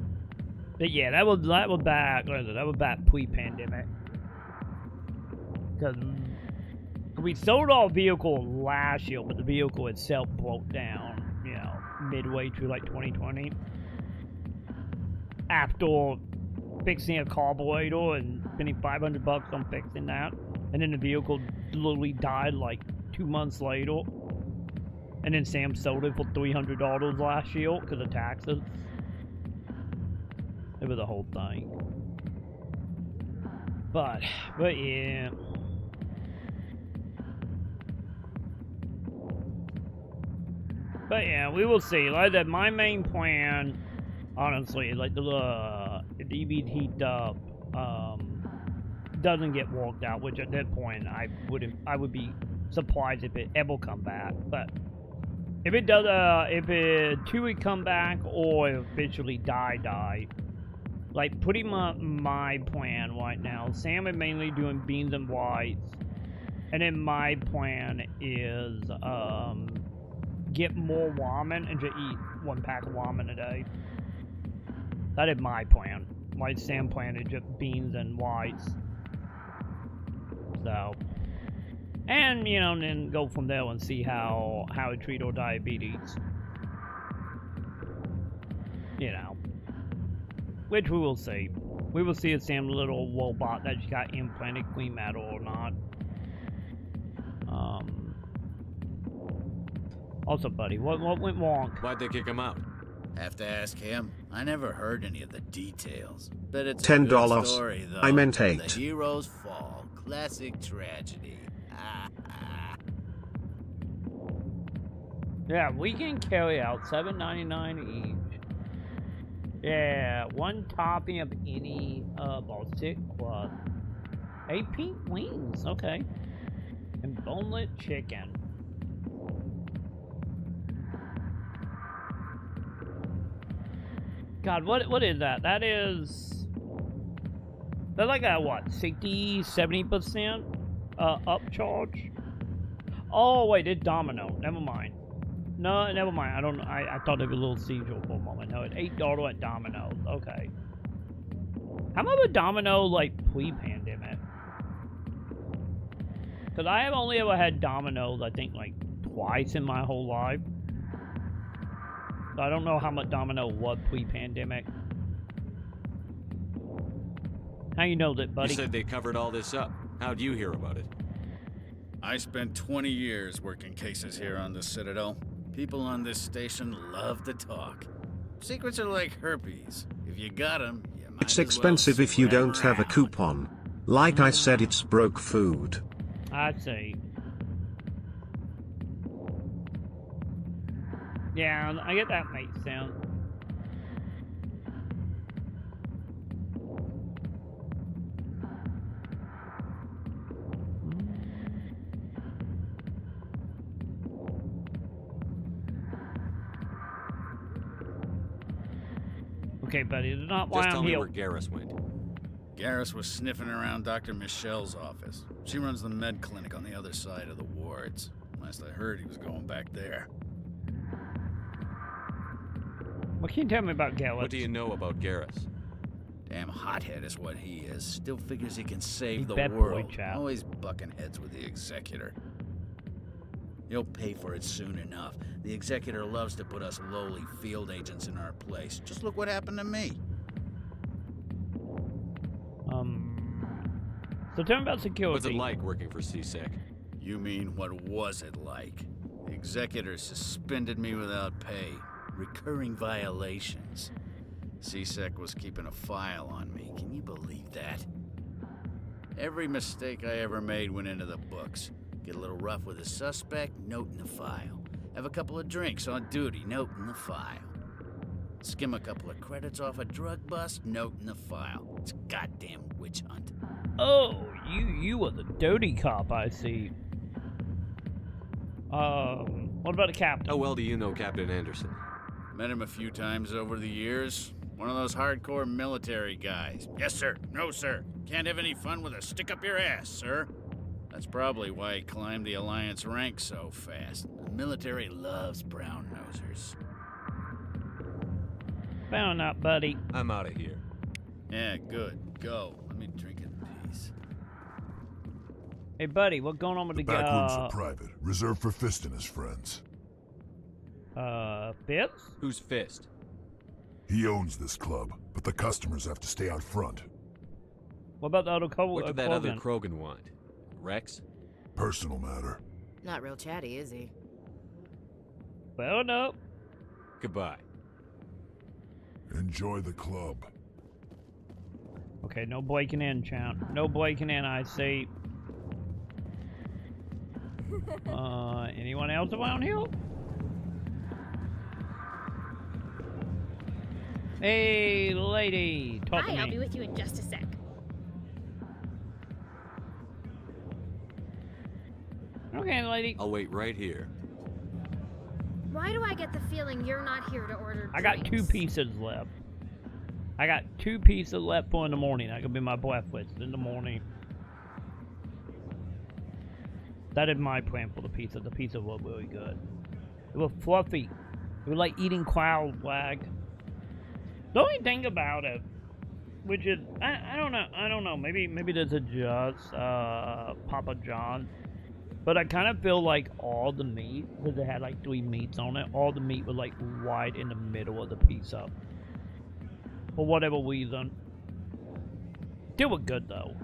yeah, that was back. That was back pre-pandemic. Because we sold our vehicle last year, but the vehicle itself broke down, you know, midway through like 2020. After fixing a carburetor and spending $500 on fixing that, and then the vehicle literally died like 2 months later. And then Sam sold it for $300 last year because of taxes. It was a whole thing. But yeah. But yeah, we will see. Like that, my main plan, honestly, like the EBT dub doesn't get worked out, which at that point I would be surprised if it ever come back. But if it does, if it 2 would come back or eventually die, like pretty much my plan right now, Sam is mainly doing beans and whites, and then my plan is get more ramen and just eat 1 pack of ramen a day. That is my plan. My Sam plan is just beans and whites. So. And, you know, and then go from there and see how we treat our diabetes. You know. Which we will see. We will see if Sam's little robot that she got implanted clean matter or not. Also, buddy, what went wrong? Why'd they kick him out? Have to ask him. I never heard any of the details. Bet it's a $10. good story, though. I meant 8. The hero's fall. Classic tragedy. Yeah, we can carry out $7.99 each. Yeah, 1 topping of any baltic crust. 8 pink wings, okay. And boneless chicken. God, what is that? That is... That's like a, what, 60, 70% upcharge? Oh, wait, it's Domino. Never mind. No, never mind. I thought it was a little seasonal for a moment. No, it's $8 at Domino's. Okay. How much a Domino, like, pre-pandemic? Because I have only ever had Domino's, I think, like, twice in my whole life. So I don't know how much Domino was pre-pandemic. How you know that, buddy? You said they covered all this up. How'd you hear about it? I spent 20 years working cases here on the Citadel. People on this station love to talk. Secrets are like herpes. If you got them, you might It's as well expensive if you spread don't have a around. coupon. Like I said, it's broke food. I see. Yeah, I get that makes sense. Okay, buddy, it's not why Just tell I'm me here. where Garrus went. Garrus was sniffing around Dr. Michelle's office. She runs the med clinic on the other side of the wards. Last I heard, he was going back there. What can you tell me about Garrus? What do you know about Garrus? Damn hothead is what he is. Still figures he can save He's the bad boy, world. chap. Always bucking heads with the Executor. He'll pay for it soon enough. The Executor loves to put us lowly field agents in our place. Just look what happened to me. So tell me about security. What's it like working for CSEC? You mean, what was it like? The Executor suspended me without pay. Recurring violations. CSEC was keeping a file on me. Can you believe that? Every mistake I ever made went into the books. Get a little rough with a suspect, note in the file. Have a couple of drinks on duty, note in the file. Skim a couple of credits off a drug bust, note in the file. It's a goddamn witch hunt. Oh, you were the doty cop, I see. What about the captain? How well do you know Captain Anderson? Met him a few times over the years. One of those hardcore military guys. Yes, sir. No, sir. Can't have any fun with a stick up your ass, sir. That's probably why he climbed the Alliance ranks so fast. The military loves brown nosers. Found out, buddy. I'm out of here. Yeah, good. Go. Let me drink in peace. Hey, buddy, what's going on with the Back rooms are private, reserved for Fist and his friends. Fist? Who's Fist? He owns this club, but the customers have to stay out front. What about the other What did that other Krogan want? Rex? Personal matter. Not real chatty, is he? Well, no. Goodbye. Enjoy the club. Okay, no breaking in, champ. No breaking in, I see. Anyone else around here? Hey, lady, talk to me. Hi, I'll be with you in just a sec. Okay, lady. I'll wait right here. Why do I get the feeling you're not here to order drinks? I got 2 pieces left. I got 2 pieces left for in the morning. That could be my breakfast in the morning. That is my plan for the pizza. The pizza was really good. It was fluffy. It was like eating cloud wag. The only thing about it, which is I don't know. Maybe there's a just Papa John's. But I kind of feel like all the meat, because it had like 3 meats on it, all the meat was like right in the middle of the pizza. For whatever reason. They were good though.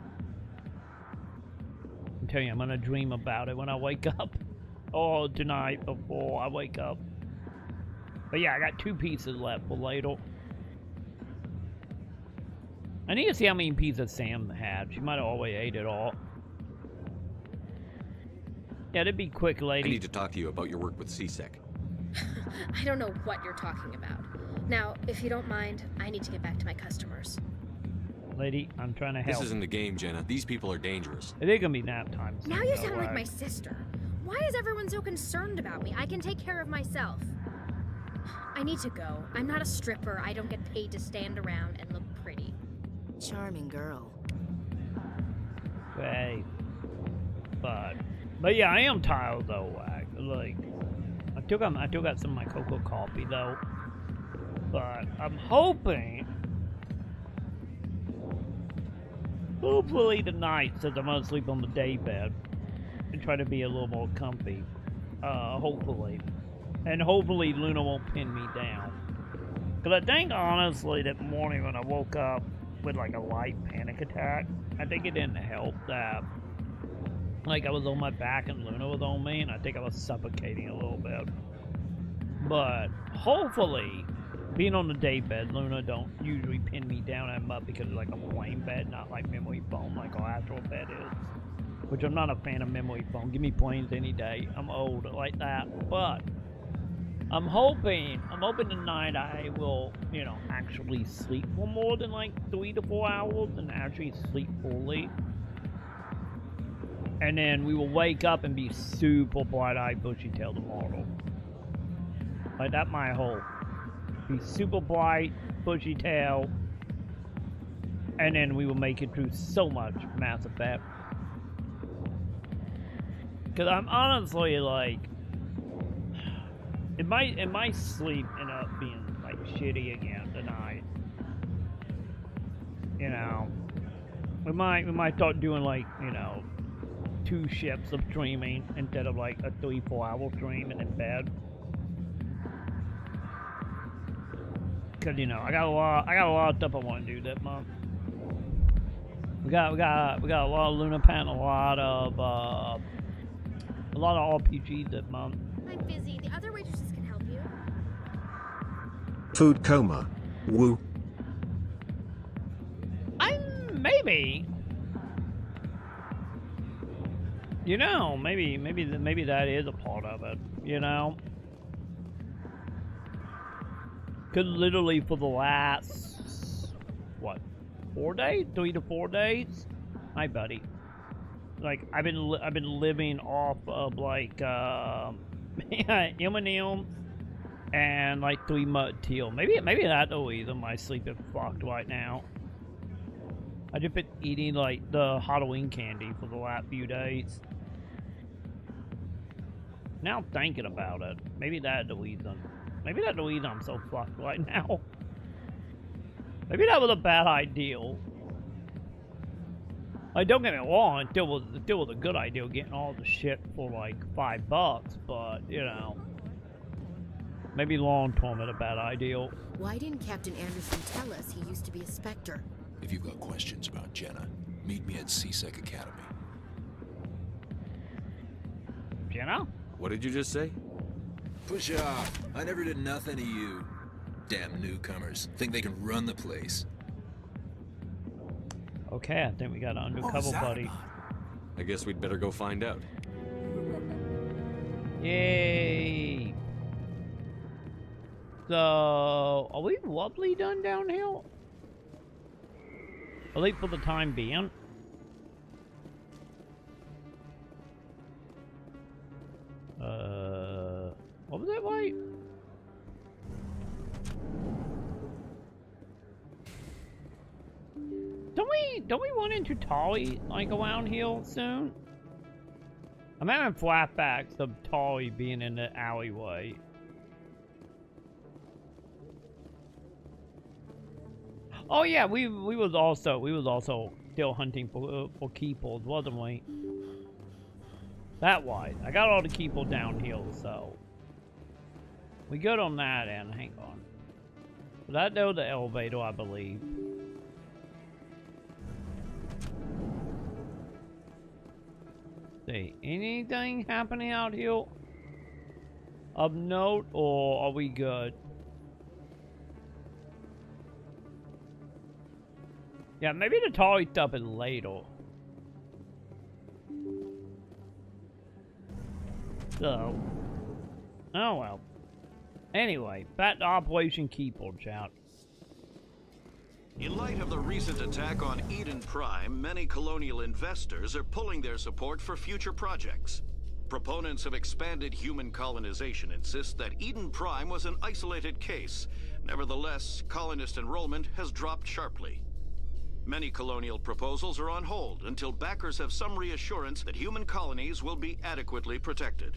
I'm telling you, I'm gonna dream about it when I wake up. Or tonight before I wake up. But yeah, I got 2 pieces left for ladle. I need to see how many pieces Sam had. She might have already ate it all. Yeah, it'd be quick, lady. I need to talk to you about your work with CSEC. I don't know what you're talking about. Now, if you don't mind, I need to get back to my customers. Lady, I'm trying to help. This isn't a game, Jenna. These people are dangerous. It is gonna be nap time. Now you sound like my sister. Why is everyone so concerned about me? I can take care of myself. I need to go. I'm not a stripper. I don't get paid to stand around and look pretty. Charming girl. Right. But yeah, I am tired though. Like, I still got some of my cocoa coffee though. But I'm hoping, hopefully tonight, since I'm gonna sleep on the day bed and try to be a little more comfy. Hopefully, and hopefully Luna won't pin me down. Cause I think honestly that morning when I woke up with like a light panic attack, I think it didn't help that. Like, I was on my back and Luna was on me, and I think I was suffocating a little bit. But hopefully, being on the day bed, Luna don't usually pin me down and up because it's like a plain bed, not like memory foam like our actual bed is. Which I'm not a fan of memory foam. Give me planes any day. I'm old like that. But I'm hoping tonight I will, you know, actually sleep for more than like 3 to 4 hours and actually sleep fully. And then we will wake up and be super bright-eyed, bushy-tailed tomorrow. Like, that's my hope. Be super bright, bushy-tailed. And then we will make it through so much Mass Effect. Because I'm honestly, like... It might sleep end up being, like, shitty again tonight. You know? We might start doing, like, you know... 2 shifts of streaming instead of like a 3-4 hour stream and in bed. Cause you know I got a lot of stuff I want to do that month. We got a lot of Luna Pen, a lot of RPGs that month. I'm busy. The other waitresses can help you. Food coma. Woo. Maybe. You know, maybe that is a part of it, you know? Cause literally for the last, what, 4 days? 3 to 4 days? Hi, buddy. Like, I've been living off of, like, M&M's and, like, 3 mud teal. Maybe that's the reason my sleep is fucked right now. I just been eating, like, the Halloween candy for the last few days. Now I'm thinking about it. Maybe that's the reason. Maybe that's the reason I'm so fucked right now. Maybe that was a bad idea. Like, don't get me wrong, it still was a good idea getting all the shit for like $5, but you know, maybe long term it's a bad idea. Why didn't Captain Anderson tell us he used to be a Spectre? If you've got questions about Jenna, meet me at CSEC Academy. Jenna? What did you just say? Push off. I never did nothing to you. Damn newcomers. Think they can run the place. Okay, I think we got an undercover buddy. I guess we'd better go find out. Yay! So, are we wobbly done downhill? At least for the time being. What was that like? Don't we run into Tolly like around here soon? I'm having flashbacks of Tolly being in the alleyway. Oh yeah, we was also still hunting for keepers, wasn't we? That wise. I got all the keepers downhill, so we good on that end. Hang on. So that though the elevator, I believe. See, anything happening out here? of note, or are we good? Yeah, maybe the toy stuff is later. So, oh well. Anyway, back to Operation Keeper, chat. In light of the recent attack on Eden Prime, many colonial investors are pulling their support for future projects. Proponents of expanded human colonization insist that Eden Prime was an isolated case. Nevertheless, colonist enrollment has dropped sharply. Many colonial proposals are on hold until backers have some reassurance that human colonies will be adequately protected.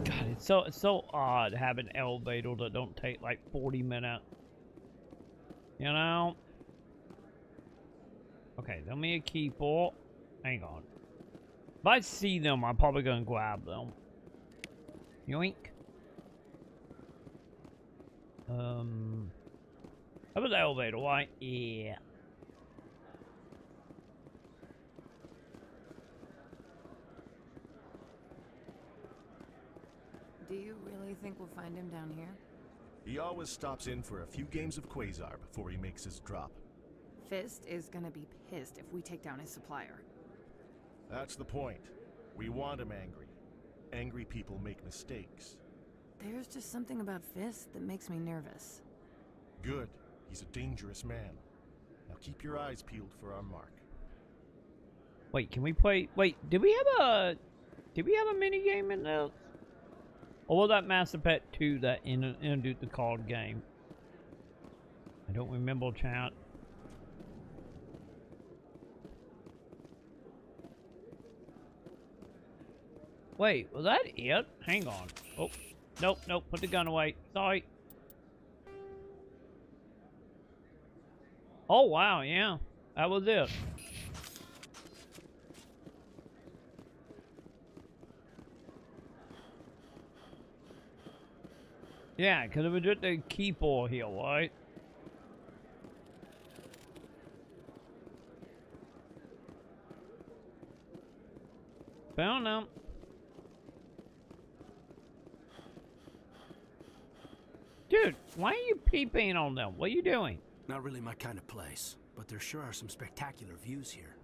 God, it's so odd having elevators that don't take like 40 minutes. You know? Okay, let me a keeper. Hang on. If I see them, I'm probably gonna grab them. Yoink. How about the elevator, right? Yeah. Do you really think we'll find him down here? He always stops in for a few games of Quasar before he makes his drop. Fist is gonna be pissed if we take down his supplier. That's the point. We want him angry. Angry people make mistakes. There's just something about Fist that makes me nervous. Good. He's a dangerous man. Now keep your eyes peeled for our mark. Wait, can we play? Wait, did we have a mini game in this? Or was that Mass Effect 2 that introduced the card game? I don't remember, chat. Wait, was that it? Hang on. Oh, nope, nope, put the gun away. Sorry. Oh, wow, yeah. That was it. Yeah, because it was just a keeper here, right? Found them. Dude, why are you peeping on them? What are you doing? Not really my kind of place, but there sure are some spectacular views here.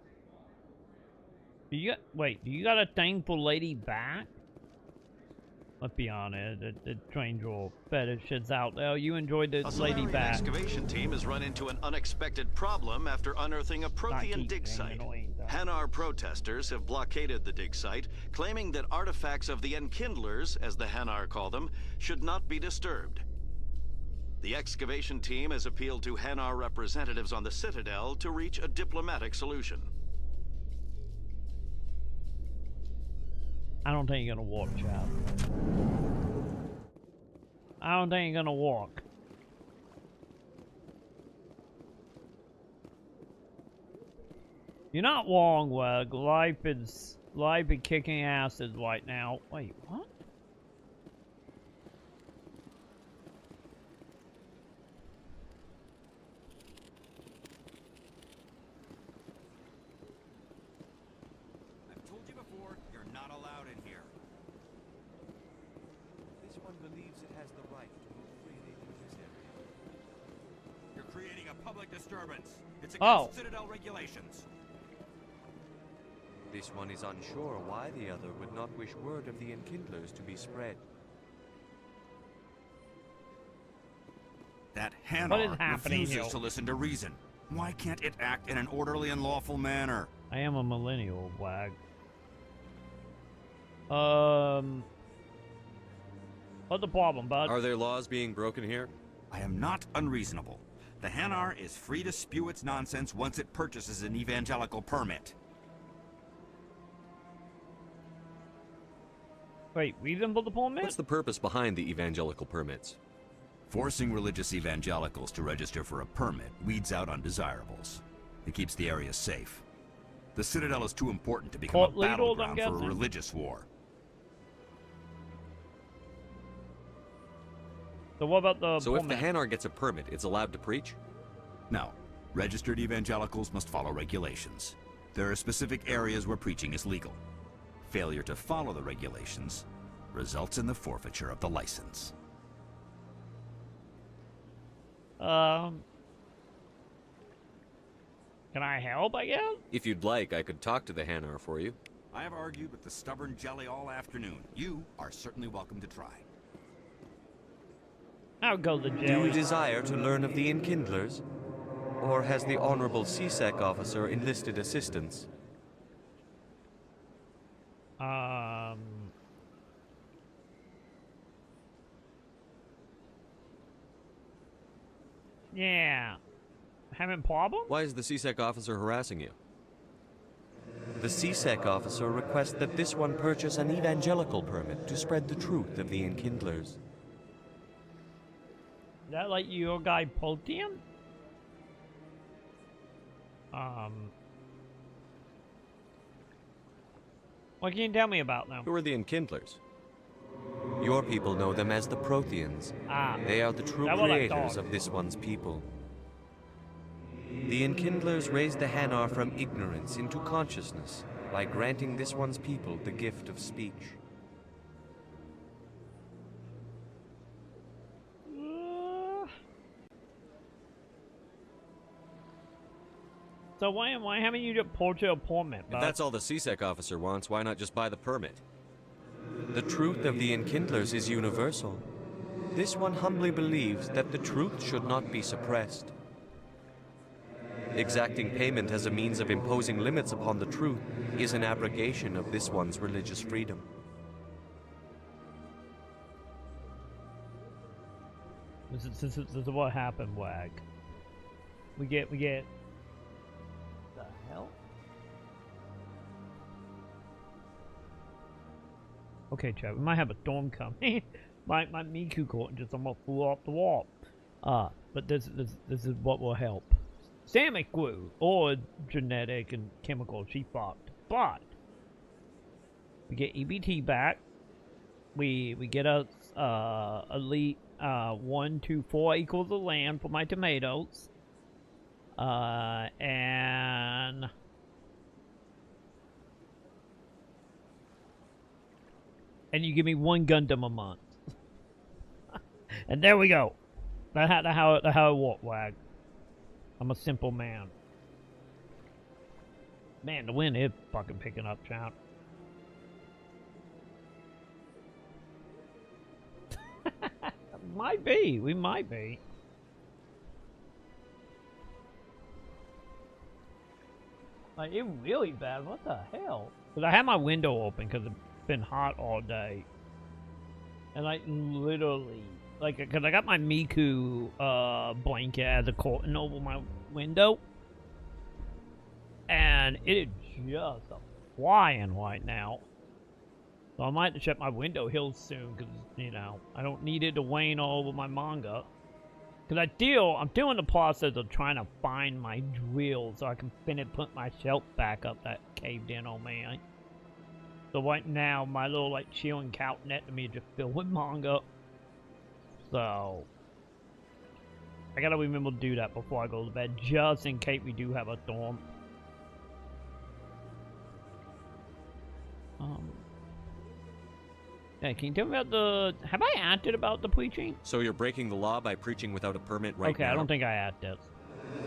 Wait, do you got a thing for Lady Bat? Let's be honest, the train draw fetishes out there. You enjoyed the Lady Bat. A excavation team has run into an unexpected problem after unearthing a Prothean dig site. Hanar protesters have blockaded the dig site, claiming that artifacts of the Enkindlers, as the Hanar call them, should not be disturbed. The excavation team has appealed to Hanar representatives on the Citadel to reach a diplomatic solution. I don't think you're gonna walk, child. I don't think you're gonna walk. You're not wrong, Weg. Life is kicking asses right now. Wait, what? Disturbance. It's against Citadel regulations. This one is unsure why the other would not wish word of the Enkindlers to be spread. That Hanar refuses to listen to reason. Why can't it act in an orderly and lawful manner? I am a millennial, Wag. What's the problem, bud? Are there laws being broken here? I am not unreasonable. The Hanar is free to spew its nonsense once it purchases an evangelical permit. Wait, reason for the permit? What's the purpose behind the evangelical permits? Forcing religious evangelicals to register for a permit weeds out undesirables. It keeps the area safe. The Citadel is too important to become a battleground for a religious war. So what about the So if the Hanar gets a permit, it's allowed to preach? No. Registered evangelicals must follow regulations. There are specific areas where preaching is legal. Failure to follow the regulations results in the forfeiture of the license. Can I help, I guess? If you'd like, I could talk to the Hanar for you. I have argued with the stubborn jelly all afternoon. You are certainly welcome to try. I'll go the jelly. Do you desire to learn of the Enkindlers? Or has the Honorable CSEC officer enlisted assistance? Yeah. Having problem? Why is the CSEC officer harassing you? The CSEC officer requests that this one purchase an evangelical permit to spread the truth of the Enkindlers. Is that like your guy Protean? What can you tell me about them? Who are the Enkindlers? Your people know them as the Protheans. They are the true creators of this one's people. The Enkindlers raised the Hanar from ignorance into consciousness by granting this one's people the gift of speech. So why haven't you just pulled your permit? If that's all the CSEC officer wants, why not just buy the permit? The truth of the Enkindlers is universal. This one humbly believes that the truth should not be suppressed. Exacting payment as a means of imposing limits upon the truth is an abrogation of this one's religious freedom. This is what happened, Wag. We get the hell? Okay, Chad, we might have a storm coming. my Miku court just almost flew off the wall. But this is what will help. Samic glue or genetic and chemical, she fucked. But we get EBT back. We get a elite 1, 2, 4 equals of land for my tomatoes. And you give me 1 Gundam a month. And there we go. That's how it worked, Wag. I'm a simple man. Man, the wind is fucking picking up, chat. Might be. We might be. Like, it's really bad. What the hell? Because I had my window open because it's been hot all day. And, like, literally... Like, because I got my Miku blanket as a curtain over my window. And it is just flying right now. So I might have to shut my window heel soon because, you know, I don't need it to wane all over my manga. Because I'm doing the process of trying to find my drill so I can finish put my shelf back up that caved in on me. So right now, my little, like, chilling couch next to me is just filled with manga. So, I gotta remember to do that before I go to bed, just in case we do have a storm. Yeah, can you tell me about have I acted about the preaching? So you're breaking the law by preaching without a permit right now? Okay, I don't think I acted.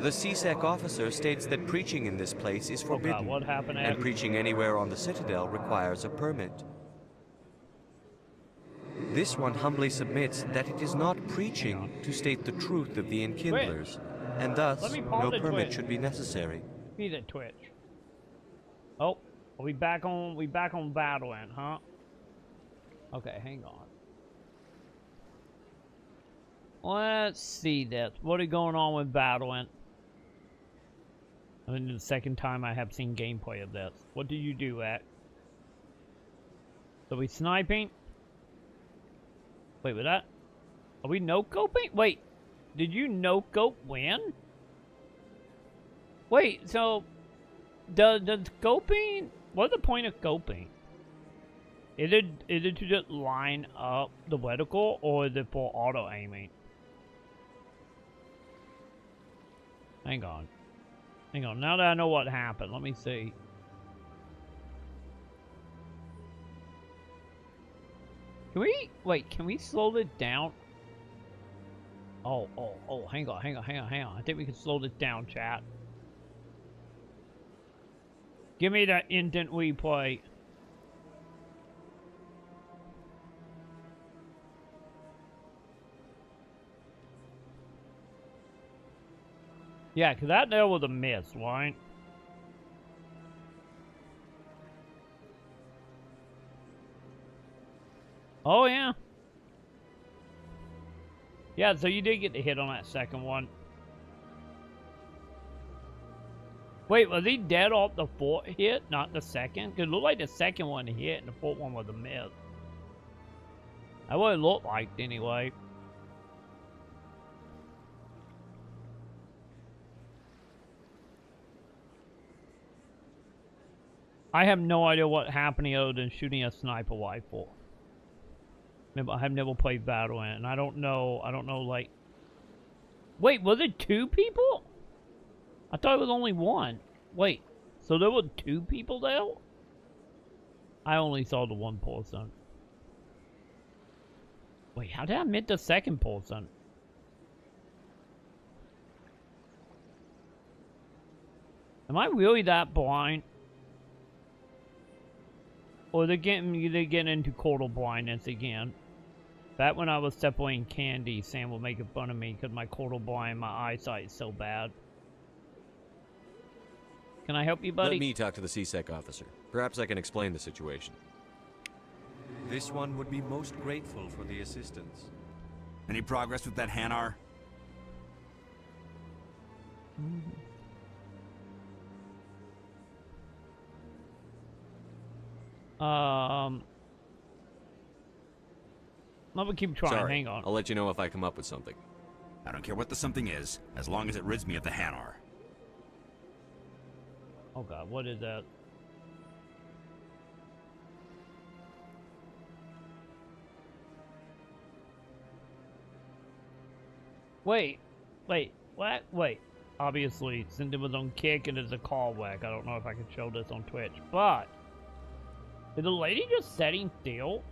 The CSEC officer states that preaching in this place is forbidden. God, what happened? And preaching anywhere on the Citadel requires a permit. This one humbly submits that it is not preaching to state the truth of the Enkindlers, and thus no permit should be necessary. Be the Twitch. Oh, are we back on Valorant, huh? Okay, hang on. Let's see this. What is going on with Valorant? I mean, the second time I have seen gameplay of this. What do you do at? So we sniping? Wait, with that? Are we no-scoping? Wait, did you no-scope win? Wait, so does scoping? What's the point of scoping? Is it to just line up the reticle, or is it for auto aiming? Hang on. Hang on. Now that I know what happened, let me see. Can we, wait, can we slow it down? Oh, hang on. I think we can slow this down, chat. Give me that instant replay. Yeah, because that there was a miss, right? Oh, yeah. Yeah, so you did get the hit on that second one. Wait, was he dead off the fourth hit, not the second? Because it looked like the second one hit and the fourth one was a miss. That's what it looked like, anyway. I have no idea what happened other than shooting a sniper rifle. I have never played Valorant, and I don't know, like... Wait, was it 2 people? I thought it was only 1. Wait, so there were 2 people there? I only saw the 1 person. Wait, how did I miss the second person? Am I really that blind? Or they get into total blindness again. Back when I was separating candy, Sam was making fun of me because my total blind, my eyesight is so bad. Can I help you, buddy? Let me talk to the CSEC officer. Perhaps I can explain the situation. This one would be most grateful for the assistance. Any progress with that Hanar? I'm gonna keep trying. Sorry, hang on. I'll let you know if I come up with something. I don't care what the something is, as long as it rids me of the Hanar. Oh god, what is that? Wait, what? Wait. Obviously, since it was on Kick and it's a callback, I don't know if I can show this on Twitch, but... Is the lady just sitting still?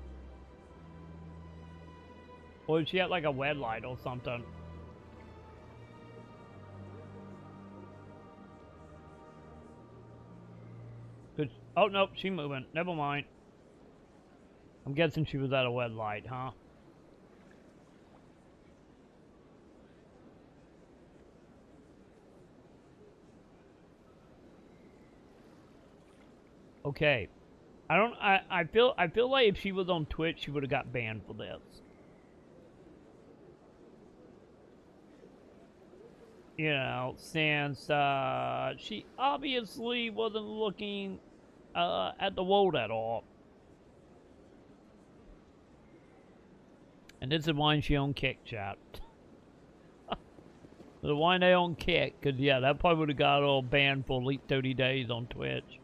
Or is she at like a red light or something? Oh, nope, she's moving. Never mind. I'm guessing she was at a red light, huh? Okay. I feel like if she was on Twitch, she would have got banned for this. You know, since she obviously wasn't looking at the world at all. And this is why she on Kick, chat. The why they on Kick, because yeah, that probably would have got all banned for at least 30 days on Twitch.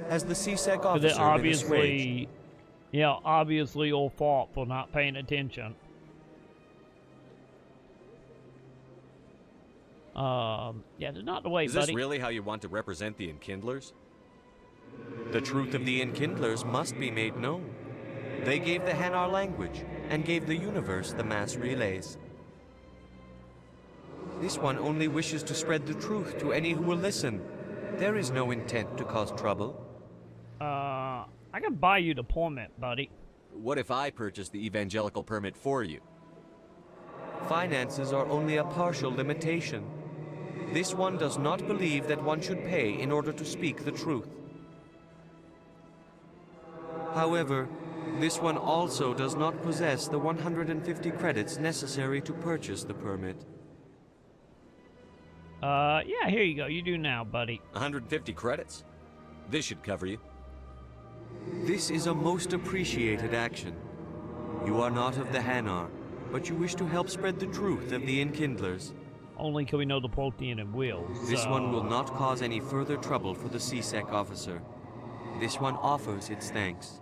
As the CSEC officer obviously, yeah, obviously your fault for not paying attention. Yeah, that's not the way, Is buddy. this really how you want to represent the Enkindlers? The truth of the Enkindlers must be made known. They gave the Hanar language, and gave the universe the mass relays. This one only wishes to spread the truth to any who will listen. There is no intent to cause trouble. I can buy you the permit, buddy. What if I purchase the evangelical permit for you? Finances are only a partial limitation. This one does not believe that one should pay in order to speak the truth. However, this one also does not possess the 150 credits necessary to purchase the permit. Yeah, here you go. You do now, buddy. 150 credits? This should cover you. This is a most appreciated action. You are not of the Hanar, but you wish to help spread the truth of the Enkindlers. Only can we know the protein and wheels. This one will not cause any further trouble for the CSEC officer. This one offers its thanks.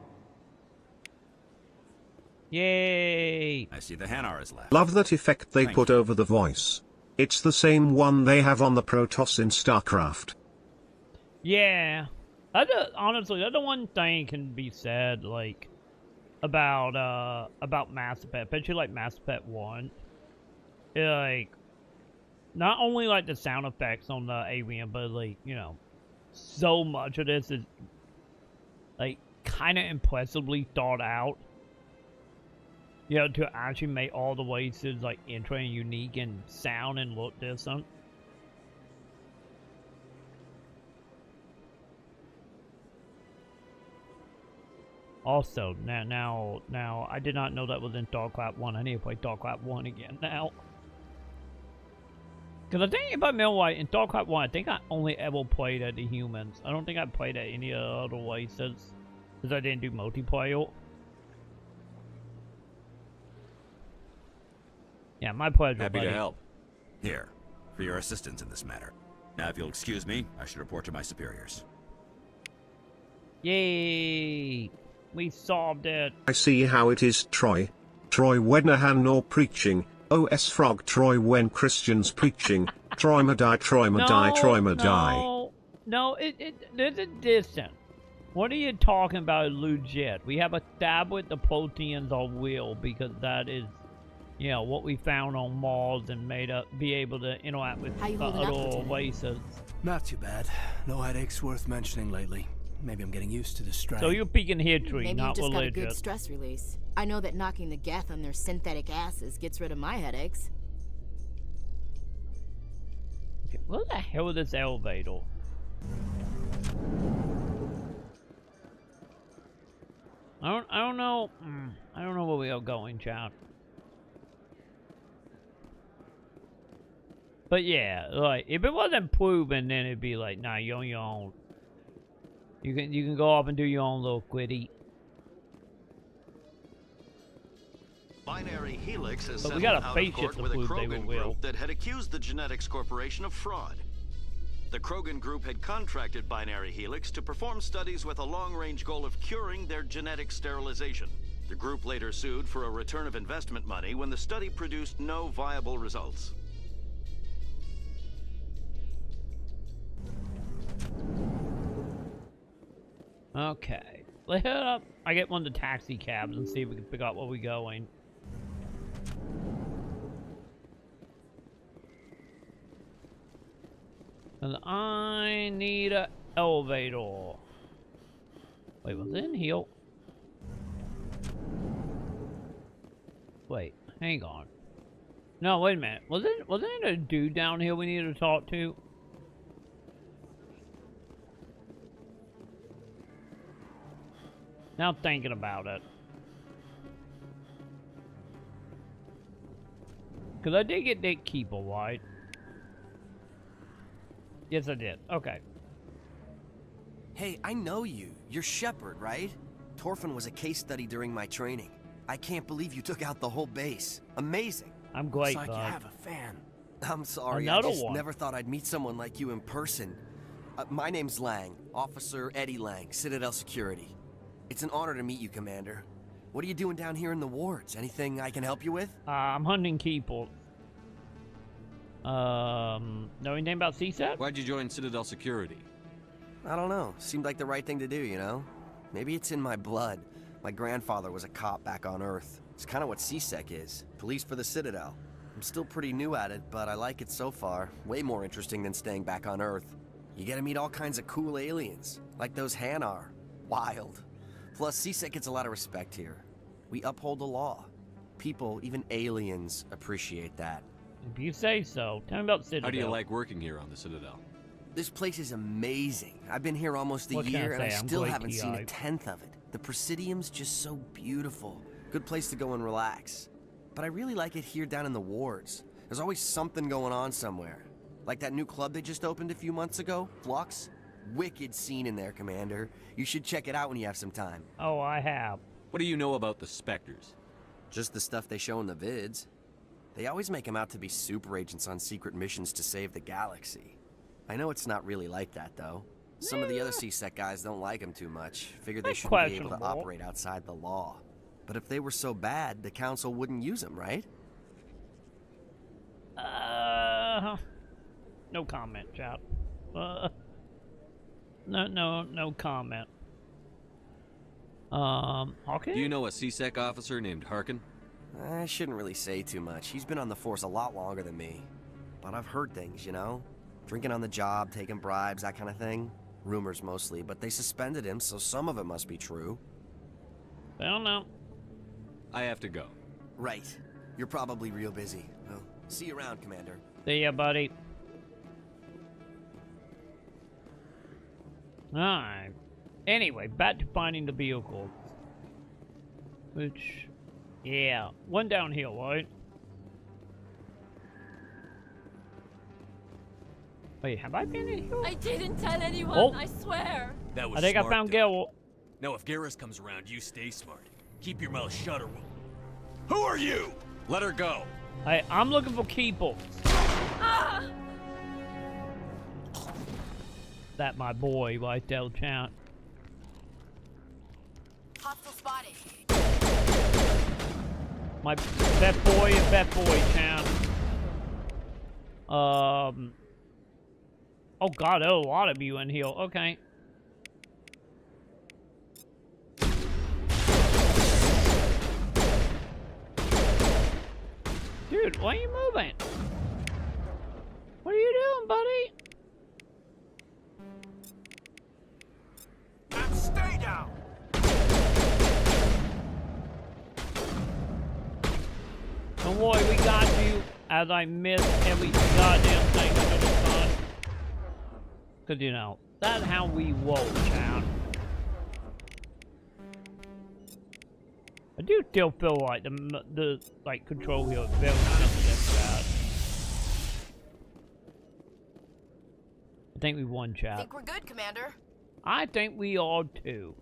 Yay! I see the Hanar is left. Love that effect they put over the voice. It's the same one they have on the Protoss in StarCraft. Yeah. Honestly, that's the one thing can be said, like, about Mass Effect, especially like Mass Effect 1. Like, not only like the sound effects on the alien, but like, you know, so much of this is like kind of impressively thought out. You know, to actually make all the races like interesting and unique and sound and look different. Also, now, I did not know that was in Darkcloud 1. I need to play Darkcloud 1 again now. Because I think if I remember right, in Darkcloud 1, I think I only ever played at the humans. I don't think I played at any of the other races. Because I didn't do multiplayer. Yeah, my pleasure, Happy buddy. to help. Here, for your assistance in this matter. Now, if you'll excuse me, I should report to my superiors. Yay! We solved it. I see how it is, Troy. Troy when a han nor preaching. OS frog Troy when Christians preaching. Troy ma die, Troy ma die, Troy ma die. No, there's a distance. What are you talking about, legit? We have established the proteins are real because that is, you know, what we found on Mars and made up be able to interact with other races. Not too bad. No headaches worth mentioning lately. Maybe I'm getting used to the strain. So you're peeking history, Maybe not you've just religious. got a good stress release. I know that knocking the geth on their synthetic asses gets rid of my headaches. Okay, what the hell is this elevator? I don't know. I don't know where we are going, chat. But yeah, like if it wasn't proven, then it'd be like, nah, you're on your own. You can go off and do your own little quitty. Binary Helix has But we settled got a out of spaceship court to with a prove they Krogan were real. group that had accused the Genetics Corporation of fraud. The Krogan group had contracted Binary Helix to perform studies with a long-range goal of curing their genetic sterilization. The group later sued for a return of investment money when the study produced no viable results. Okay, let's head up. I get one of the taxi cabs and see if we can pick out where we're going. And I need an elevator. Wait, was it in here? Wait, hang on. No, wait a minute. Wasn't it a dude down here we needed to talk to? Now thinking about it. Because I did get Dick Keeper, right? Yes, I did. Okay. Hey, I know you. You're Shepard, right? Torfin was a case study during my training. I can't believe you took out the whole base. Amazing. I'm great, Looks like bud. you have a fan. I'm sorry, Another I just one. never thought I'd meet someone like you in person. My name's Lang, Officer Eddie Lang, Citadel Security. It's an honor to meet you, Commander. What are you doing down here in the wards? Anything I can help you with? I'm hunting people. Know anything about CSAT? Why'd you join Citadel Security? I don't know. Seemed like the right thing to do, you know? Maybe it's in my blood. My grandfather was a cop back on Earth. It's kind of what CSEC is. Police for the Citadel. I'm still pretty new at it, but I like it so far. Way more interesting than staying back on Earth. You get to meet all kinds of cool aliens, like those Hanar. Wild. Plus, CSEC gets a lot of respect here. We uphold the law. People, even aliens, appreciate that. If you say so. Tell me about Citadel. How do you like working here on the Citadel? This place is amazing. I've been here almost a What can I year, and I say? I'm still great, haven't seen TI. a tenth of it. The Presidium's just so beautiful. Good place to go and relax. But I really like it here down in the wards. There's always something going on somewhere. Like that new club they just opened a few months ago, Flux. Wicked scene in there, Commander. You should check it out when you have some time. Oh, I have. What do you know about the Spectres? Just the stuff they show in the vids. They always make them out to be super agents on secret missions to save the galaxy. I know it's not really like that, though. Some of the other CSEC guys don't like them too much. Figure they shouldn't be able to questionable. operate outside the law. But if they were so bad, the Council wouldn't use them, right? No comment, chat. No comment. Okay. Do you know a CSEC officer named Harkin? I shouldn't really say too much. He's been on the force a lot longer than me. But I've heard things, you know? Drinking on the job, taking bribes, that kind of thing. Rumors mostly, but they suspended him, so some of it must be true. I don't know. I have to go. Right. You're probably real busy. Well, see you around, Commander. See ya, buddy. Alright. Anyway, back to finding the vehicle. Which, yeah, one downhill, right? Wait, have I been in here? I didn't tell anyone, Oh. I swear. That was I think I smart, found though. Gil. Now, if Garrus comes around, you stay smart. Keep your mouth shut or we'll... Who are you? Let her go. Hey, I'm looking for Keeple. Ah! That my boy right there, chat. Hostile spotted. My that boy, chat. Oh god, there are a lot of you in here. Okay. Dude, why are you moving? What are you doing, buddy? And stay down! Don't worry, we got you. As I miss every goddamn thing under the sun. Cause you know, that's how we roll, chat. I do still feel like the like control here is very sensitive, chat. I think we won, chat. Think we're good, Commander. I think we are too.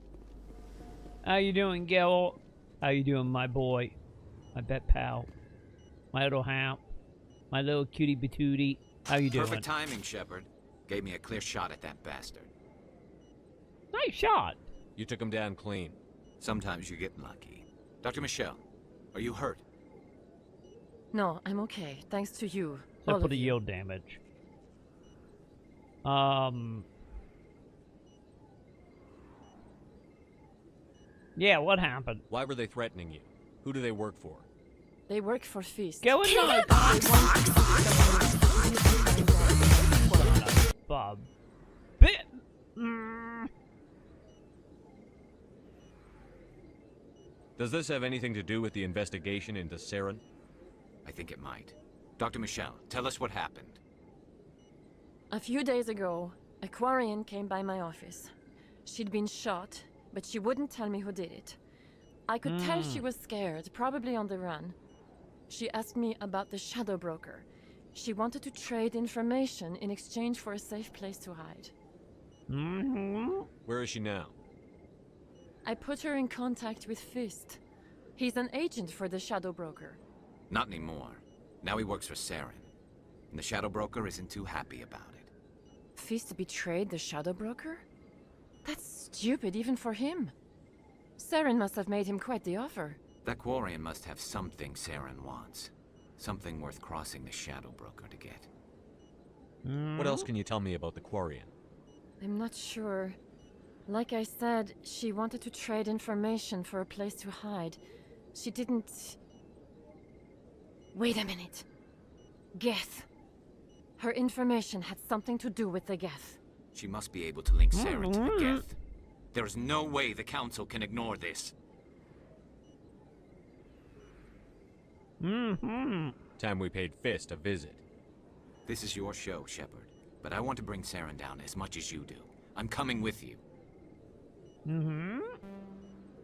How you doing, Gil? How you doing, my boy? My pet pal. My little hound. My little cutie patootie. How you doing? Perfect timing, Shepard. Gave me a clear shot at that bastard. Nice shot. You took him down clean. Sometimes you get lucky. Dr. Michelle, are you hurt? No, I'm okay. Thanks to you. Except for the yield damage. Yeah, what happened? Why were they threatening you? Who do they work for? They work for Feast. Go inside. Bob. Does this have anything to do with the investigation into Saren? I think it might. Dr. Michelle, tell us what happened. A few days ago, a Quarian came by my office. She'd been shot, but she wouldn't tell me who did it. I could tell she was scared, probably on the run. She asked me about the Shadow Broker. She wanted to trade information in exchange for a safe place to hide. Where is she now? I put her in contact with Fist. He's an agent for the Shadow Broker. Not anymore. Now he works for Saren. And the Shadow Broker isn't too happy about it. Fist betrayed the Shadow Broker? That's stupid even for him. Saren must have made him quite the offer. That Quarian must have something Saren wants. Something worth crossing the Shadow Broker to get. What else can you tell me about the Quarian? I'm not sure. Like I said, she wanted to trade information for a place to hide. She didn't... Wait a minute. Geth. Her information had something to do with the Geth. She must be able to link Saren to the Geth. There's no way the Council can ignore this. Time we paid Fist a visit. This is your show, Shepard. But I want to bring Saren down as much as you do. I'm coming with you.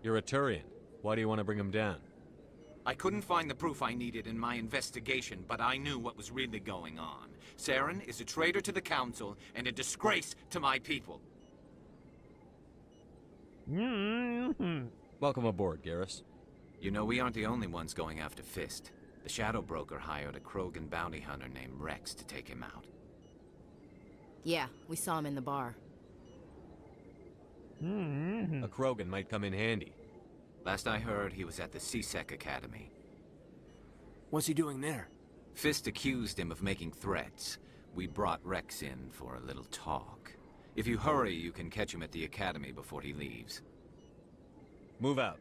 You're a Turian. Why do you want to bring him down? I couldn't find the proof I needed in my investigation, but I knew what was really going on. Saren is a traitor to the Council and a disgrace to my people. Welcome aboard, Garrus. You know, we aren't the only ones going after Fist. The Shadow Broker hired a Krogan bounty hunter named Rex to take him out. Yeah, we saw him in the bar. A Krogan might come in handy. Last I heard, he was at the CSEC Academy. What's he doing there? Fist accused him of making threats. We brought Rex in for a little talk. If you hurry, you can catch him at the Academy before he leaves. Move out.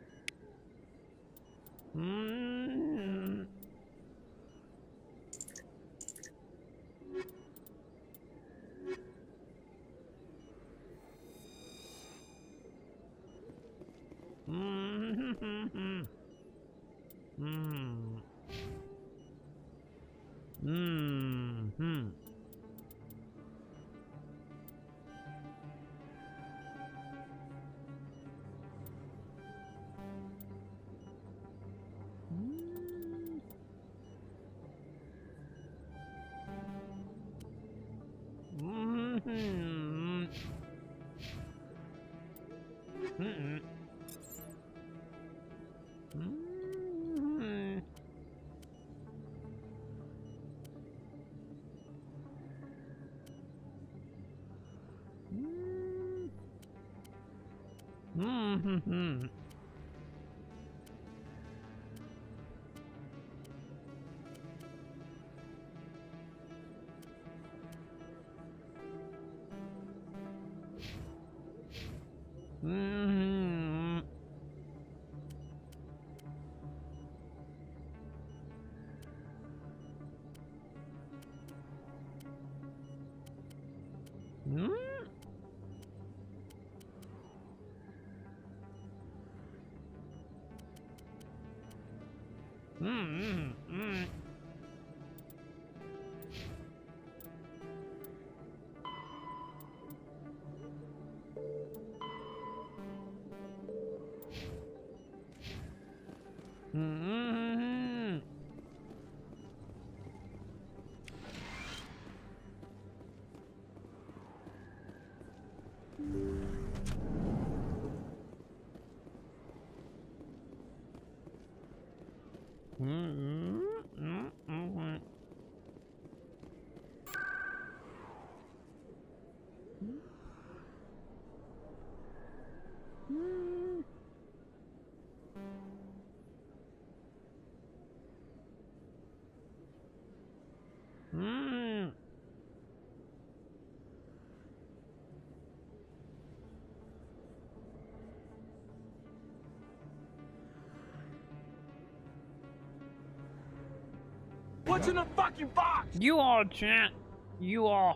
What's in the fucking box? You are, chat. You are.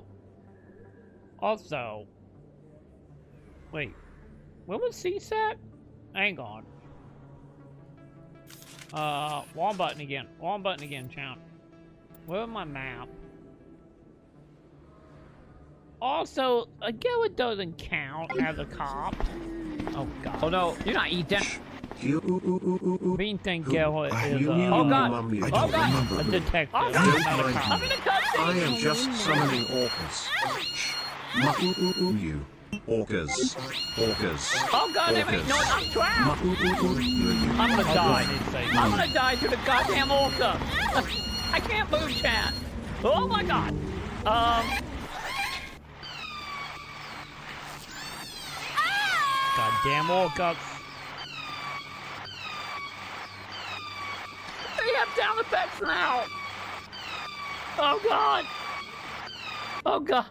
Also. Wait. What was CSAT? Hang on. Wrong button again. Wrong button again, chat. Where's my map? Also, a Gillet doesn't count as a cop. Oh god. Oh no, you're not Ethan. Bean think Gillet is oh god. Oh god. A detective. Oh god. Not a cop. I'm in the cutscene. I am just summoning orcas. You. Orcas. Orcas. Oh god, no, I'm trapped. I'm gonna die. I'm gonna die to the goddamn orca. I can't move, chat. Oh my god. Goddamn orcas. They have sound effects now. Oh god. Oh god.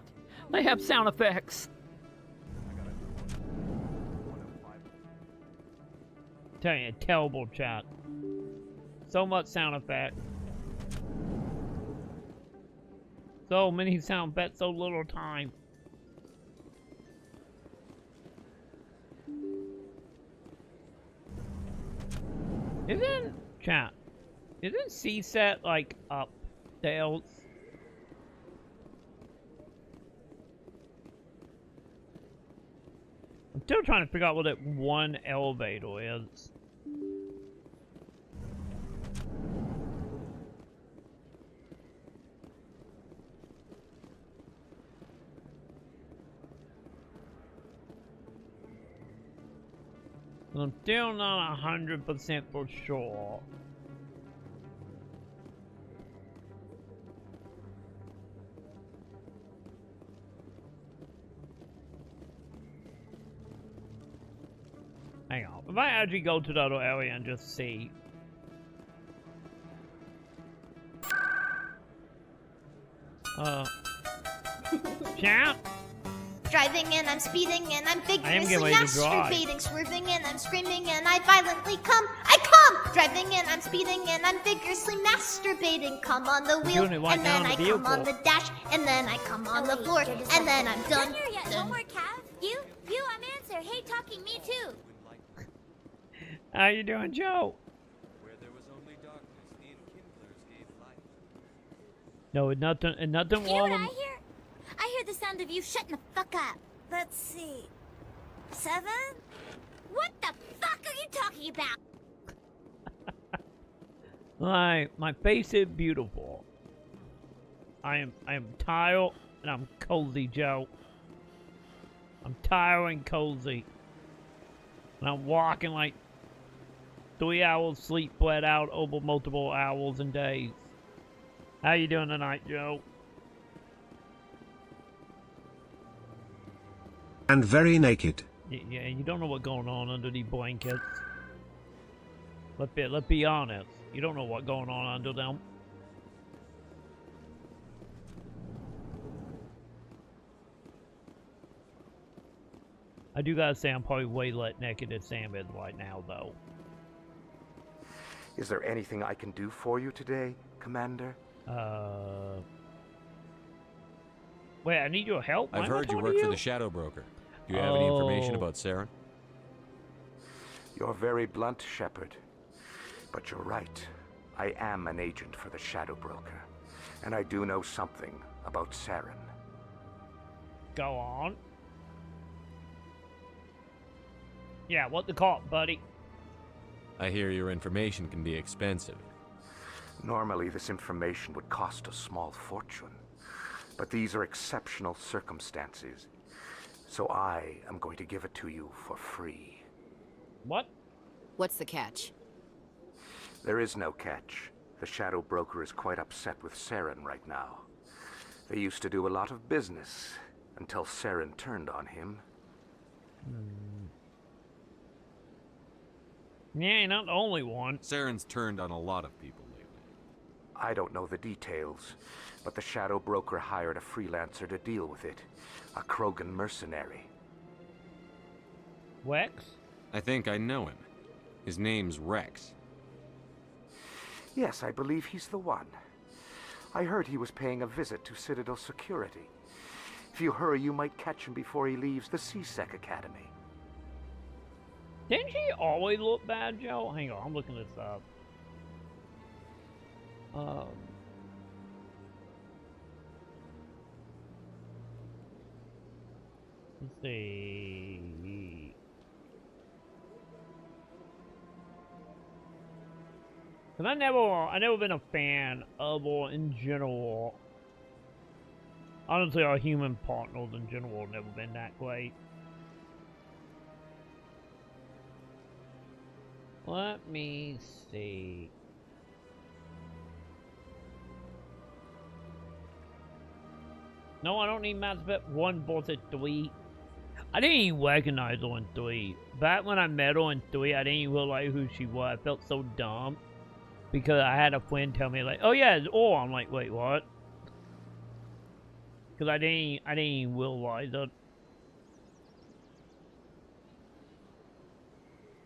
They have sound effects. Tell you, terrible chat. So much sound effect. So many sound effects, so little time. Isn't chat? Isn't CSAT like up tails? I'm still trying to figure out what that one elevator is. I'm still not 100% for sure. Hang on. If I actually go to the other area and just see. Chat? Driving and I'm speeding and I'm getting vigorously ready to drive. masturbating, swerving and I'm screaming and I violently come. I come! Driving and I'm speeding and I'm vigorously masturbating. Come on the wheel, doing it right and now then on the I come on vehicle. the dash, and then I come on the floor, and then I'm done. Done here yet? One more, Cav. You, I'm Answer. Hey, talking, me too. How you doing, Joe? Where there was only darkness, the enkindlers gave light. No, nothing You know wrong what with... I hear? I hear the sound of you shutting the fuck up. Let's see. 7? What the fuck are you talking about? My face is beautiful. I am tired and I'm cozy, Joe. I'm tired and cozy. And I'm walking like 3 hours sleep bled out over multiple hours and days. How you doing tonight, Joe? And very naked. Yeah, you don't know what's going on under these blankets. Let's be honest. You don't know what's going on under them. I do gotta say I'm probably way less naked as Sam is right now, though. Is there anything I can do for you today, Commander? Wait, I need your help? Why I've am I heard you talking work to for the Shadow Broker. Do you have any information about Saren? You're very blunt, Shepard. But you're right. I am an agent for the Shadow Broker. And I do know something about Saren. Go on. Yeah, what the cop, buddy? I hear your information can be expensive. Normally, this information would cost a small fortune. But these are exceptional circumstances. So I am going to give it to you for free. What? What's the catch? There is no catch. The Shadow Broker is quite upset with Saren right now. They used to do a lot of business until Saren turned on him. Yeah, you're not the only one. Saren's turned on a lot of people lately. I don't know the details, but the Shadow Broker hired a freelancer to deal with it. A Krogan mercenary. Rex? I think I know him. His name's Rex. Yes, I believe he's the one. I heard he was paying a visit to Citadel Security. If you hurry, you might catch him before he leaves the C-Sec Academy. Didn't she always look bad, Joe? Hang on, I'm looking this up. Let's see. Cause I never been a fan of, or in general. Honestly, our human partners in general have never been that great. Let me see. No, I don't need Mass Effect 1 versus 3. I didn't even recognize her in 3. Back when I met her in 3, I didn't even realize who she was. I felt so dumb. Because I had a friend tell me, like, oh yeah, it's Or. I'm like, wait, what? Because I didn't even realize it.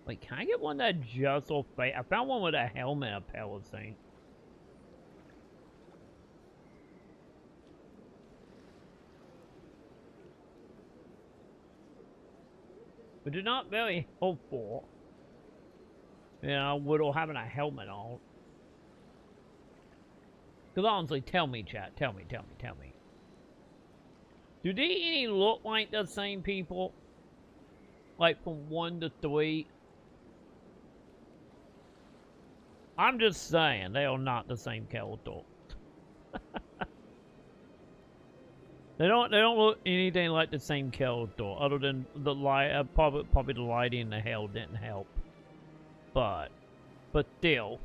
Like, can I get one that just so fake? I found one with a helmet up here, let's see. But they're not very helpful. You know, without having a helmet on. Because honestly, tell me, chat. Tell me. Do they even look like the same people? Like from 1 to 3? I'm just saying, they are not the same character. They don't look anything like the same character, other than the light. Probably the lighting in the hell didn't help. But still.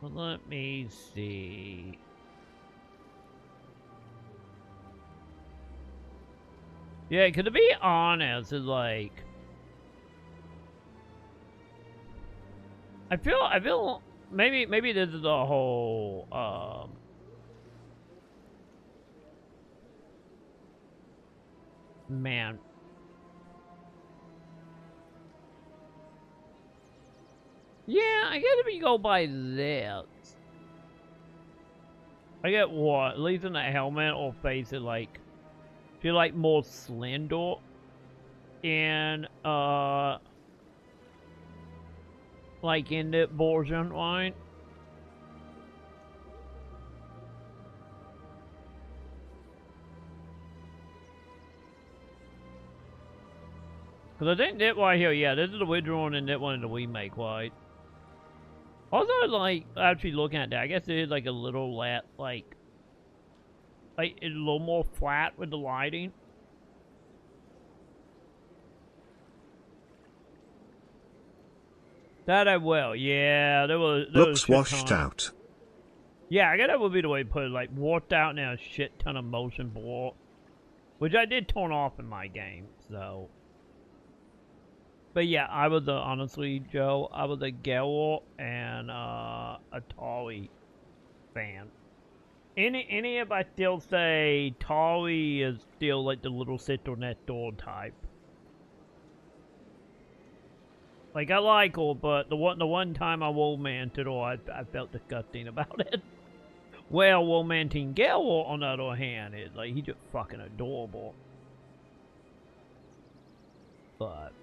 Well, let me see. Yeah, 'cause to be honest, it's like I feel maybe this is the whole Man. Yeah, I guess if we go by this, I get what? At least in the helmet or face it like, feel like more slender. And, like in the version, right? Because I think that right here, yeah, this is the original one and that one is the remake, right? Also, like, actually looking at that, I guess it is like a little like it's a little more flat with the lighting. That I will, yeah, there was Looks washed out. Yeah, I guess that would be the way to put it, like, washed out and a shit ton of motion blur. Which I did turn off in my game, so. But yeah, I was honestly, Joe, I was a Gale and Atari fan. Any if I still say Atari is still like the little sister next door type. Like I like her, but the one time I romanted her, I felt disgusting about it. Well, romanting Gale on the other hand is like he's just fucking adorable. But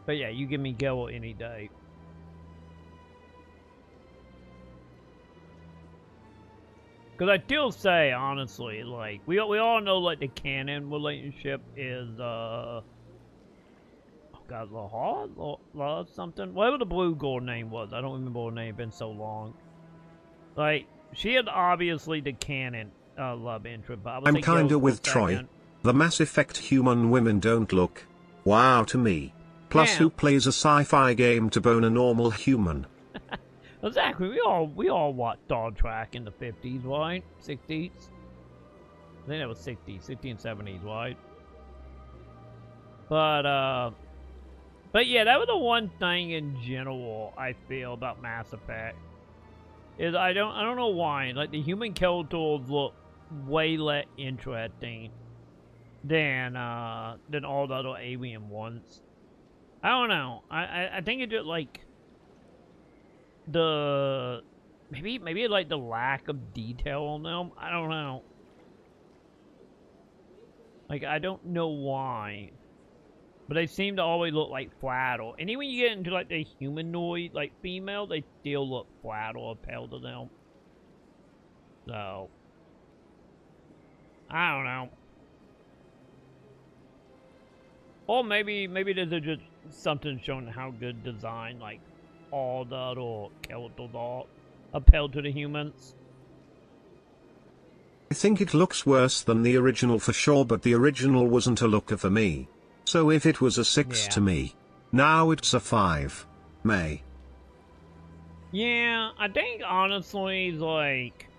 yeah, you give me Gale any day. Because I still say, honestly, like, we all know, like, the canon relationship is, oh god, Lahar something? Whatever the blue girl name was, I don't remember her name, it's been so long. Like, she had obviously the canon love interest, but I'm kinda with Troy. The Mass Effect human women don't look wow to me. Plus, who plays a sci-fi game to bone a normal human? Exactly. We all watched Star Trek in the 50s, right? 60s. I think that was 60s, 60s and 70s, right? But yeah, that was the one thing in general I feel about Mass Effect. Is I don't know why. Like the human characters look way less interesting than all the other alien ones. I don't know. I think it just like maybe like the lack of detail on them. I don't know. Like I don't know why, but they seem to always look like flat. Or and even when you get into like the humanoid like female, they still look flat or pale to them. So I don't know. Or maybe this is just something showing how good design, like all the other characters are appealed to the humans. I think it looks worse than the original for sure, but the original wasn't a looker for me. So if it was a 6 to me, now it's a 5. May. Yeah, I think honestly, like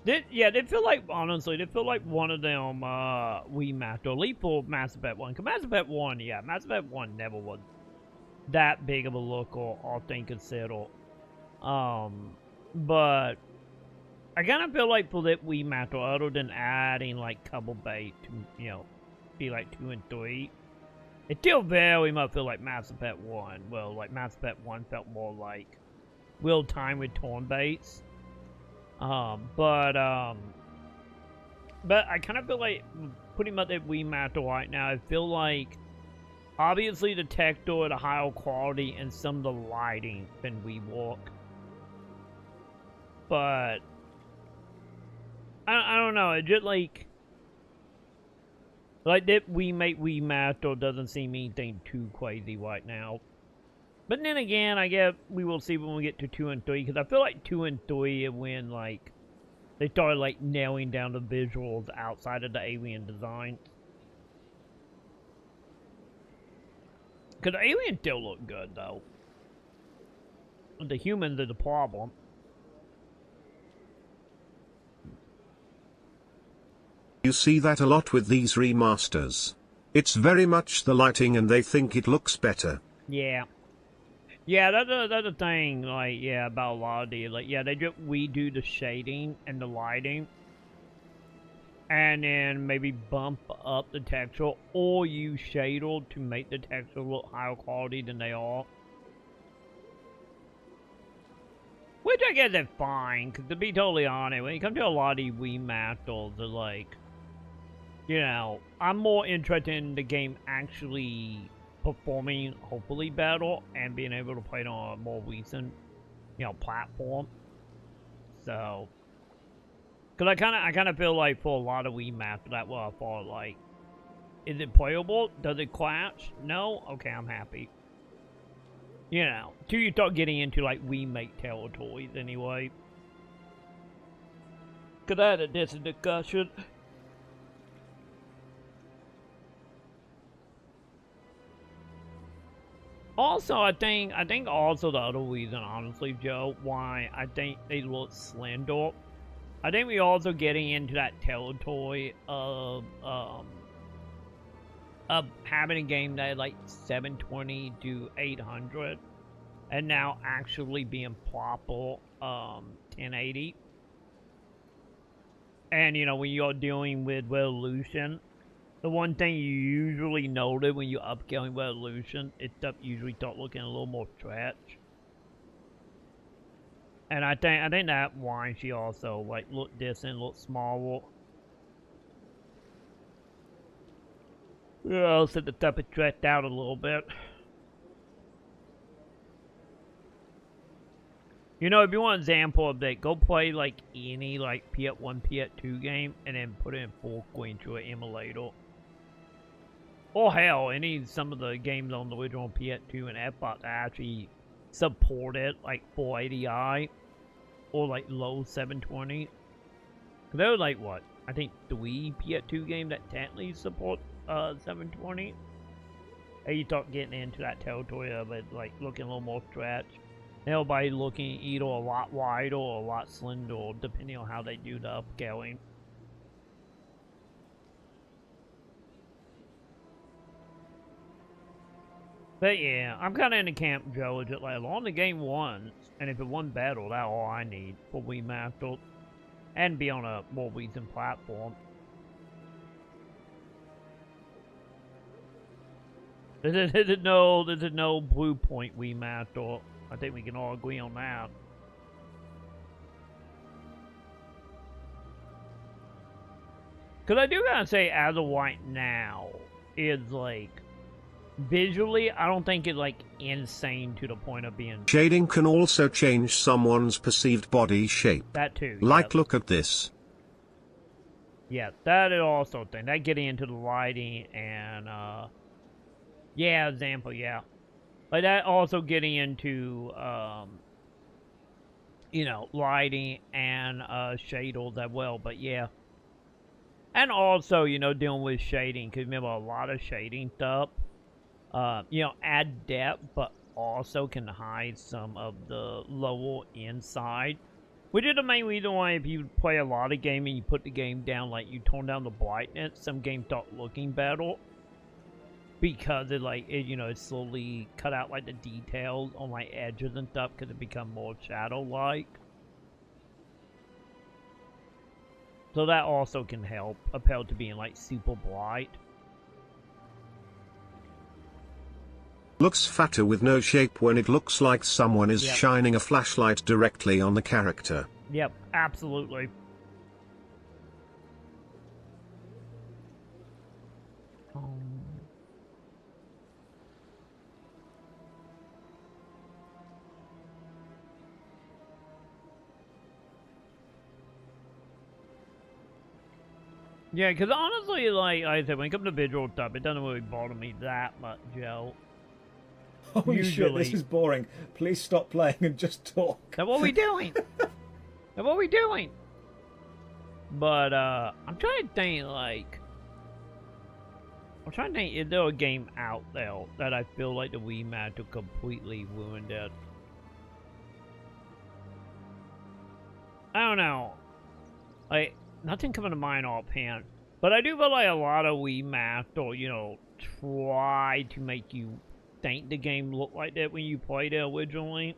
they feel like, honestly, they feel like one of them, remastered, at least for Mass Effect 1. Because Mass Effect 1, yeah, Mass Effect 1 never was that big of a look or often considered. But I kind of feel like for that remaster, other than adding, like, couple bait to, you know, be like 2 and 3, it still very much feel like Mass Effect 1. Well, like, Mass Effect 1 felt more like real-time with turn baits. But I kind of feel like pretty much that remaster right now, I feel like obviously the texture at a higher quality and some of the lighting than rework. But I don't know, it just like that remake remaster doesn't seem anything too crazy right now. But then again, I guess we will see when we get to 2 and 3, because I feel like 2 and 3 are when, like, they started, like, nailing down the visuals outside of the alien design. Because the aliens still look good, though. The humans are the problem. You see that a lot with these remasters. It's very much the lighting and they think it looks better. Yeah. Yeah, that's a thing, like, yeah, about a lot of these. Like, yeah, we do the shading and the lighting. And then maybe bump up the texture, or use shader to make the texture look higher quality than they are. Which I guess is fine, because to be totally honest, when it comes to a lot of these remasters, they're like, you know, I'm more interested in the game actually performing hopefully better and being able to play it on a more recent, you know, platform. So, because I kind of feel like for a lot of remasters that were for like, is it playable? Does it crash? No? Okay, I'm happy. You know, till you start getting into like remake territories anyway. Because I had this discussion. Also, I think also the other reason, honestly, Joe, why I think they look slender, I think we also getting into that territory of having a game that is like 720 to 800, and now actually being proper 1080. And you know, when you're dealing with resolution, the one thing you usually notice when you're upscaling resolution, it stuff usually start looking a little more stretch. And I think that why she also like look distant, look smaller. Yeah, also the stuff is stretched out a little bit. You know, if you want an example of that, go play like any like PS1, PS2 game and then put it in full screen through an emulator. Or hell, some of the games on the original PS2 and Xbox actually supported like 480i or like low 720. Cause there were like what? I think 3 PS2 games that technically support 720. And you start getting into that territory of it like looking a little more stretched. Everybody looking either a lot wider or a lot slender, depending on how they do the upscaling. But yeah, I'm kind of in the camp, Joe. Just like, as long as the game won, and if it won battle, that's all I need for remastered, and be on a more recent platform. This is no Blue Point remaster. I think we can all agree on that. Because I do gotta say, as of right now, is like, visually, I don't think it's like insane to the point of being... Shading can also change someone's perceived body shape. That too, like, yes. Look at this. Yeah, that is also a thing. That getting into the lighting and, yeah, example, yeah. Like, that also getting into, you know, lighting and, shaders as well, but yeah. And also, you know, dealing with shading, because remember, a lot of shading stuff, you know, add depth, but also can hide some of the lower inside. Which is the main reason why if you play a lot of game and you put the game down, like, you tone down the brightness, some games start looking better. Because it, like, you know, it slowly cut out, like, the details on, like, edges and stuff, because it become more shadow-like. So that also can help, opposed to being, like, super bright. Looks fatter with no shape when it looks like someone is shining a flashlight directly on the character. Yep, absolutely. Yeah, because honestly, like I said, when it comes to visual stuff, it doesn't really bother me that much, Joe. Holy shit, this is boring. Please stop playing and just talk. That's what we doing. That's what we doing. But, I'm trying to think, like... I'm trying to think, is there a game out there that I feel like the remaster completely ruined it? I don't know. Like, nothing coming to mind offhand. But I do feel like a lot of remaster, you know, try to make you think the game looked like that when you played it originally.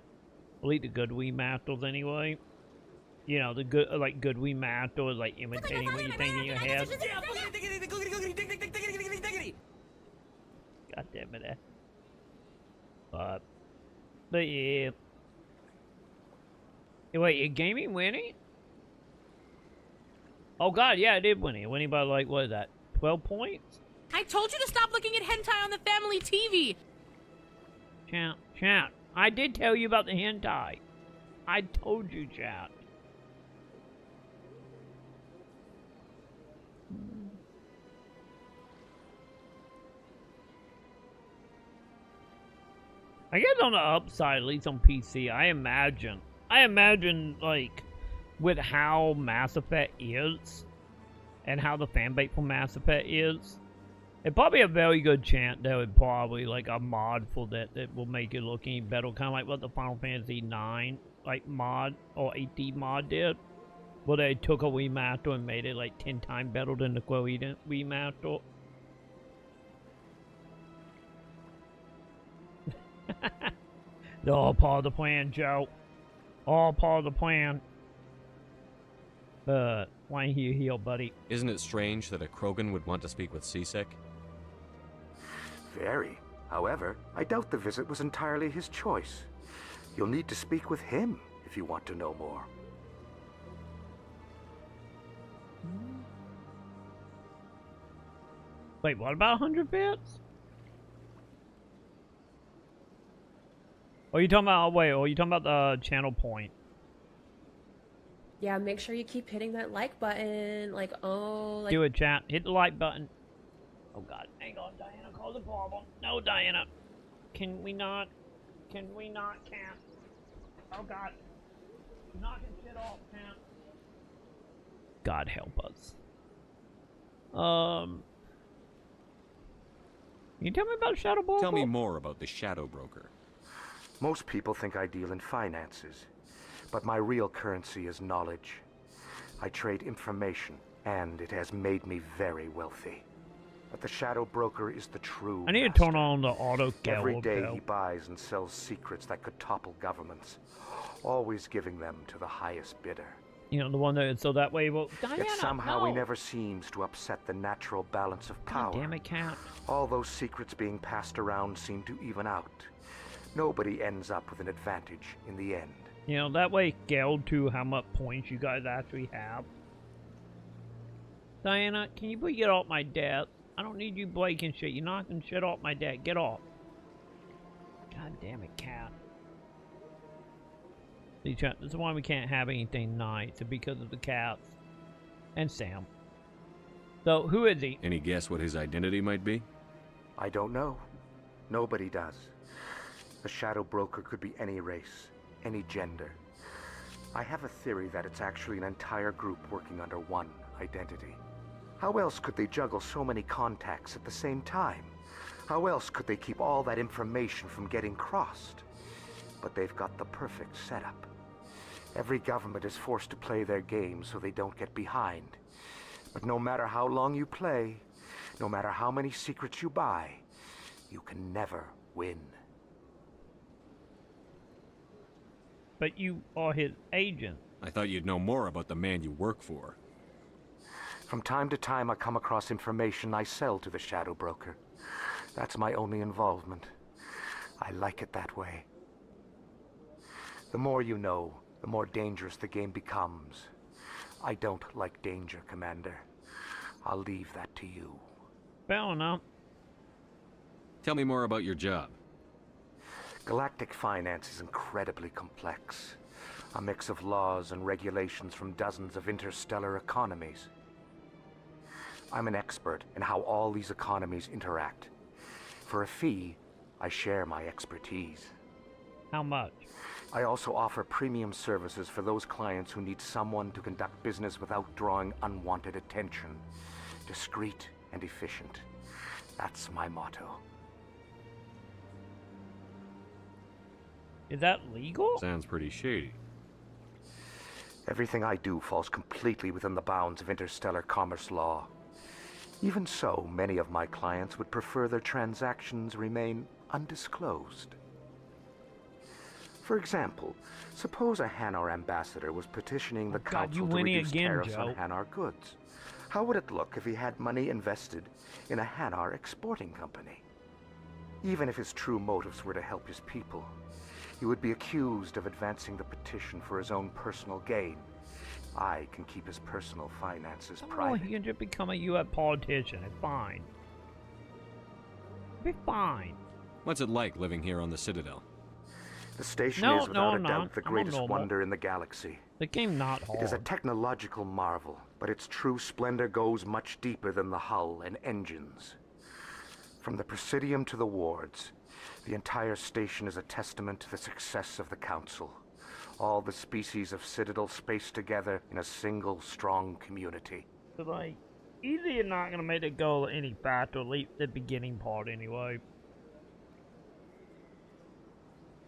At least the good Wii Masters anyway. You know, the good, like good Wii Masters, like imitating what you think in your head. God damn it. But yeah. Wait, your gaming winning? Oh god, yeah, I did win it. Winning by like, what is that? 12 points? I told you to stop looking at hentai on the family TV! Chat. I did tell you about the hentai. I told you, chat. I guess on the upside, at least on PC, I imagine, like, with how Mass Effect is, and how the fan base for Mass Effect is, it's probably a very good chance there would probably, like, a mod for that will make it look any better, kind of like what the Final Fantasy 9, like, mod, or 8D mod did, where they took a Wii Master and made it, like, 10 times better than the Wii Master. All part of the plan, Joe. All part of the plan. Why are you here, buddy? Isn't it strange that a Krogan would want to speak with C-Sec? Very. However, I doubt the visit was entirely his choice. You'll need to speak with him if you want to know more. Wait, what about 100 bits? Are you talking about, wait, are you talking about the channel point? Yeah, make sure you keep hitting that like button. Like, oh, like... Do it, chat. Hit the like button. Oh, God. Hang on, Diana. Call the problem. No, Diana. Can we not? Can't. Oh, God. Knocking shit off, can't. God help us. Can you tell me about Shadow Broker? Tell me more about the Shadow Broker. Most people think I deal in finances, but my real currency is knowledge. I trade information, and it has made me very wealthy. But the Shadow Broker is the true I need master. to turn on the auto scale. Every day he buys and sells secrets that could topple governments, always giving them to the highest bidder. You know, the one that, so that way, well, Diana, Yet somehow no. he never seems to upset the natural balance of power. God damn it, Cat. All those secrets being passed around seem to even out. Nobody ends up with an advantage in the end. You know, that way scaled to how much points you guys actually have. Diana, can you please get off my desk? I don't need you breaking shit. You're knocking shit off my desk. Get off. God damn it, Cat. See, chat, this is why we can't have anything nice. It's because of the cats. And Sam. So, who is he? Any guess what his identity might be? I don't know. Nobody does. The Shadow Broker could be any race, any gender. I have a theory that it's actually an entire group working under one identity. How else could they juggle so many contacts at the same time? How else could they keep all that information from getting crossed? But they've got the perfect setup. Every government is forced to play their game so they don't get behind. But no matter how long you play, no matter how many secrets you buy, you can never win. But you are his agent. I thought you'd know more about the man you work for. From time to time, I come across information I sell to the Shadow Broker. That's my only involvement. I like it that way. The more you know, the more dangerous the game becomes. I don't like danger, Commander. I'll leave that to you. Fair enough. Tell me more about your job. Galactic finance is incredibly complex. A mix of laws and regulations from dozens of interstellar economies. I'm an expert in how all these economies interact. For a fee, I share my expertise. How much? I also offer premium services for those clients who need someone to conduct business without drawing unwanted attention. Discreet and efficient. That's my motto. Is that legal? Sounds pretty shady. Everything I do falls completely within the bounds of interstellar commerce law. Even so, many of my clients would prefer their transactions remain undisclosed. For example, suppose a Hanar ambassador was petitioning the council to reduce tariffs on Hanar goods. How would it look if he had money invested in a Hanar exporting company? Even if his true motives were to help his people, he would be accused of advancing the petition for his own personal gain. I can keep his personal finances private. Oh, he can just become a U.S. politician. It's fine. It'll be fine. What's it like living here on the Citadel? The station is without a doubt the greatest wonder in the galaxy. The game not hard. It is a technological marvel, but its true splendor goes much deeper than the hull and engines. From the Presidium to the wards, the entire station is a testament to the success of the Council. All the species of Citadel spaced together in a single strong community. So, like, either you're not gonna make it go any faster, or at least the beginning part anyway.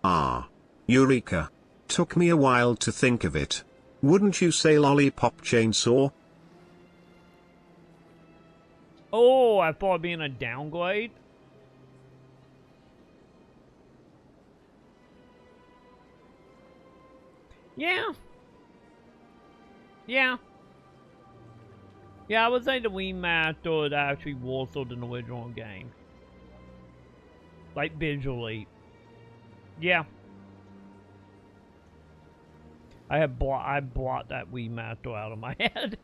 Ah. Eureka. Took me a while to think of it. Wouldn't you say lollipop chainsaw? Oh, I thought it'd be in a downgrade. Yeah. Yeah. Yeah, I would say the remaster is actually more so than the original game. Like, visually. Yeah. I blocked that remaster out of my head.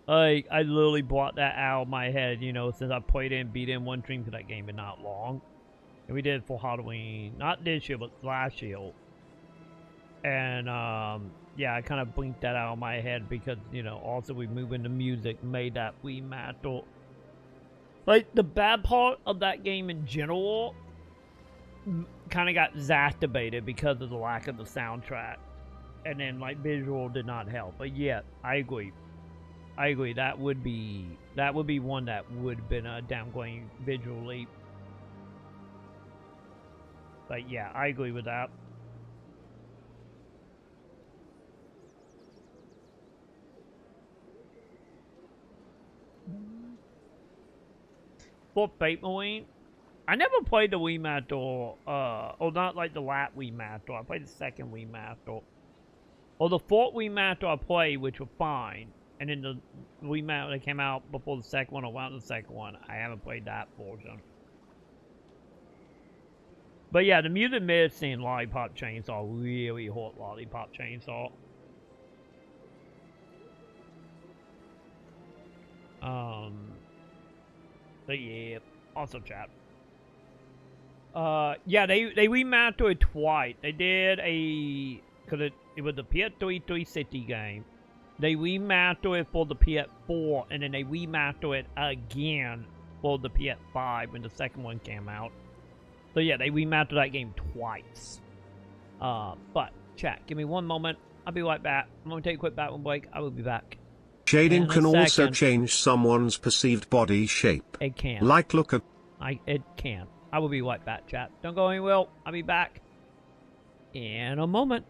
I literally blocked that out of my head, you know, since I played it and beat it in one stream, because that game is not long. And we did it for Halloween. Not this year, but last year. And, yeah, I kind of blinked that out of my head because, you know, also we moved into music, made that remaster. Like, the bad part of that game in general kind of got exacerbated because of the lack of the soundtrack. And then, like, visual did not help. But yeah, I agree. I agree. That would be one that would have been a downgrade visually. But yeah, I agree with that. For Fate Marine, I never played the remaster, or not like the last remaster. I played the second remaster. Or the fourth remaster I played, which was fine. And then the remaster that came out before the second one, or around the second one, I haven't played that version. But yeah, the music missing Lollipop Chainsaw, really hot Lollipop Chainsaw. But yeah, awesome chat. Yeah, they remastered it twice. They did because it was the PS3 360 game. They remastered it for the PS4, and then they remastered it again for the PS5 when the second one came out. So yeah, they remastered that game twice. But chat, give me one moment. I'll be right back. I'm gonna take a quick bathroom break. I will be back. Shading can also change someone's perceived body shape. It can. Like look at... It can. I will be right back, chat. Don't go anywhere. I'll be back in a moment.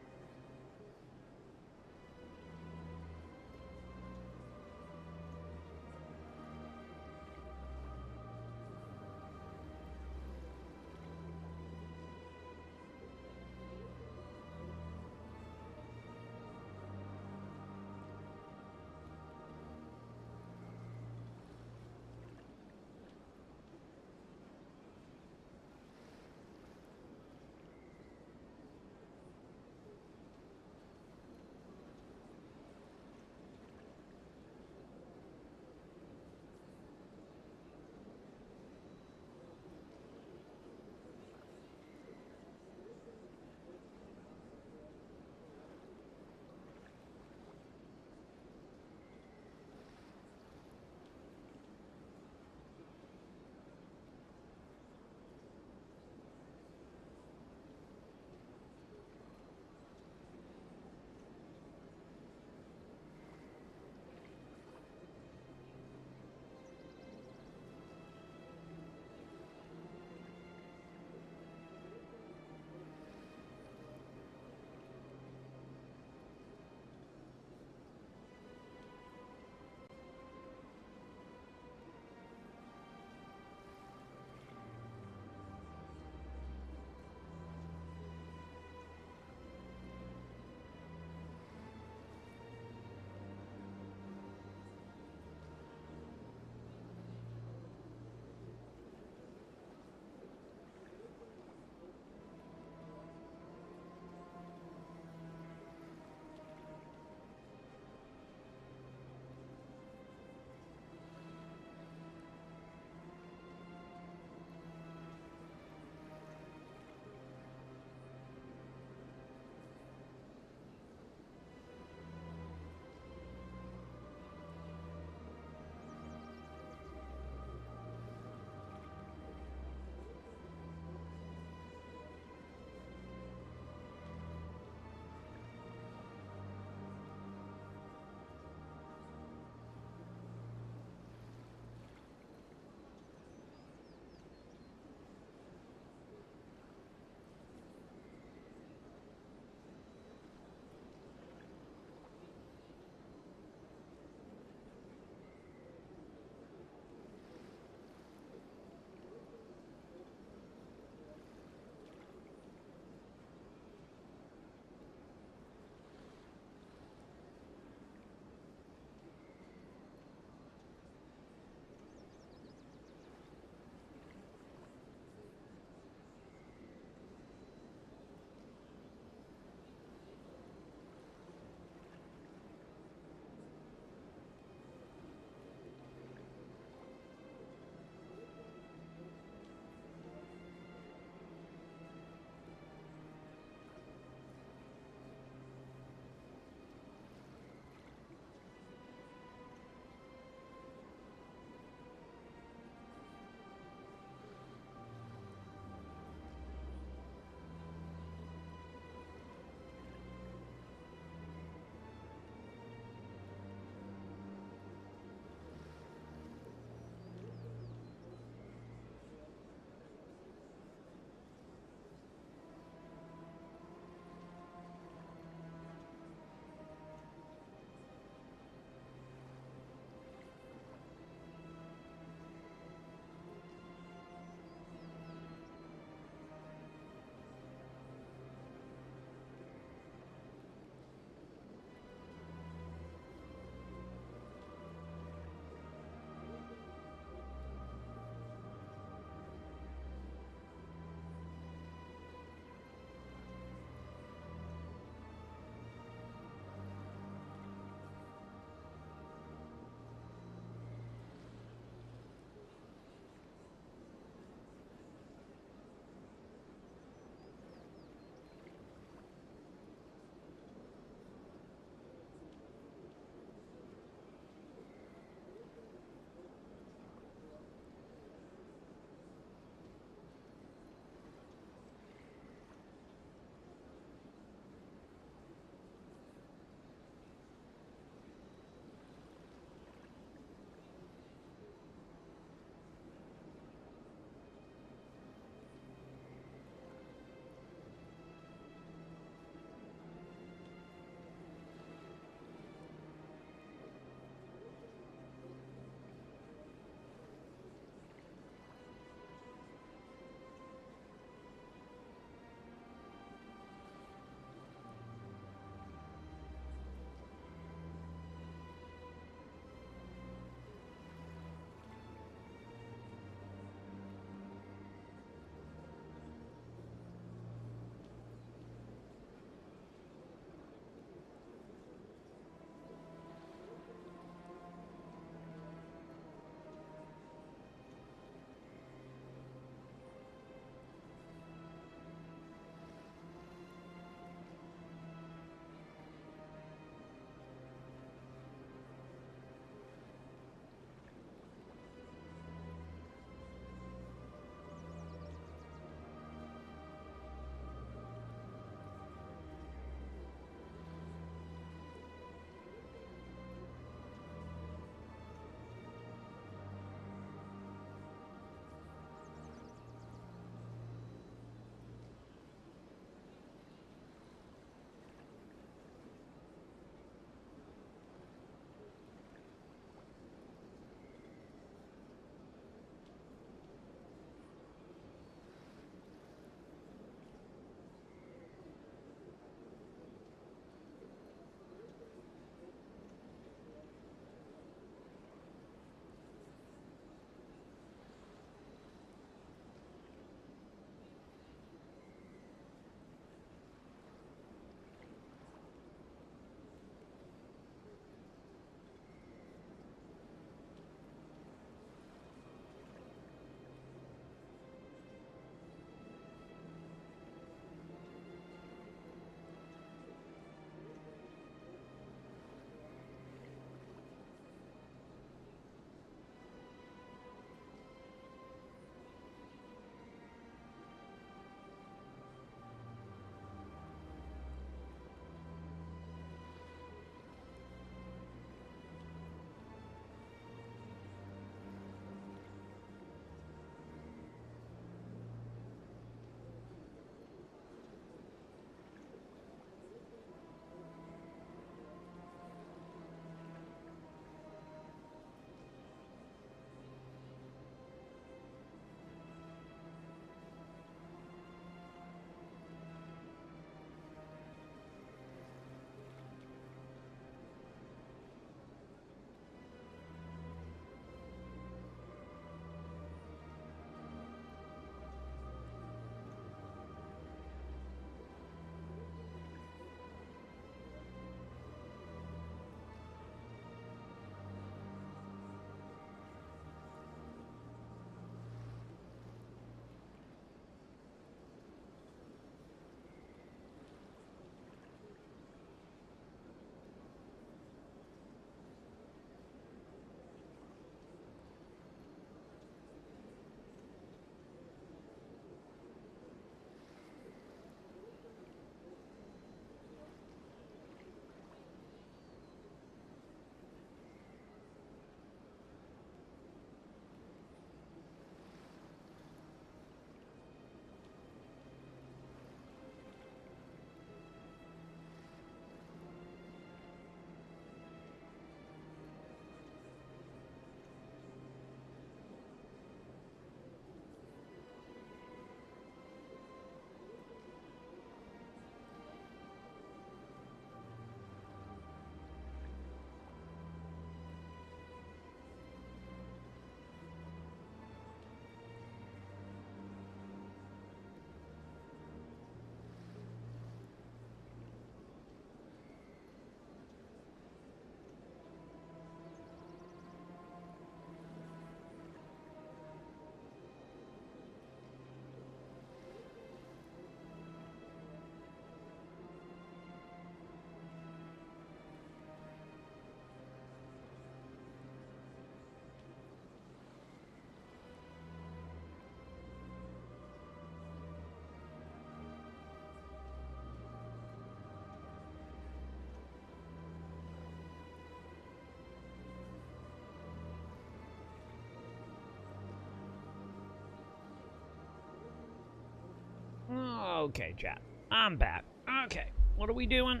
Okay, chat. I'm back. Okay, what are we doing?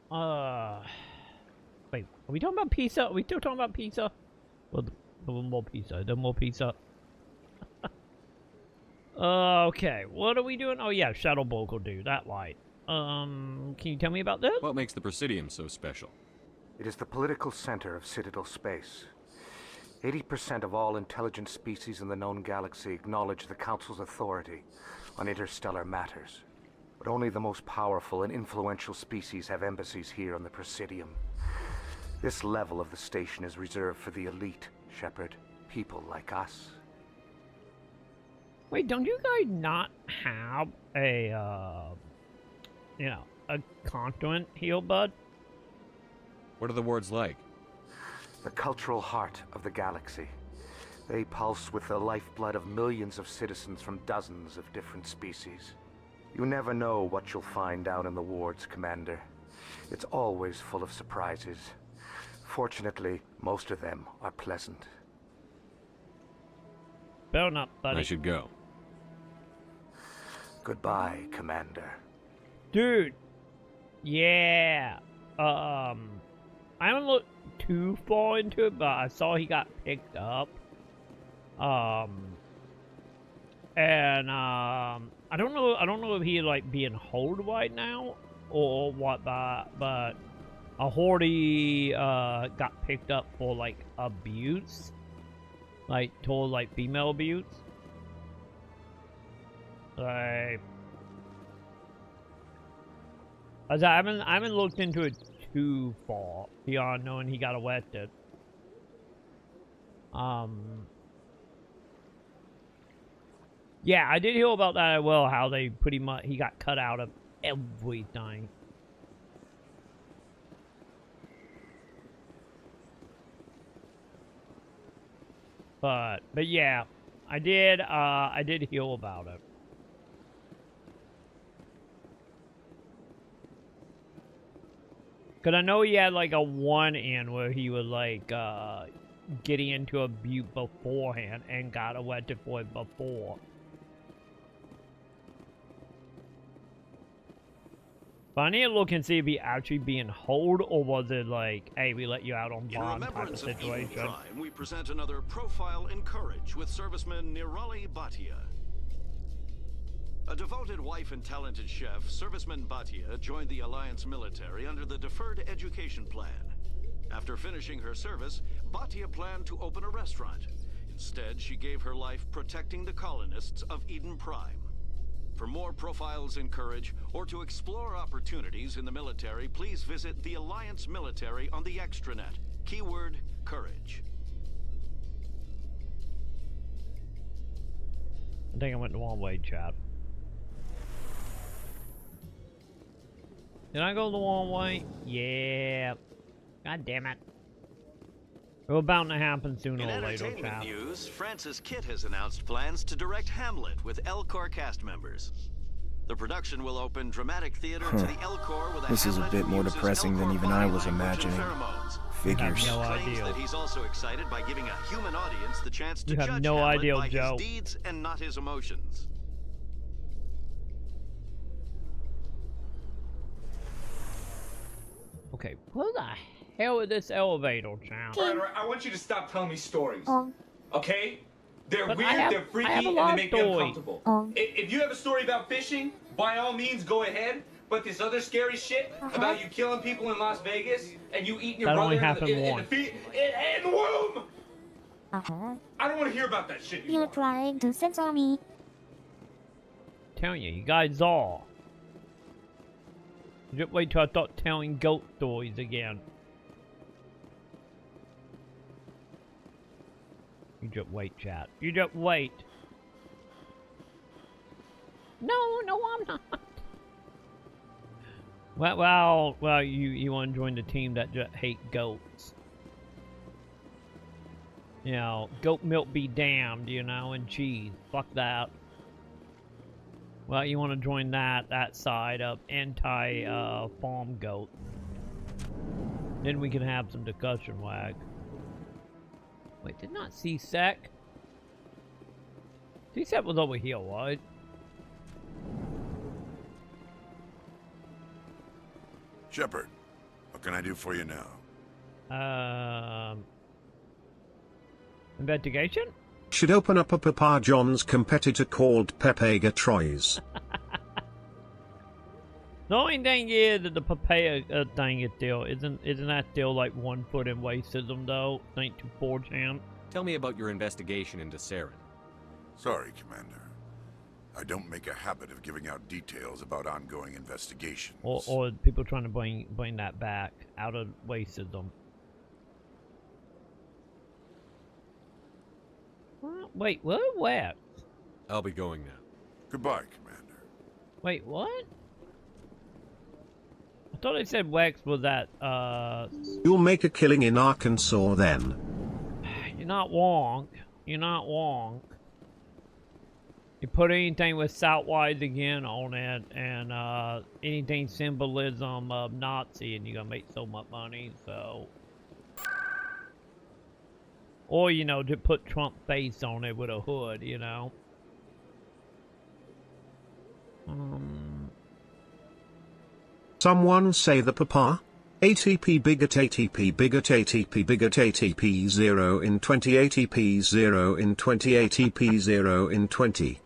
Wait, are we talking about pizza? Are we still talking about pizza? Well, more pizza. The more pizza. Okay, what are we doing? Oh yeah, Shadow Bulk will do that light. Can you tell me about this? What makes the Presidium so special? It is the political center of Citadel space. 80% of all intelligent species in the known galaxy acknowledge the Council's authority on interstellar matters. But only the most powerful and influential species have embassies here on the Presidium. This level of the station is reserved for the elite, Shepard. People like us. Wait, don't you guys not have a, you know, a constituent heal bud? What are the wards like? The cultural heart of the galaxy. They pulse with the lifeblood of millions of citizens from dozens of different species. You never know what you'll find down in the wards, Commander. It's always full of surprises. Fortunately, most of them are pleasant. Better not, buddy. I should go. Goodbye, Commander. Dude. Yeah. I haven't looked too far into it, but I saw he got picked up. And I don't know if he like being held right now or what, but a Horde got picked up for like abuse, like told like female abuse. Like, I haven't looked into it too far beyond knowing he got arrested. Yeah, I did hear about that as well, how they pretty much, he got cut out of everything. But yeah, I did hear about it. Cause I know he had like a one in where he was like getting into a butte beforehand and got arrested for it before. But I need to look and see if he actually being held or was it like, hey, we let you out on bond type of situation. In Crime, we present another profile in courage with serviceman Nirali Bhatia. A devoted wife and talented chef, Serviceman Bhatia joined the Alliance military under the Deferred Education Plan. After finishing her service, Bhatia planned to open a restaurant. Instead, she gave her life protecting the colonists of Eden Prime. For more profiles in courage, or to explore opportunities in the military, please visit the Alliance military on the extranet. Keyword, courage. I think I went the wrong way, chat. Did I go the wrong way? Yeah. God damn it. It was bound to happen sooner or later, chat. In entertainment news, Francis Kitt has announced plans to direct Hamlet with Elcor cast members. The production will open dramatic theater to the Elcor with a This is a bit more depressing than even I was imagining. Figures. No idea. That he's also excited by giving a human audience the chance to You have judge no Hamlet idea, by Joe. his deeds and not his emotions. Okay, what the hell is this elevator, chat? Alright, I want you to stop telling me stories. Okay? They're But weird, I have they're a freaky, and lot they of make me stories. uncomfortable. If you have a story about fishing, by all means go ahead. But this other scary shit about you killing people in Las Vegas and you eating your That brother only in the happened in the womb! I don't want to hear about that shit anymore. You're trying to censor me. Telling you guys are. Just wait till I start telling goat stories again. You just wait, chat. You just wait. No, I'm not. Well, you want to join the team that just hate goats. You know, goat milk be damned, you know, and cheese. Fuck that. Well, you want to join that side of anti-farm goat. Then we can have some discussion, wag. Wait, did not C-Sec? C-Sec was over here, right? Shepard, what can I do for you now? Investigation? Should open up a Papa John's competitor called Pepega Troy's. The only thing is that the papaya thing is still isn't that still like 1 foot in racism though? Thanks to 4chan. Tell me about your investigation into Saren. Sorry, Commander. I don't make a habit of giving out details about ongoing investigations. Or people trying to bring that back out of racism. Wait, what? Where? I'll be going now. Goodbye, Commander. Wait, what? I thought it said Wex was at, You'll make a killing in Arkansas then. You're not wrong. You're not wrong. You put anything with Southwise again on it, and anything symbolism of Nazi, and you're gonna make so much money, so. Or, you know, to put Trump face on it with a hood, you know. Someone say the Papa? ATP bigot ATP bigot ATP bigot ATP 0 in 20 ATP 0 in 20 ATP 0 in 20.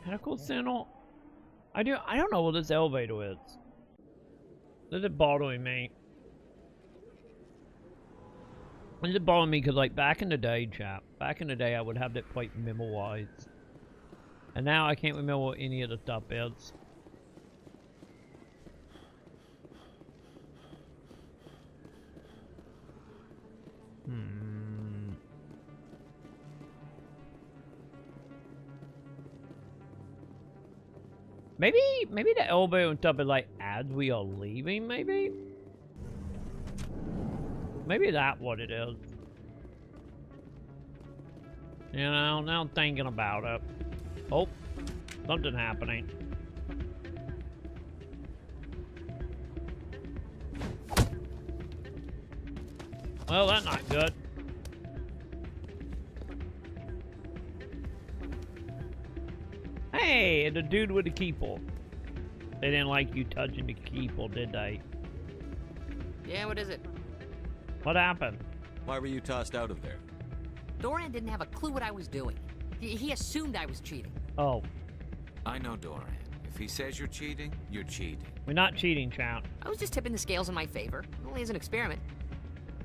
Medical center? I don't know what this elevator is. This is bothering me. This is bothering me because, like, back in the day, chat, back in the day, I would have that quite memorized. And now I can't remember what any of the stuff is. Maybe the elbow and stuff is like as we are leaving, maybe? Maybe that's what it is. You know, now I'm thinking about it. Oh, something happening. Well, that's not good. Hey, the dude with the keypole. They didn't like you touching the keypole, did they? Yeah, what is it? What happened? Why were you tossed out of there? Doran didn't have a clue what I was doing. He assumed I was cheating. Oh. I know Doran. If he says you're cheating, you're cheating. We're not cheating, Chow. I was just tipping the scales in my favor. Only as an experiment.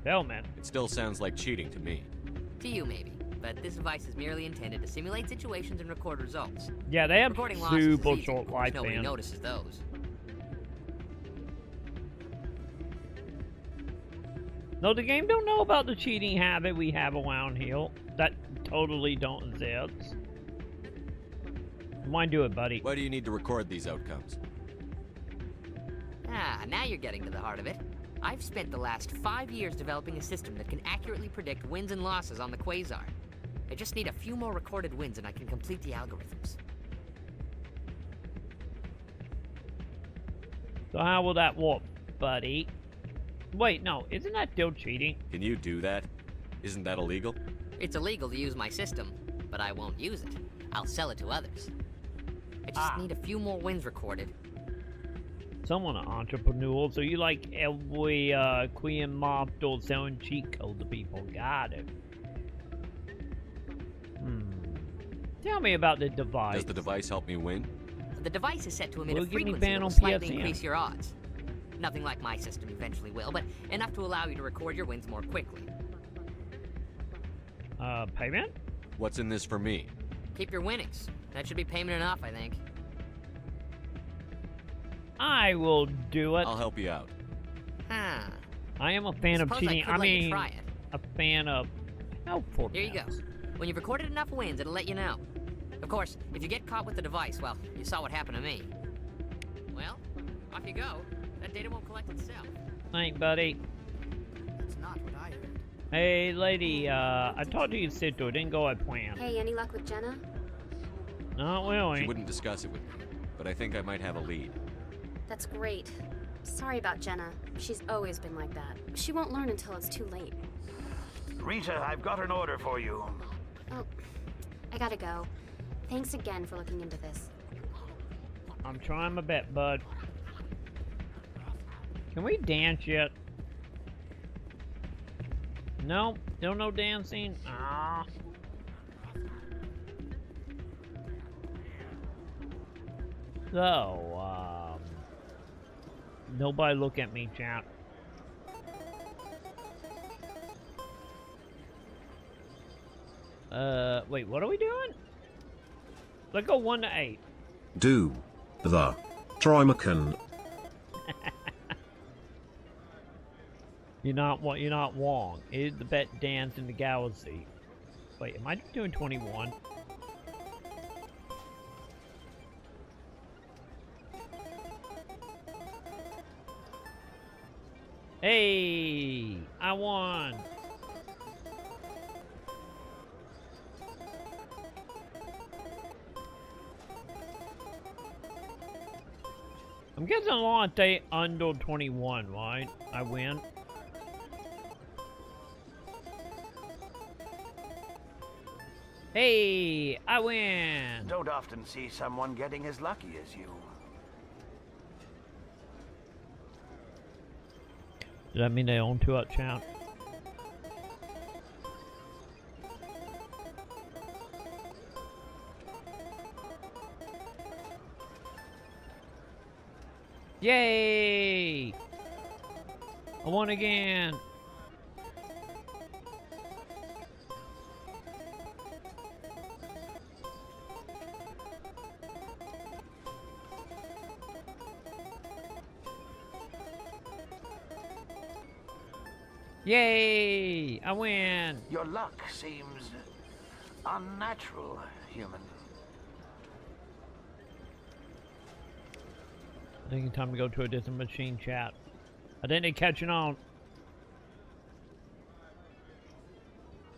Hell, man. It still sounds like cheating to me. To you, maybe. But this device is merely intended to simulate situations and record results. Yeah, they have Recording super short lifespan. Nobody notices those. No, the game don't know about the cheating habit we have around here. That totally don't exist. Why do it, buddy? Why do you need to record these outcomes? Ah, now you're getting to the heart of it. I've spent the last 5 years developing a system that can accurately predict wins and losses on the Quasar. I just need a few more recorded wins and I can complete the algorithms. So how will that work, buddy? Wait, no, isn't that still cheating? Can you do that? Isn't that illegal? It's illegal to use my system, but I won't use it. I'll sell it to others. I just need a few more wins recorded. Someone an entrepreneur, so you like every Queen mob store selling cheat code to people. Got it. Tell me about the device. Does the device help me win? The device is set to emit a frequency that will slightly increase your odds. Nothing like my system eventually will, but enough to allow you to record your wins more quickly. Payment? What's in this for me? Keep your winnings. That should be payment enough, I think. I will do it. I'll help you out. Huh. I am a fan of cheating. I mean, try it. a fan of helpful. Here you go. When you've recorded enough wins, it'll let you know. Of course, if you get caught with the device, well, you saw what happened to me. Well, off you go. That data won't collect itself. Thanks, buddy. That's not what I heard. Hey, lady, I told you you'd sit to it. Didn't go as planned. Hey, any luck with Jenna? Not really. She wouldn't discuss it with me, but I think I might have a lead. That's great. Sorry about Jenna. She's always been like that. She won't learn until it's too late. Rita, I've got an order for you. Oh, I gotta go. Thanks again for looking into this. I'm trying my best, bud. Can we dance yet? No, still no dancing. Ah. So, nobody look at me, chat. Wait, what are we doing? Let's go 1 to 8. Do the troymaconn. You're not wrong. It is the best dance in the galaxy. Wait, am I doing 21? Hey, I won. I'm guessing a lot they under 21, right? I win. Hey, I win. Don't often see someone getting as lucky as you. Does that mean they own 2 up, chat? Yay! I won again. Yay! I win. Your luck seems unnatural, human. I think it's time to go to a different machine, chat. I think they're catching on.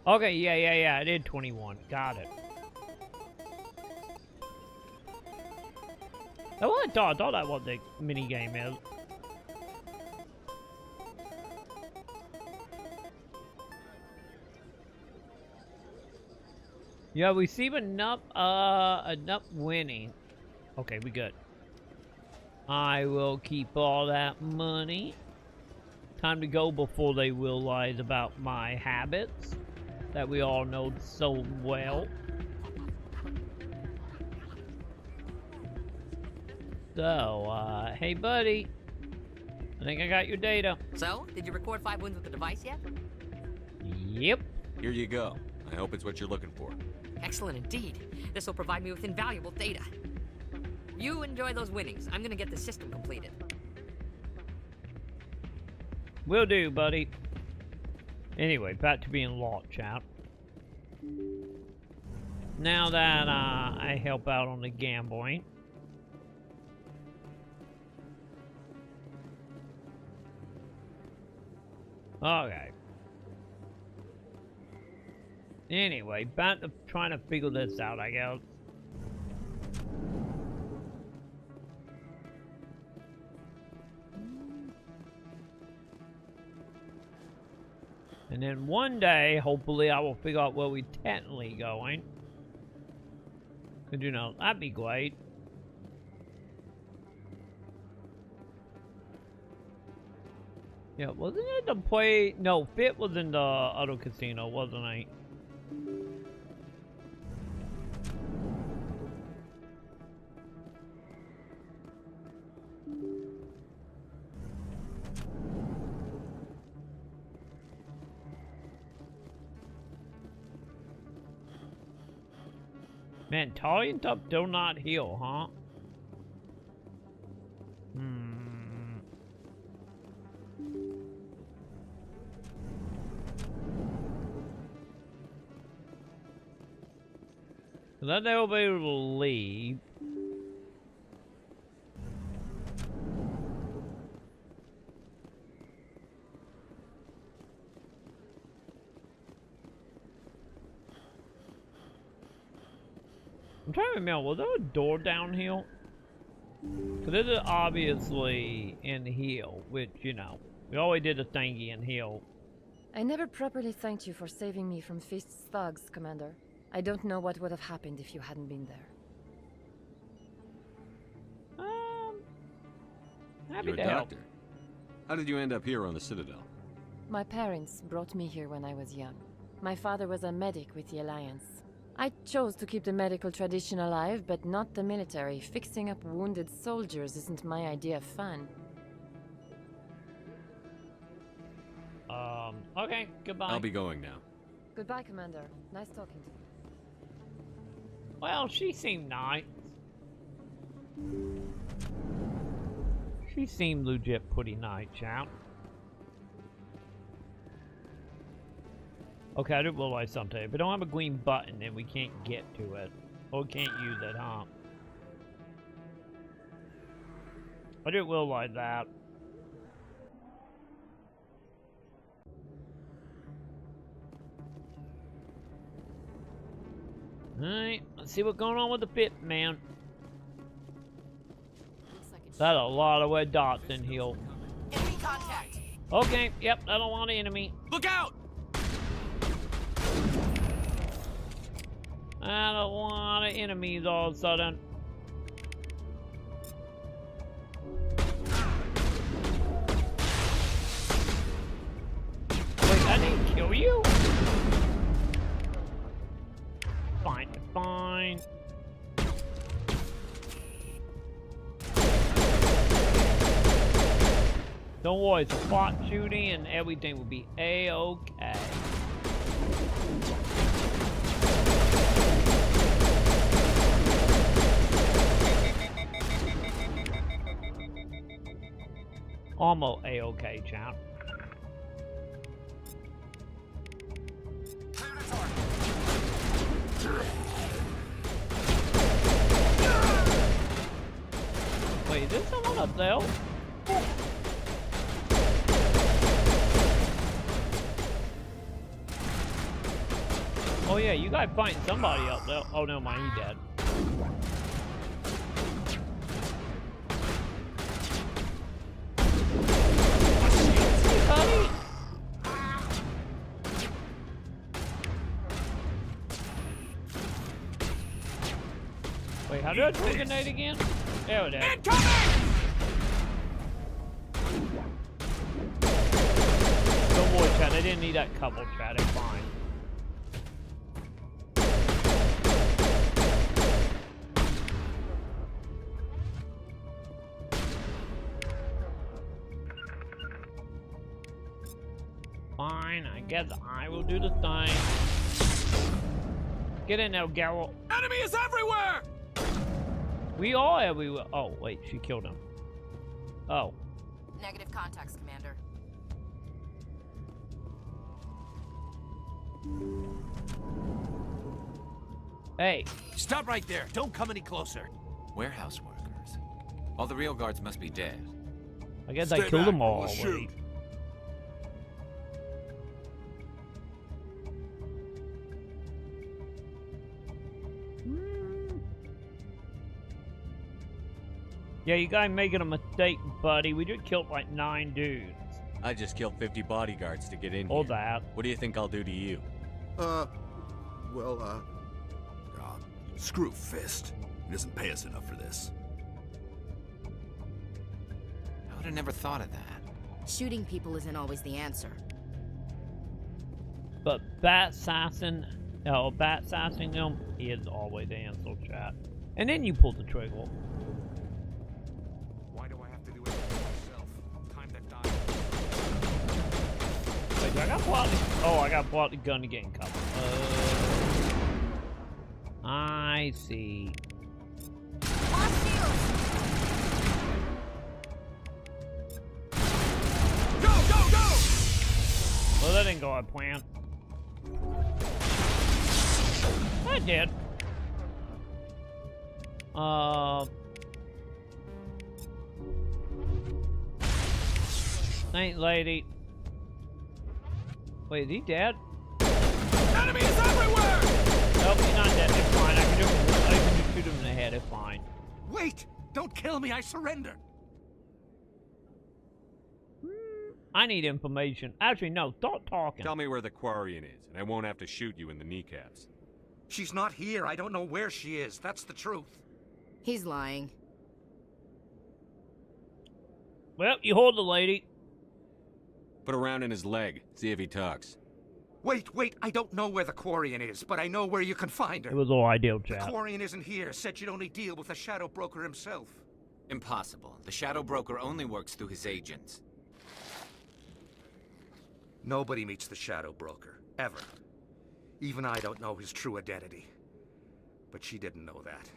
Okay, yeah. I did 21. Got it. That's what I thought. I thought that was the mini game is. Yeah, we see enough winning. Okay, we good. I will keep all that money. Time to go before they realize about my habits that we all know so well. So, hey buddy. I think I got your data. So, did you record 5 wins with the device yet? Yep. Here you go. I hope it's what you're looking for. Excellent indeed. This will provide me with invaluable data. You enjoy those winnings. I'm gonna get the system completed. Will do, buddy. Anyway, back to being locked, chap. Now that I help out on the gambling. Okay. Anyway, back to trying to figure this out, I guess. And then one day, hopefully, I will figure out where we're technically going. Cause you know, that'd be great. Yeah, wasn't it the play? No, Fit was in the other casino, wasn't he? Man, Talion Top do not heal, huh? Then they'll be able to leave. I'm trying to remember, was there a door down here? Because this is obviously in here, which, you know, we always did a thingy in here. I never properly thanked you for saving me from Fist's thugs, Commander. I don't know what would have happened if you hadn't been there. Happy You're to a help. doctor. How did you end up here on the Citadel? My parents brought me here when I was young. My father was a medic with the Alliance. I chose to keep the medical tradition alive, but not the military. Fixing up wounded soldiers isn't my idea of fun. Okay, goodbye. I'll be going now. Goodbye, Commander. Nice talking to you. Well, she seemed nice. She seemed legit pretty nice, chat. Okay, I didn't realize something. If we don't have a green button, then we can't get to it. Or can't use it, huh? I didn't realize that. Alright, let's see what's going on with the fit, man. That's a lot of red dots in here. Enemy contact! Okay, yep, I don't want an enemy. Look out! I don't want an enemies all of a sudden. Wait, I didn't kill you? Fine, fine. Don't worry, it's a spot shooting and everything will be A-okay. Almost A-okay, champ. Wait, is there someone up there? Oh yeah, you guys fighting somebody up there. Oh no, mind, he dead. Buddy. Wait, how do I throw a grenade again? There it is. Don't worry, chat. I didn't need that couple, chat. It's fine. Fine, I guess I will do the thing. Get in there, Garrel. Enemy is everywhere! We are everywhere. Oh, wait, she killed him. Oh. Negative contacts, Commander. Hey. Stop right there. Don't come any closer. Warehouse workers. All the real guards must be dead. I guess I killed them all. Shoot. Yeah, you guys making a mistake, buddy. We just killed like 9 dudes. I just killed 50 bodyguards to get in Hold here. that. What do you think I'll do to you? Screw Fist. He doesn't pay us enough for this. I would have never thought of that. Shooting people isn't always the answer. But bat-sassing them is always the answer, chat. And then you pull the trigger. Why do I have to do everything myself? Time to die. Wait, do I got blocked? Oh, I got blocked the gun to get in cover. I see. Go, go, go! Well, that didn't go on plan. I did. Saint lady. Wait, is he dead? Enemy is everywhere! Nope, he's not dead. It's fine. I can just shoot him in the head. It's fine. Wait! Don't kill me. I surrender. I need information. Actually, no. Stop talking. Tell me where the Quarian is, and I won't have to shoot you in the kneecaps. She's not here. I don't know where she is. That's the truth. He's lying. Well, you hold the lady. Put a round in his leg. See if he talks. Wait, I don't know where the Quarian is, but I know where you can find her. It was all ideal, The chat. Quarian isn't here. Said you'd only deal with the Shadow Broker himself. Impossible. The Shadow Broker only works through his agents. Nobody meets the Shadow Broker, ever. Even I don't know his true identity. But she didn't know that.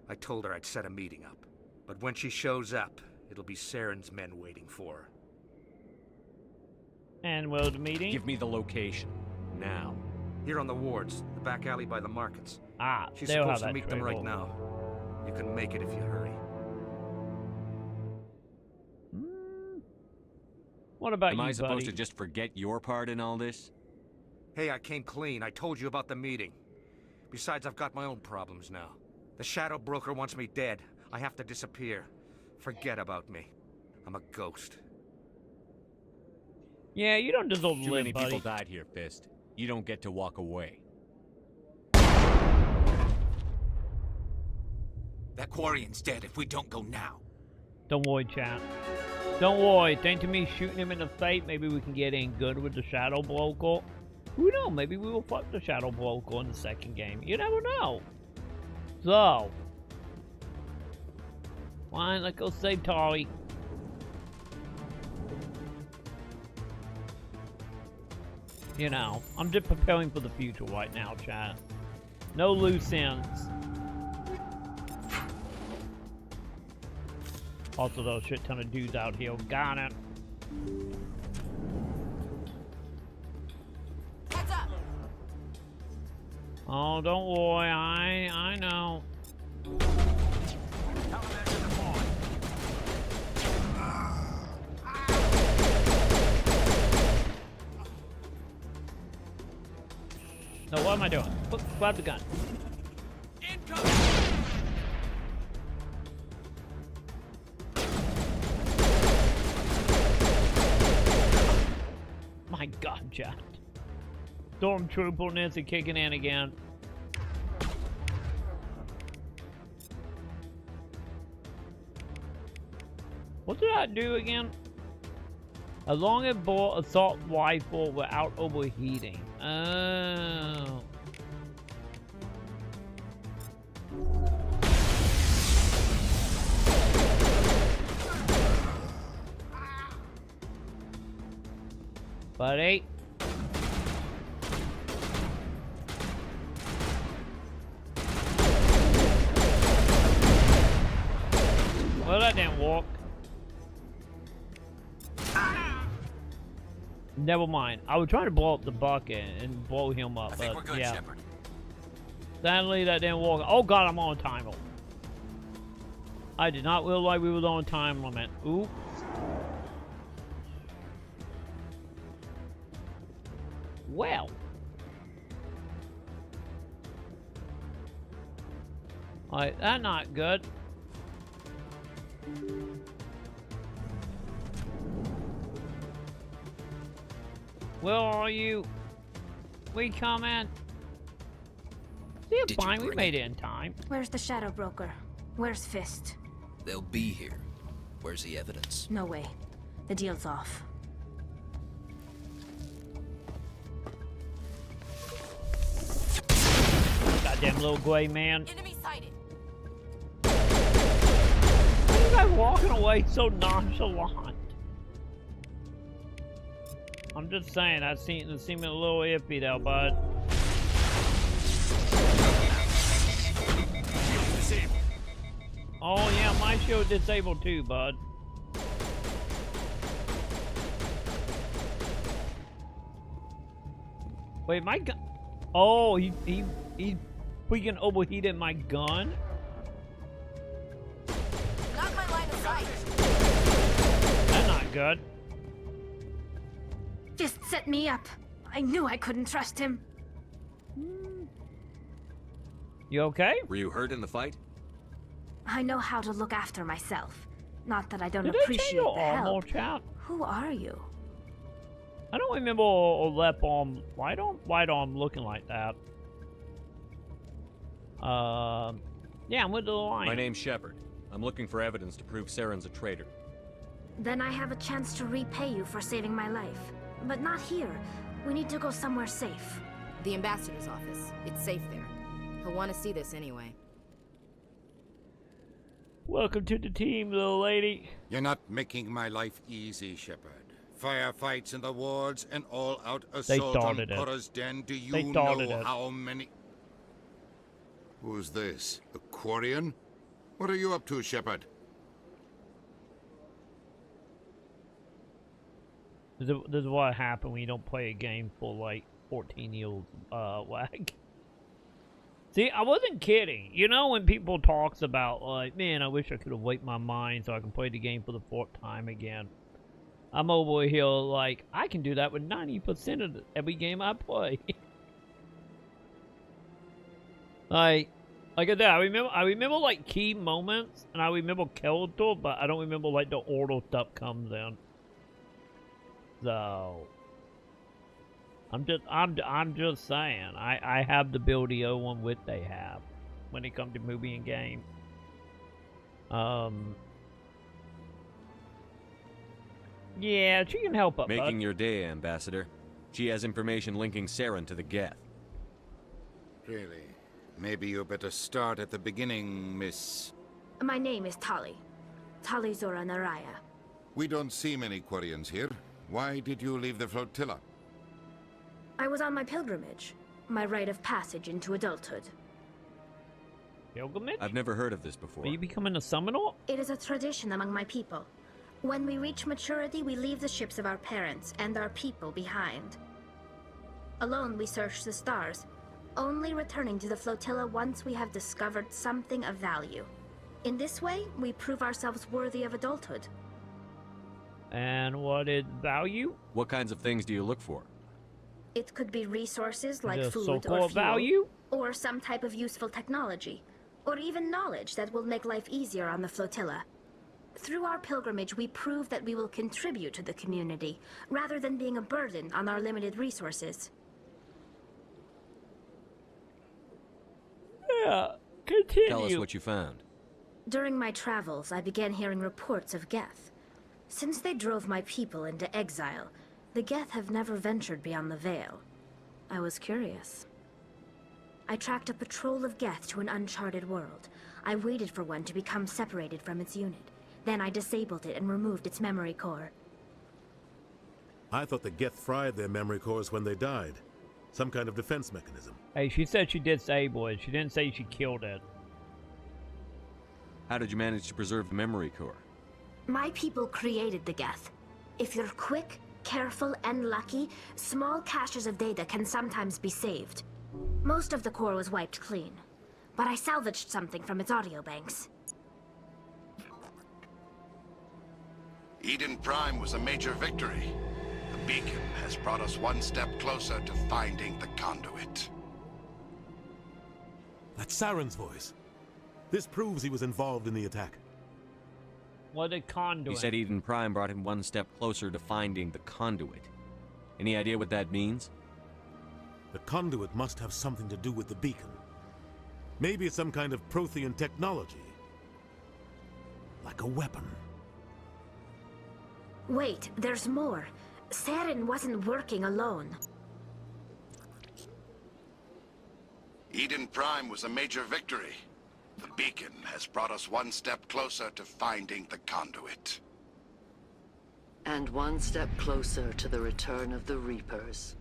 I told her I'd set a meeting up. But when she shows up, it'll be Saren's men waiting for her. And will the meeting? Give me the location. Now. Here on the wards, the back alley by the markets. Ah, She's they'll supposed have to that meet them trade right roll. now. You can make it if you hurry. What about Am you, I supposed buddy? to just forget your part in all this? Hey, I came clean. I told you about the meeting. Besides, I've got my own problems now. The Shadow Broker wants me dead. I have to disappear. Forget about me. I'm a ghost. Yeah, you don't deserve to Too live, many buddy. people died here, Fist. You don't get to walk away. That Quarian's dead if we don't go now. Don't worry, chat. Don't worry. Thanks to me shooting him in the face, maybe we can get in good with the Shadow Broker. Who knows? Maybe we will fuck the Shadow Broker in the second game. You never know. So, fine, let's go save Tari. You know, I'm just preparing for the future right now, chat. No loose ends. Also, there's a shit ton of dudes out here. Got it. Heads up. Oh, don't worry. I know. No, what am I doing? Grab the gun. My God, Jack. Stormtrooper Nancy kicking in again. What did I do again? A long and bore assault rifle without overheating. Oh. Buddy. Well, that didn't work. Never mind. I was trying to blow up the bucket and blow him up, I think but we're good, yeah. Shepard. Sadly, that didn't work. Oh God, I'm on a timer. I did not realize we were on a time limit. Oops. Well. Alright, that's not good. Where are you? We coming? See, Did fine. you We bring made it in time. Where's the Shadow Broker? Where's Fist? They'll be here. Where's the evidence? No way. The deal's off. Goddamn little gray man. Enemy sighted. Why are you guys walking away so nonchalant? I'm just saying, it seemed a little iffy though, bud. Oh yeah, my shield disabled too, bud. Wait, my gun. Oh, he freaking overheated my gun. Not my line of sight. That's not good. Fist set me up. I knew I couldn't trust him. You okay? Were you hurt in the fight? I know how to look after myself. Not that I don't Did they change appreciate your the armor, help. chat? Who are you? I don't remember a left arm, right arm looking like that. Yeah, I'm with the Alliance. My name's Shepard. I'm looking for evidence to prove Saren's a traitor. Then I have a chance to repay you for saving my life. But not here. We need to go somewhere safe. The ambassador's office. It's safe there. He'll want to see this anyway. Welcome to the team, little lady. You're not making my life easy, Shepard. Firefights in the wards and all-out assault on Korra's den. Do you know how many... Who's this? A Quarian? What are you up to, Shepard? This is what happened when you don't play a game for like 14-year-old wag. See, I wasn't kidding. You know when people talks about like, man, I wish I could have wiped my mind so I can play the game for the 4th time again. I'm over here like, I can do that with 90% of every game I play. Like I said, I remember like key moments, and I remember character, but I don't remember like the order stuff comes in. So I'm just saying, I have the ability on what they have when it comes to movie and game. Yeah, she can help us. Making your day, Ambassador. She has information linking Saren to the Geth. Really? Maybe you better start at the beginning, Miss... My name is Tali. Tali Zora Naraya. We don't see many Quarians here. Why did you leave the flotilla? I was on my pilgrimage. My rite of passage into adulthood. Pilgrimage? I've never heard of this before. Are you becoming a summoner? It is a tradition among my people. When we reach maturity, we leave the ships of our parents and our people behind. Alone, we search the stars, only returning to the flotilla once we have discovered something of value. In this way, we prove ourselves worthy of adulthood. And what is value? What kinds of things do you look for? It could be resources like The food or so-called fuel, value? or some type of useful technology, or even knowledge that will make life easier on the flotilla. Through our pilgrimage, we prove that we will contribute to the community, rather than being a burden on our limited resources. Yeah, continue. Tell us what you found. During my travels, I began hearing reports of Geth. Since they drove my people into exile, the Geth have never ventured beyond the Veil. I was curious. I tracked a patrol of Geth to an uncharted world. I waited for one to become separated from its unit. Then I disabled it and removed its memory core. I thought the Geth fried their memory cores when they died. Some kind of defense mechanism. Hey, she said she disable it. She didn't say she killed it. How did you manage to preserve the memory core? My people created the Geth. If you're quick, careful, and lucky, small caches of data can sometimes be saved. Most of the core was wiped clean, but I salvaged something from its audio banks. Eden Prime was a major victory. The beacon has brought us one step closer to finding the conduit. That's Saren's voice. This proves he was involved in the attack. What a conduit. He said Eden Prime brought him one step closer to finding the conduit. Any idea what that means? The conduit must have something to do with the beacon. Maybe it's some kind of Prothean technology. Like a weapon. Wait, there's more. Saren wasn't working alone. Eden Prime was a major victory. The beacon has brought us one step closer to finding the conduit. And one step closer to the return of the Reapers.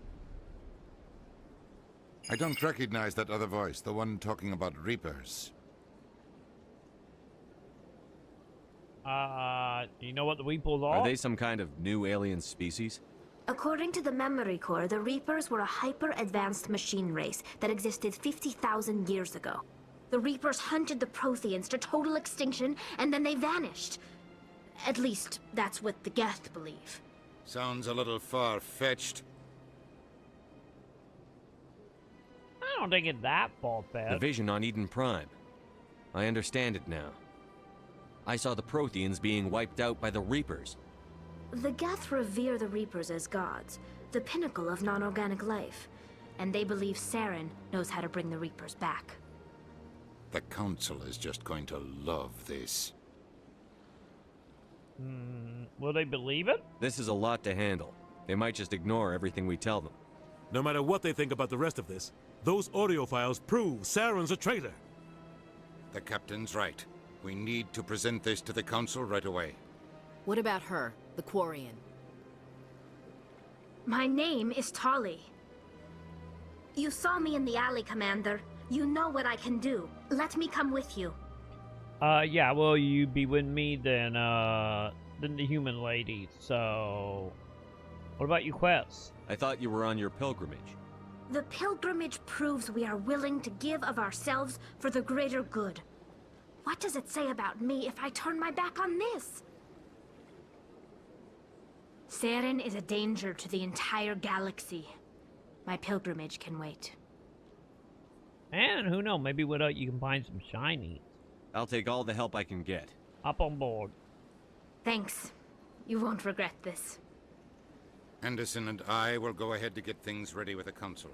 I don't recognize that other voice, the one talking about Reapers. Do you know what the Reapers are? Are they some kind of new alien species? According to the memory core, the Reapers were a hyper-advanced machine race that existed 50,000 years ago. The Reapers hunted the Protheans to total extinction, and then they vanished. At least, that's what the Geth believe. Sounds a little far-fetched. I don't think it's that far-fetched. The vision on Eden Prime. I understand it now. I saw the Protheans being wiped out by the Reapers. The Geth revere the Reapers as gods, the pinnacle of non-organic life, and they believe Saren knows how to bring the Reapers back. The Council is just going to love this. Will they believe it? This is a lot to handle. They might just ignore everything we tell them. No matter what they think about the rest of this, those audio files prove Saren's a traitor. The Captain's right. We need to present this to the Council right away. What about her, the Quarian? My name is Tolly. You saw me in the alley, Commander. You know what I can do. Let me come with you. Yeah, well, you be with me than the human lady, so... What about your quests? I thought you were on your pilgrimage. The pilgrimage proves we are willing to give of ourselves for the greater good. What does it say about me if I turn my back on this? Saren is a danger to the entire galaxy. My pilgrimage can wait. And who knows, maybe without you can find some shiny. I'll take all the help I can get. Up on board. Thanks. You won't regret this. Anderson and I will go ahead to get things ready with the Council.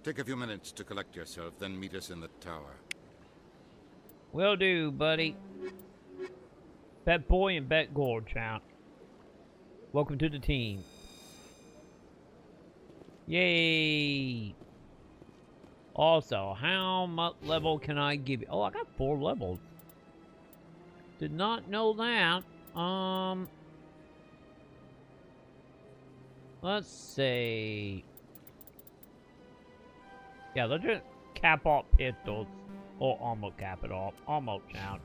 Take a few minutes to collect yourself, then meet us in the tower. Will do, buddy. Bet boy and bet gold, champ. Welcome to the team. Yay! Also, how much level can I give you? Oh, I got 4 levels. Did not know that. Let's see. Yeah, let's just cap off pistols. Or almost cap it off. Almost out.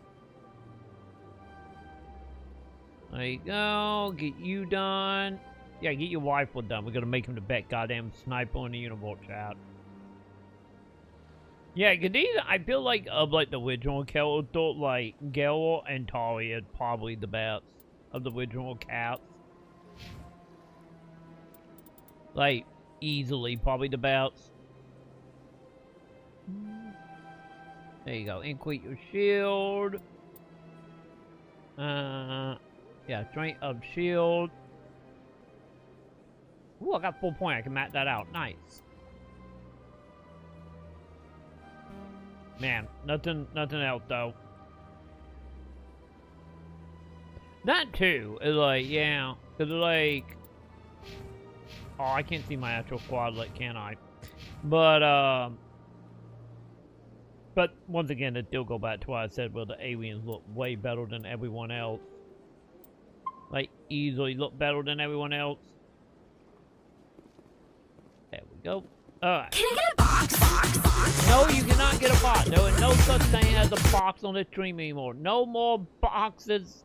There you go. Get you done. Yeah, get your rifle done. We're gonna make him the best goddamn sniper in the universe, chat. Yeah, cause these, I feel like of like the original character, like Gale and Tari are probably the best of the original cats. Like, easily probably the best. There you go. Increase your shield. Yeah, strength of shield. Ooh, I got 4 points. I can map that out. Nice. Man, nothing else though. That too is like, yeah, cause like, oh, I can't see my actual quadlet, can I? But once again, it still go back to what I said, where the aliens look way better than everyone else. Like, easily look better than everyone else. There we go. Alright. Can I get a box? No, you cannot get a box. There is no such thing as a box on this stream anymore. No more boxes.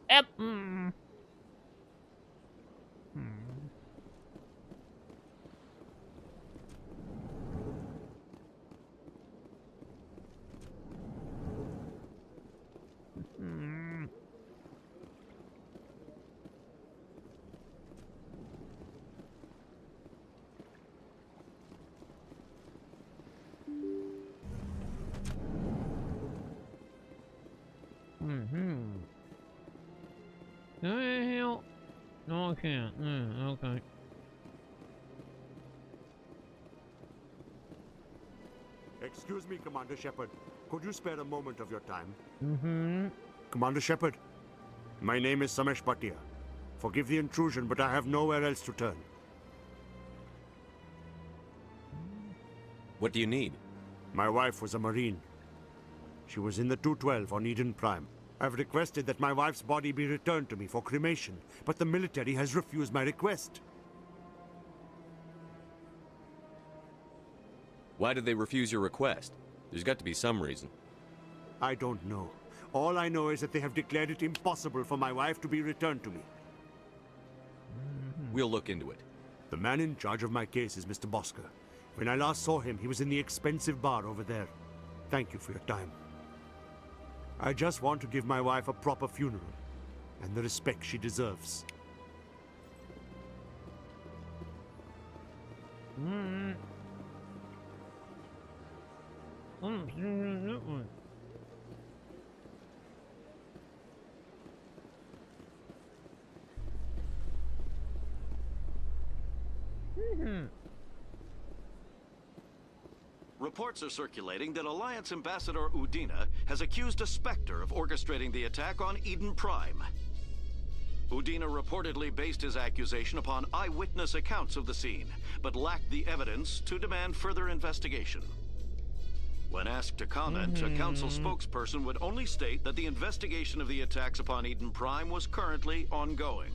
Hell? No, I can't. Okay. Excuse me, Commander Shepard. Could you spare a moment of your time? Mm-hmm. Commander Shepard, my name is Samesh Bhatia. Forgive the intrusion, but I have nowhere else to turn. What do you need? My wife was a Marine. She was in the 212 on Eden Prime. I've requested that my wife's body be returned to me for cremation, but the military has refused my request. Why did they refuse your request? There's got to be some reason. I don't know. All I know is that they have declared it impossible for my wife to be returned to me. We'll look into it. The man in charge of my case is Mr. Bosker. When I last saw him, he was in the expensive bar over there. Thank you for your time. I just want to give my wife a proper funeral, and the respect she deserves. Reports are circulating that Alliance Ambassador Udina has accused a Spectre of orchestrating the attack on Eden Prime. Udina reportedly based his accusation upon eyewitness accounts of the scene, but lacked the evidence to demand further investigation. When asked to comment, a council spokesperson would only state that the investigation of the attacks upon Eden Prime was currently ongoing.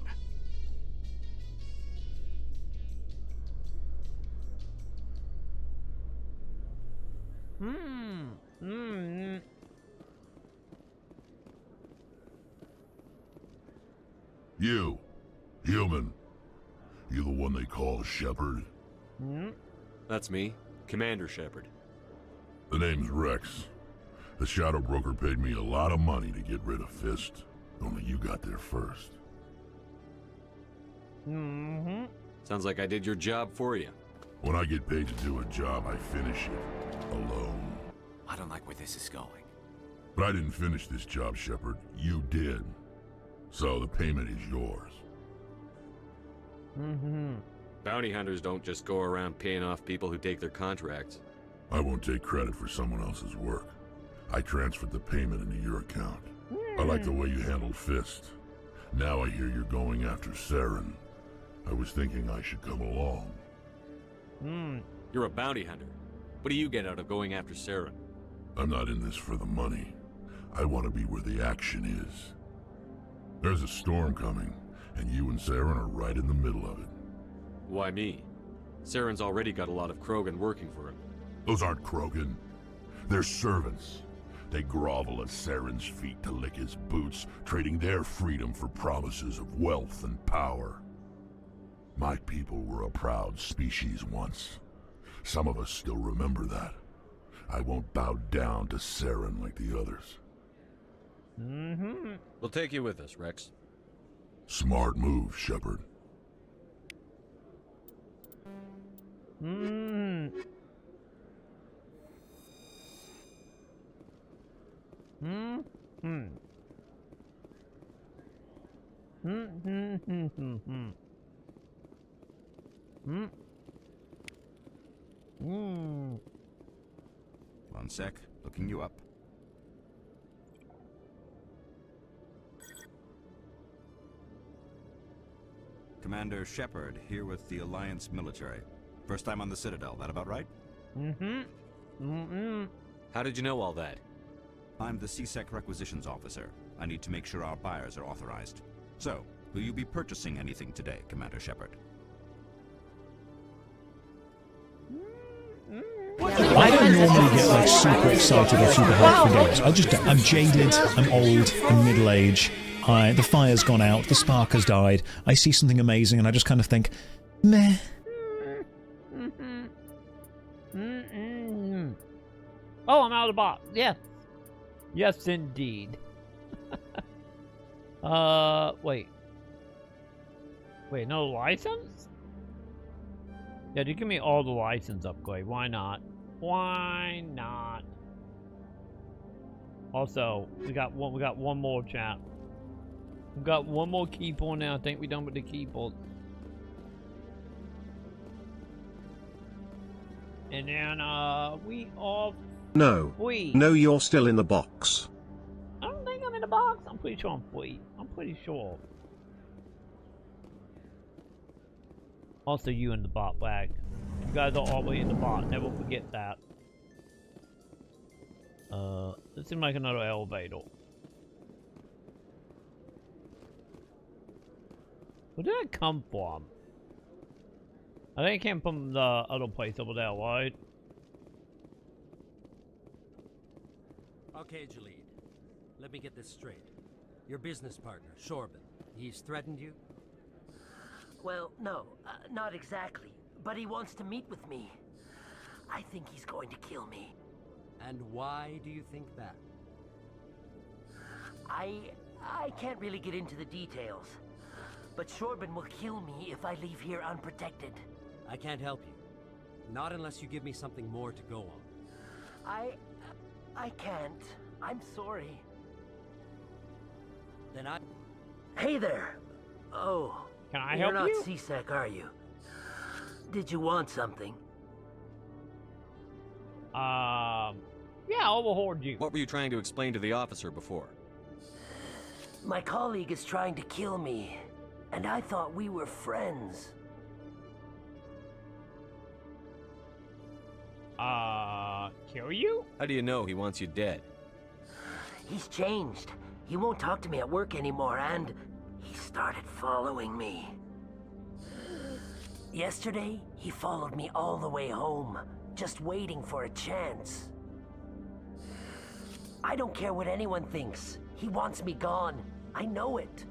You, human. You the one they call Shepard? That's me, Commander Shepard. The name's Rex. The Shadow Broker paid me a lot of money to get rid of Fist. Only you got there first. Sounds like I did your job for you. When I get paid to do a job, I finish it. Alone. I don't like where this is going. But I didn't finish this job, Shepard. You did. So the payment is yours. Bounty hunters don't just go around paying off people who take their contracts. I won't take credit for someone else's work. I transferred the payment into your account. I like the way you handled Fist. Now I hear you're going after Saren. I was thinking I should come along. You're a bounty hunter. What do you get out of going after Saren? I'm not in this for the money. I want to be where the action is. There's a storm coming, and you and Saren are right in the middle of it. Why me? Saren's already got a lot of Krogan working for him. Those aren't Krogan. They're servants. They grovel at Saren's feet to lick his boots, trading their freedom for promises of wealth and power. My people were a proud species once. Some of us still remember that. I won't bow down to Saren like the others. We'll take you with us, Rex. Smart move, Shepard. One sec, looking you up. Commander Shepard, here with the Alliance military. First time on the Citadel, that about right? How did you know all that? I'm the CSEC requisitions officer. I need to make sure our buyers are authorized. So, will you be purchasing anything today, Commander Shepard? I don't normally get like super excited or super hyped for games. I just don't. I'm jaded, I'm old, I'm middle-aged. The fire's gone out, the spark has died. I see something amazing and I just kind of think, meh. Oh, I'm out of the box. Yes. Yes, indeed. Wait. Wait, no license? Yeah, you give me all the license upgrade. Why not? Why not? Also, we got one more, chat. We got one more keyboard now. I think we're done with the keyboard. And then we all No, you're still in the box. I don't think I'm in the box. I'm pretty sure I'm free. I'm pretty sure. Also, you in the bot bag. You guys are always in the bot. Never forget that. This seems like another elevator. Where did it come from? I think it came from the other place over there, right? Okay, Jalid. Let me get this straight. Your business partner, Shorban, he's threatened you? Well, no, not exactly. But he wants to meet with me. I think he's going to kill me. And why do you think that? I can't really get into the details. But Shorban will kill me if I leave here unprotected. I can't help you. Not unless you give me something more to go on. I can't. I'm sorry. Then I... Hey there! Oh. Can I You're help you? not CSEC, are you? Did you want something? Yeah, overhauled you. What were you trying to explain to the officer before? My colleague is trying to kill me, and I thought we were friends. Kill you? How do you know he wants you dead? He's changed. He won't talk to me at work anymore, and he started following me. Yesterday, he followed me all the way home, just waiting for a chance. I don't care what anyone thinks. He wants me gone. I know it.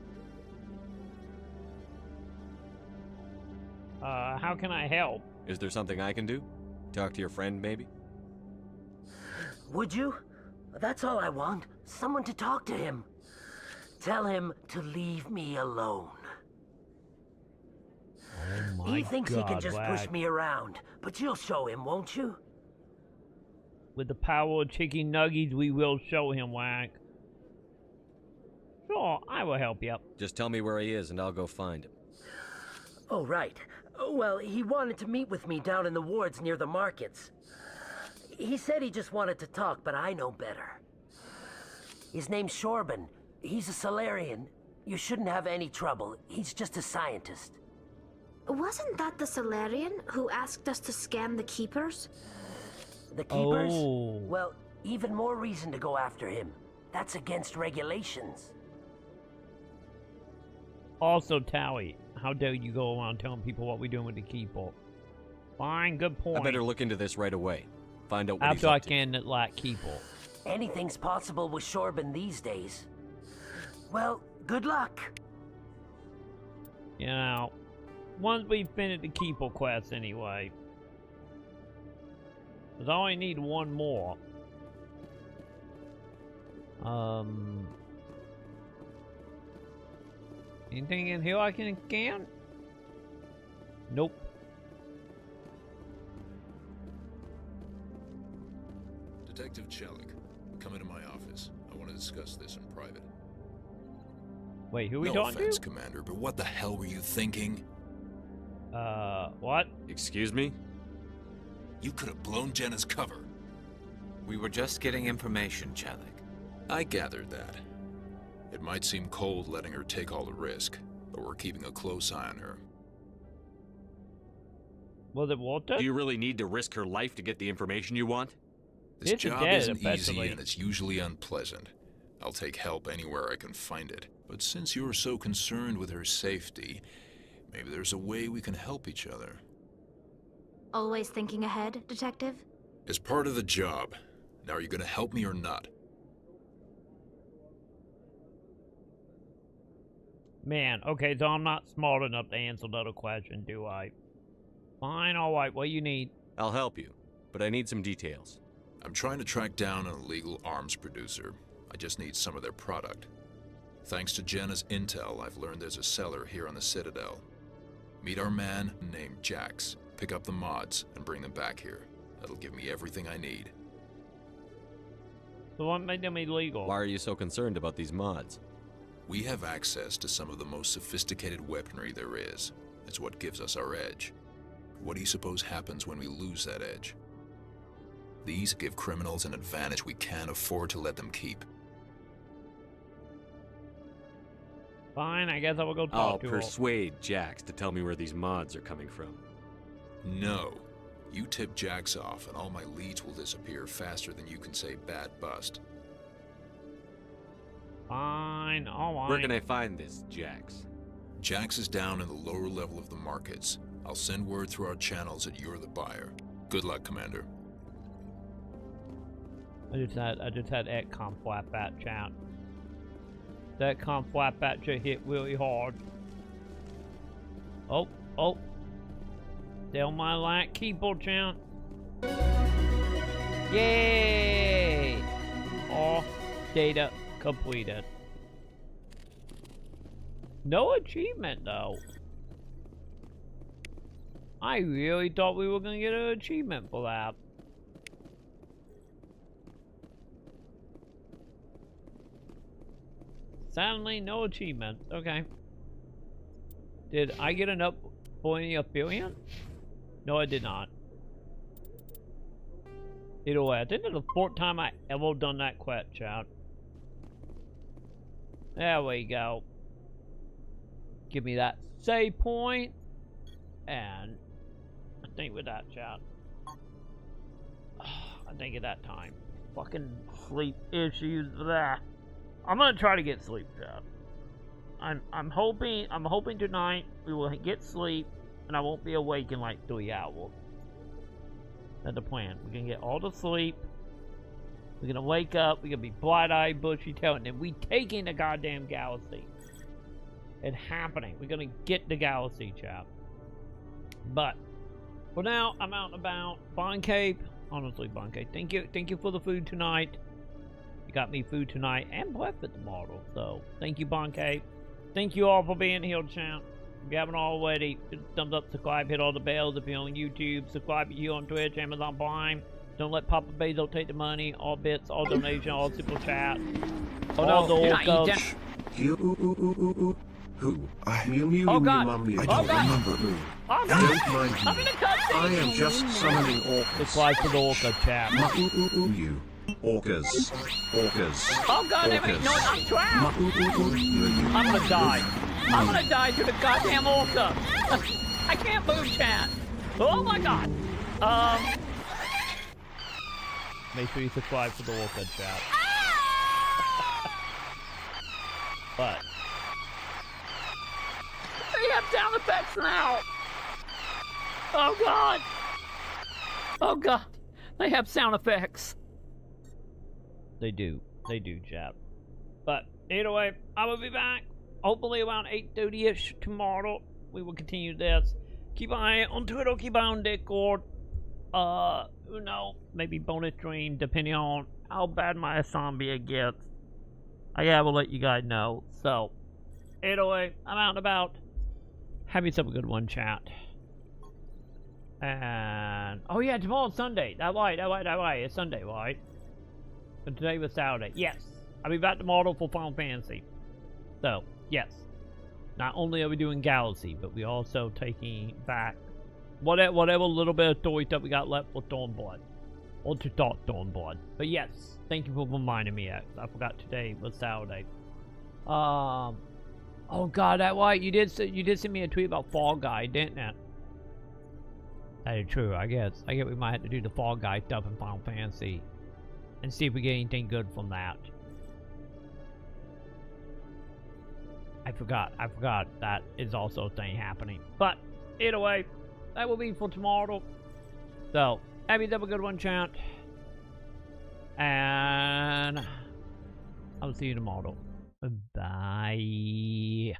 How can I help? Is there something I can do? Talk to your friend, maybe? Would you? That's all I want. Someone to talk to him. Tell him to leave me alone. Oh my He thinks God, he can just push Wag. me around, but you'll show him, won't you? With the power of chicken nuggies, we will show him, Whack. Sure, I will help you. Just tell me where he is and I'll go find him. Oh, right. Well, he wanted to meet with me down in the wards near the markets. He said he just wanted to talk, but I know better. His name's Shorbin. He's a Solarian. You shouldn't have any trouble. He's just a scientist. Wasn't that the Solarian who asked us to scan the Keepers? The Keepers? Oh. Well, even more reason to go after him. That's against regulations. Also, Towie, how dare you go around telling people what we're doing with the Keeper? Fine, good point. I better look into this right away. Find out what After he's I up to. can, like, Keeper. Anything's possible with Shorbin these days. Well, good luck. You know, once we finish the Keeper quest anyway. Because I only need one more. Anything in here I can scan? Nope. Detective Chelik, come into my office. I want to discuss this in private. Wait, who are we No talking offense, to? Commander, but what the hell were you thinking? What? Excuse me? You could have blown Jenna's cover. We were just getting information, Chelik. I gathered that. It might seem cold letting her take all the risk, but we're keeping a close eye on her. Was it Walter? Do you really need to risk her life to get the information you want? This It's job dead, isn't easy effectively. and it's usually unpleasant. I'll take help anywhere I can find it. But since you're so concerned with her safety, maybe there's a way we can help each other. Always thinking ahead, Detective? As part of the job. Now, are you going to help me or not? Man, okay, so I'm not smart enough to answer that question, do I? Fine, alright, what do you need? I'll help you, but I need some details. I'm trying to track down an illegal arms producer. I just need some of their product. Thanks to Jenna's intel, I've learned there's a seller here on the Citadel. Meet our man named Jax. Pick up the mods and bring them back here. That'll give me everything I need. So what made them illegal? Why are you so concerned about these mods? We have access to some of the most sophisticated weaponry there is. It's what gives us our edge. What do you suppose happens when we lose that edge? These give criminals an advantage we can't afford to let them keep. Fine, I guess I will go I'll talk to her. persuade Jax to tell me where these mods are coming from. No. You tip Jax off and all my leads will disappear faster than you can say bad bust. Fine, alright. Where can I find this, Jax? Jax is down in the lower level of the markets. I'll send word through our channels that you're the buyer. Good luck, Commander. I just had that flat bat chat. That flat bat just hit really hard. Oh. Still my light keeper chant. Yay! All data completed. No achievement though. I really thought we were gonna get an achievement for that. Sadly, no achievements. Okay. Did I get enough for any affiliate? No, I did not. Either way, I think it's the 4th time I ever done that quest, chat. There we go. Give me that save point. And I think with that, chat. I think at that time. Fucking sleep issues. Blah. I'm gonna try to get sleep, chat. I'm hoping tonight we will get sleep and I won't be awake in like 3 hours. That's the plan. We're gonna get all the sleep. We're gonna wake up. We're gonna be bright-eyed, bushy-tailed, and then we taking the goddamn galaxy. It's happening. We're gonna get the galaxy, chap. But for now, I'm out and about. Bon Cape, honestly, Bon Cape. Thank you for the food tonight. You got me food tonight and breakfast tomorrow. So thank you, Bon Cape. Thank you all for being here, champ. If you haven't already, hit the thumbs up, subscribe, hit all the bells if you're on YouTube, subscribe if you're on Twitch, Amazon Prime. Don't let Papa Bezos take the money, all bits, all donation, all super chat. All the old coach. Oh God! I don't remember who. Oh God! Don't mind me. I am just summoning orcas. Subscribe for the orca chat. You. Orcas. Orcas. Oh God, no, I'm trapped! I'm gonna die. I'm gonna die to the goddamn orca. I can't move, chat. Oh my God. Make sure you subscribe for the orca chat. But they have sound effects now. Oh God. Oh God. They have sound effects. They do, chat. But either way, I will be back. Hopefully around 8:30ish tomorrow. We will continue this. Keep an eye on Twitter. Keep an eye on Discord. Who knows? Maybe bonus stream, depending on how bad my zombie gets. I will let you guys know. So, either way, I'm out and about. Have yourself a good one, chat. And oh yeah, tomorrow's Sunday. That's right. It's Sunday, right? And today was Saturday. Yes. I'll be back tomorrow for Final Fantasy. So, yes. Not only are we doing Galaxy, but we're also taking back whatever little bit of story stuff we got left for Stormblood. Or to start Stormblood. But yes, thank you for reminding me. I forgot today was Saturday. Oh God, that right. You did send me a tweet about Fall Guy, didn't you? That is true, I guess. I guess we might have to do the Fall Guy stuff in Final Fantasy. And see if we get anything good from that. I forgot that is also a thing happening. But either way, that will be for tomorrow. So, have a good one, chat. And I'll see you tomorrow. Bye.